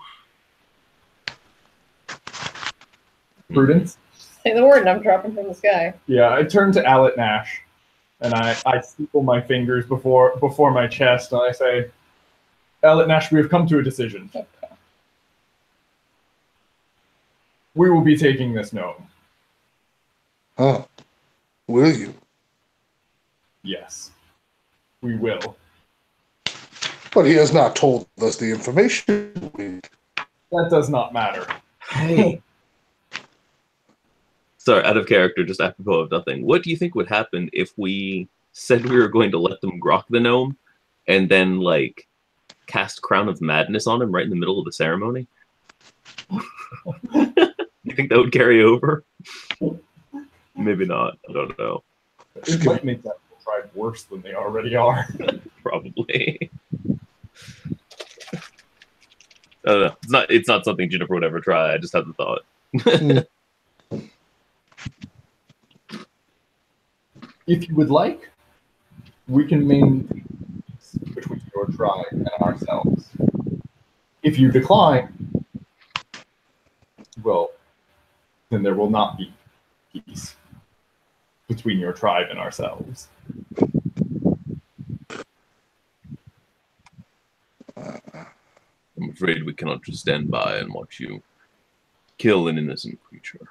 Prudence? Say the word and I'm dropping from the sky. Yeah, I turn to Alit Nash, and I steeple my fingers before my chest, and I say, Alit Nash, we have come to a decision. We will be taking this gnome. Huh. Will you? Yes, we will. But he has not told us the information. That does not matter. Hey. Sorry, out of character, just apropos of nothing. What do you think would happen if we said we were going to let them grok the gnome and then, like, cast Crown of Madness on him right in the middle of the ceremony? You think that would carry over? Maybe not. I don't know. It might make that tribe worse than they already are. Probably. I don't know. It's not something Jennifer would ever try. I just had the thought. If you would like, we can maintain peace between your tribe and ourselves. If you decline, well, then there will not be peace between your tribe and ourselves. I'm afraid we cannot just stand by and watch you kill an innocent creature.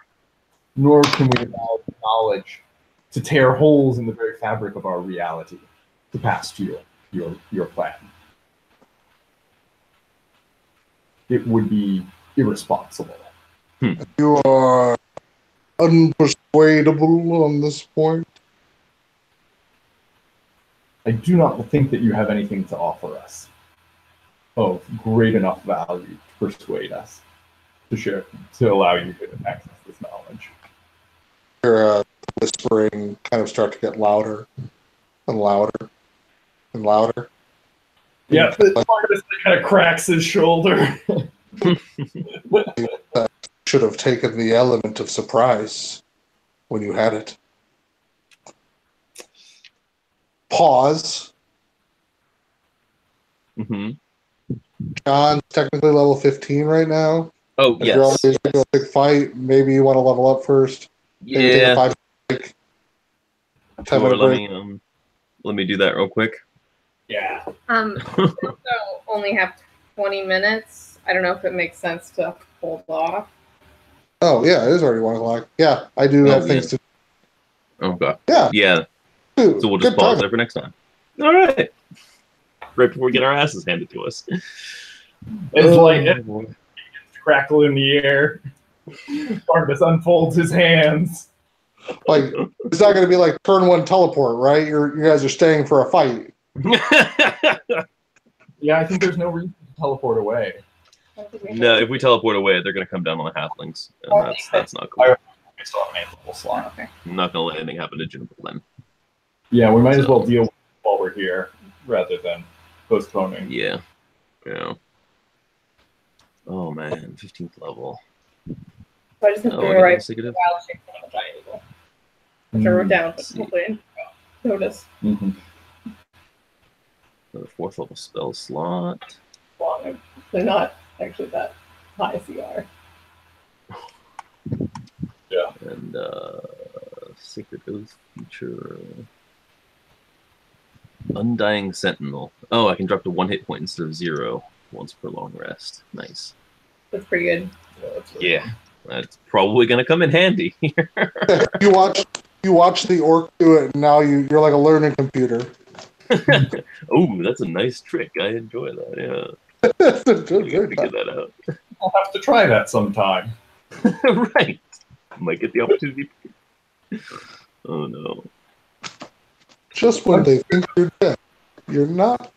Nor can we allow knowledge to tear holes in the very fabric of our reality to pass to your plan. It would be irresponsible. You are unpersuadable on this point. I do not think that you have anything to offer us of great enough value to persuade us to allow you to access this knowledge. Your whispering kind of start to get louder and louder and louder. Yeah, Marcus kind of cracks his shoulder. Should have taken the element of surprise when you had it. Pause. Mm-hmm. John's technically level 15 right now. Oh, If you're always yes. going to a big fight, maybe you want to level up first. Maybe take a Yeah. 5 break. 10 Sure, minute break. let me do that real quick. Yeah. So only have 20 minutes. I don't know if it makes sense to hold off. Oh, yeah, it is already 1 o'clock. Yeah, I do have things to Okay. Yeah. Yeah. do. So we'll just Good pause timing. there for next time. All right. Right before we get our asses handed to us. It's like boy. crackle in the air. Barnabas unfolds his hands. Like, it's not going to be like turn 1 teleport, right? You guys are staying for a fight. Yeah, I think there's no reason to teleport away. No, if we teleport away, they're going to come down on the halflings. And that's not cool. I still have an 8th level slot. Okay. I'm not going to let anything happen to Juniper then. Yeah, we might as well deal with it while we're here rather than postponing. Yeah. Yeah. Oh, man. 15th level. So I just have to Oh, I write got consecutive. wild shape on a giant eagle. Which I wrote down, but hopefully notice. Mm-hmm. Another 4th level spell slot. Long, hopefully not actually that high CR. Yeah. And Sacred Oath feature. Undying Sentinel. Oh, I can drop to 1 hit point instead of 0 once per long rest. Nice. That's pretty good. Yeah. That's probably going to come in handy here. You watch the orc do it, and now you're like a learning computer. Oh, that's a nice trick. I enjoy that. Yeah. That's a I good gotta figure that out. I'll have to try that sometime. Right. Might get the opportunity. Oh no. Just when they think you're dead, you're not.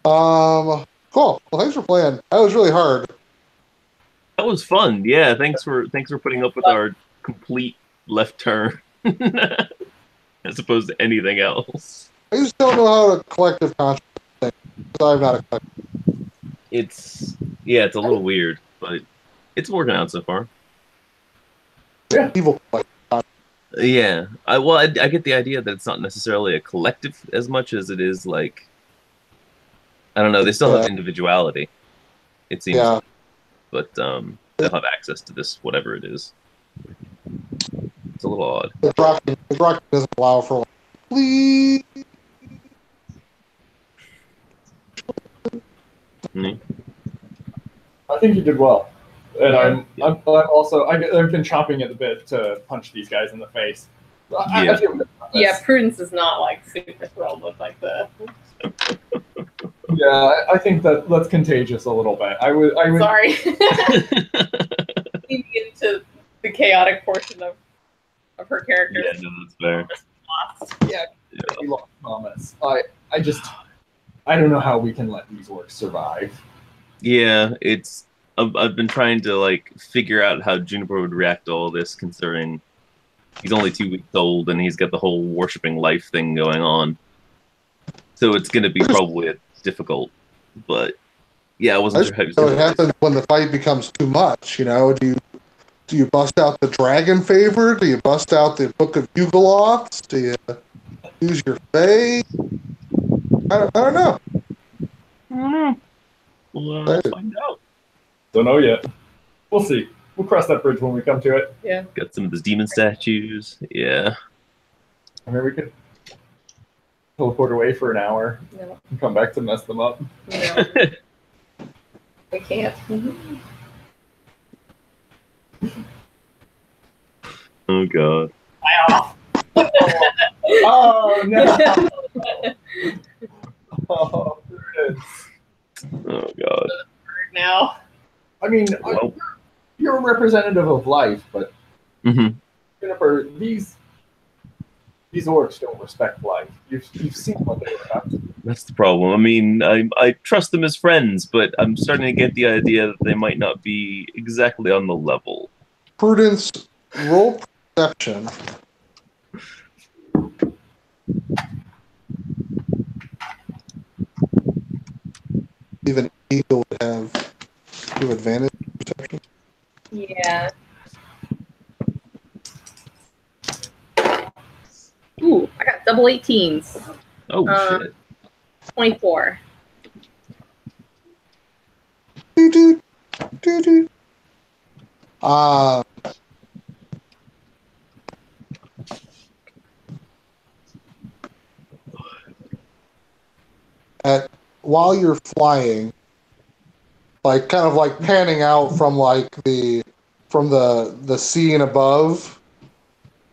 Cool. Well, thanks for playing. That was really hard. That was fun. Yeah, thanks for putting up with our complete left turn as opposed to anything else. I just don't know how to collective consciousness think, because I'm not a collective. It's a little weird, but it's working out so far. Evil collective. Yeah, I get the idea that it's not necessarily a collective as much as it is like, I don't know. They still have individuality. It seems, but they'll have access to this whatever it is. It's a little odd. The rock doesn't allow for please. I think you did well, and I'm also I've been chomping at the bit to punch these guys in the face. I feel good about this. Yeah, Prudence is not like super thrilled with like the. Yeah, I think that's contagious a little bit. I would. Sorry. Leading into the chaotic portion of her character. Yeah, no, that's fair. Yeah, we lost Thomas. I don't know how we can let these orcs survive. Yeah, I've been trying to like figure out how Juniper would react to all this, considering he's only 2 weeks old and he's got the whole worshipping life thing going on. So it's going to be probably difficult. But yeah, I wasn't sure how he was So going it to happens when the fight becomes too much. You know, do you bust out the dragon favor? Do you bust out the Book of Yugoloths? Do you use your fae? I don't know. We'll find out. Don't know yet. We'll see. We'll cross that bridge when we come to it. Yeah. Got some of those demon statues. Yeah. I mean, we could teleport away for an hour and come back to mess them up. No. We can't. Oh god. Oh no! Oh, Prudence. Oh god. Now. I mean, Well. you're a representative of life, but Jennifer, these orcs don't respect life. You've seen what they're about to do. That's the problem. I mean, I trust them as friends, but I'm starting to get the idea that they might not be exactly on the level. Prudence, roll perception. Even eagle would have advantage perception. Yeah. Ooh, I got double 18s. Oh shit. 24. While you're flying, like kind of like panning out from like the scene above,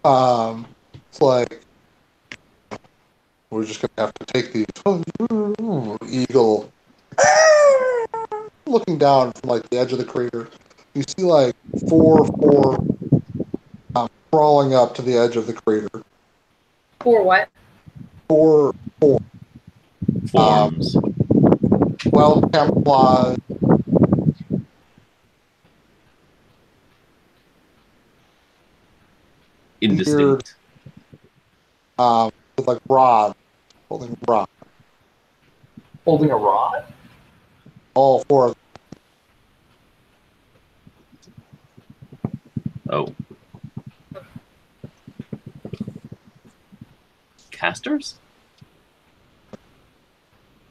it's like we're just gonna have to take these eagle looking down from like the edge of the crater. You see like four crawling up to the edge of the crater. For what? Four Forms. well camouflaged. Indistinct. With like rod, holding rod. Holding a rod? All four of them. Oh. Casters?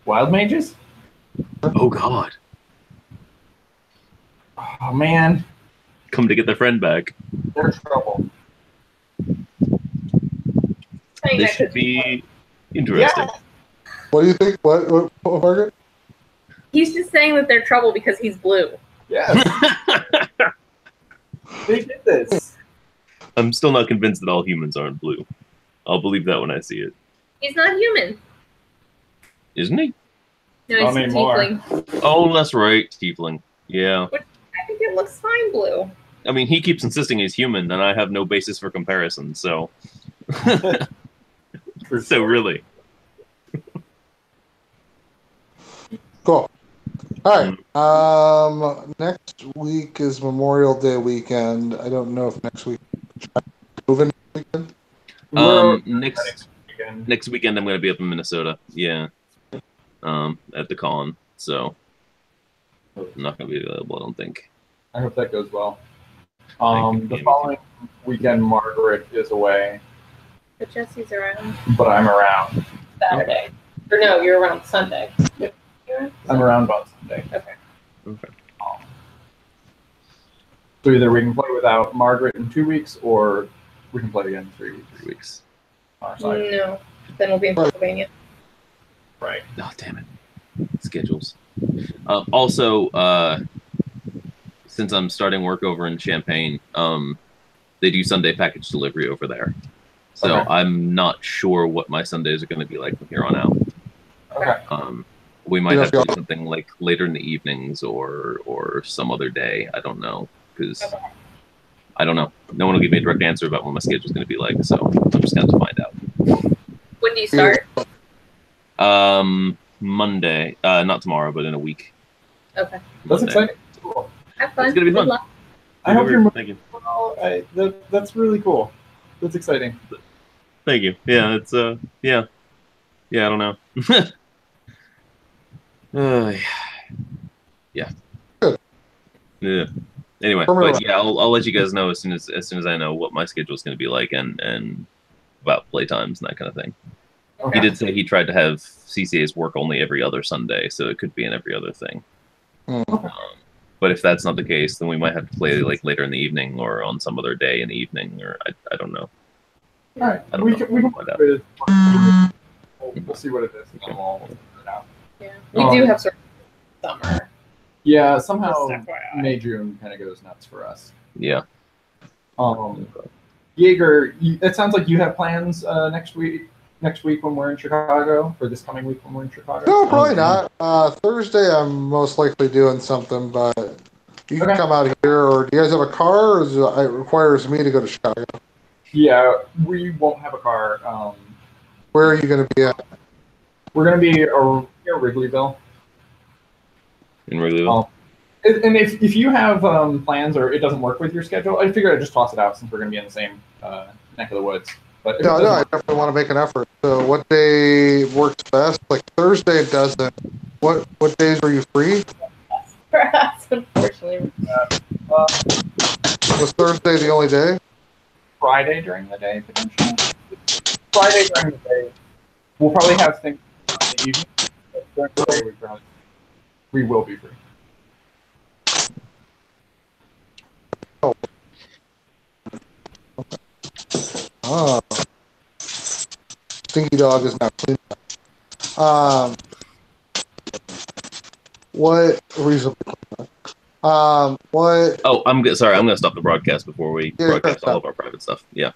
Wild mages? Oh god. Oh man, Come to get their friend back. they're in trouble. I think This that should could be interesting. What do you think? What Margaret? He's just saying that they're trouble because he's blue. Yes, they did this. I'm still not convinced that all humans aren't blue. I'll believe that when I see it. He's not human. Isn't he? No, Not he's a anymore. tiefling. Oh, that's right. Tiefling. Yeah. think it looks fine blue. I mean, he keeps insisting he's human, and I have no basis for comparison. So, so really, Cool. All right. Next week is Memorial Day weekend. I don't know if next week moving weekend. Next weekend I'm going to be up in Minnesota. Yeah. At the con. So I'm not going to be available, I don't think. I hope that goes well. The following weekend, Margaret is away. But Jesse's around. But I'm around. Saturday. Or no, you're around Sunday. Yep. I'm around on Sunday. Okay. So either we can play without Margaret in 2 weeks, or we can play again in 3 weeks. 3 weeks. No. Then we'll be in Pennsylvania. Right. Oh, damn it. Schedules. Also, since I'm starting work over in Champaign, they do Sunday package delivery over there. So I'm not sure what my Sundays are going to be like from here on out. Okay. We might have to do something like later in the evenings or some other day. I don't know, because I don't know. No one will give me a direct answer about what my schedule is going to be like, so I'm just going to find out. When do you start? Monday. Not tomorrow, but in a week. Okay. That's exciting. Cool. Have fun. It's going to be fun. I hope you're Thank you. Well, that's really cool. That's exciting. Thank you. Yeah, it's yeah, I don't know. Yeah. Good. Yeah. Anyway, but yeah, I'll let you guys know as soon as I know what my schedule is going to be like and about playtimes and that kind of thing. Okay. He did say he tried to have CCA's work only every other Sunday, so it could be in every other thing. But if that's not the case, then we might have to play like later in the evening or on some other day in the evening, or I don't know. All right. We can find out. We'll see what it is. Okay. We'll figure it out. Yeah. We do have sort of summer. Yeah, somehow Just FYI. May, June kind of goes nuts for us. Yeah. Jaeger, it sounds like you have plans next week when we're in Chicago, or this coming week when we're in Chicago. No, probably not. Thursday, I'm most likely doing something, but you can come out here. Or do you guys have a car, or it requires me to go to Chicago? Yeah, we won't have a car. Where are you going to be at? We're going to be near Wrigleyville. In Wrigleyville. And if you have plans or it doesn't work with your schedule, I figure I'd just toss it out since we're going to be in the same neck of the woods. But No, I definitely want to make an effort. So what day works best? Like Thursday doesn't. What days are you free? For us, unfortunately. Was Thursday the only day? Friday during the day, potentially. Friday during the day. We'll probably have things in the evening. But during the day, we will be free. Oh. Oh. Stinky Dog is not clean. What reasonably clean? What? Oh, sorry. I'm going to stop the broadcast before we broadcast all of our private stuff. Yeah.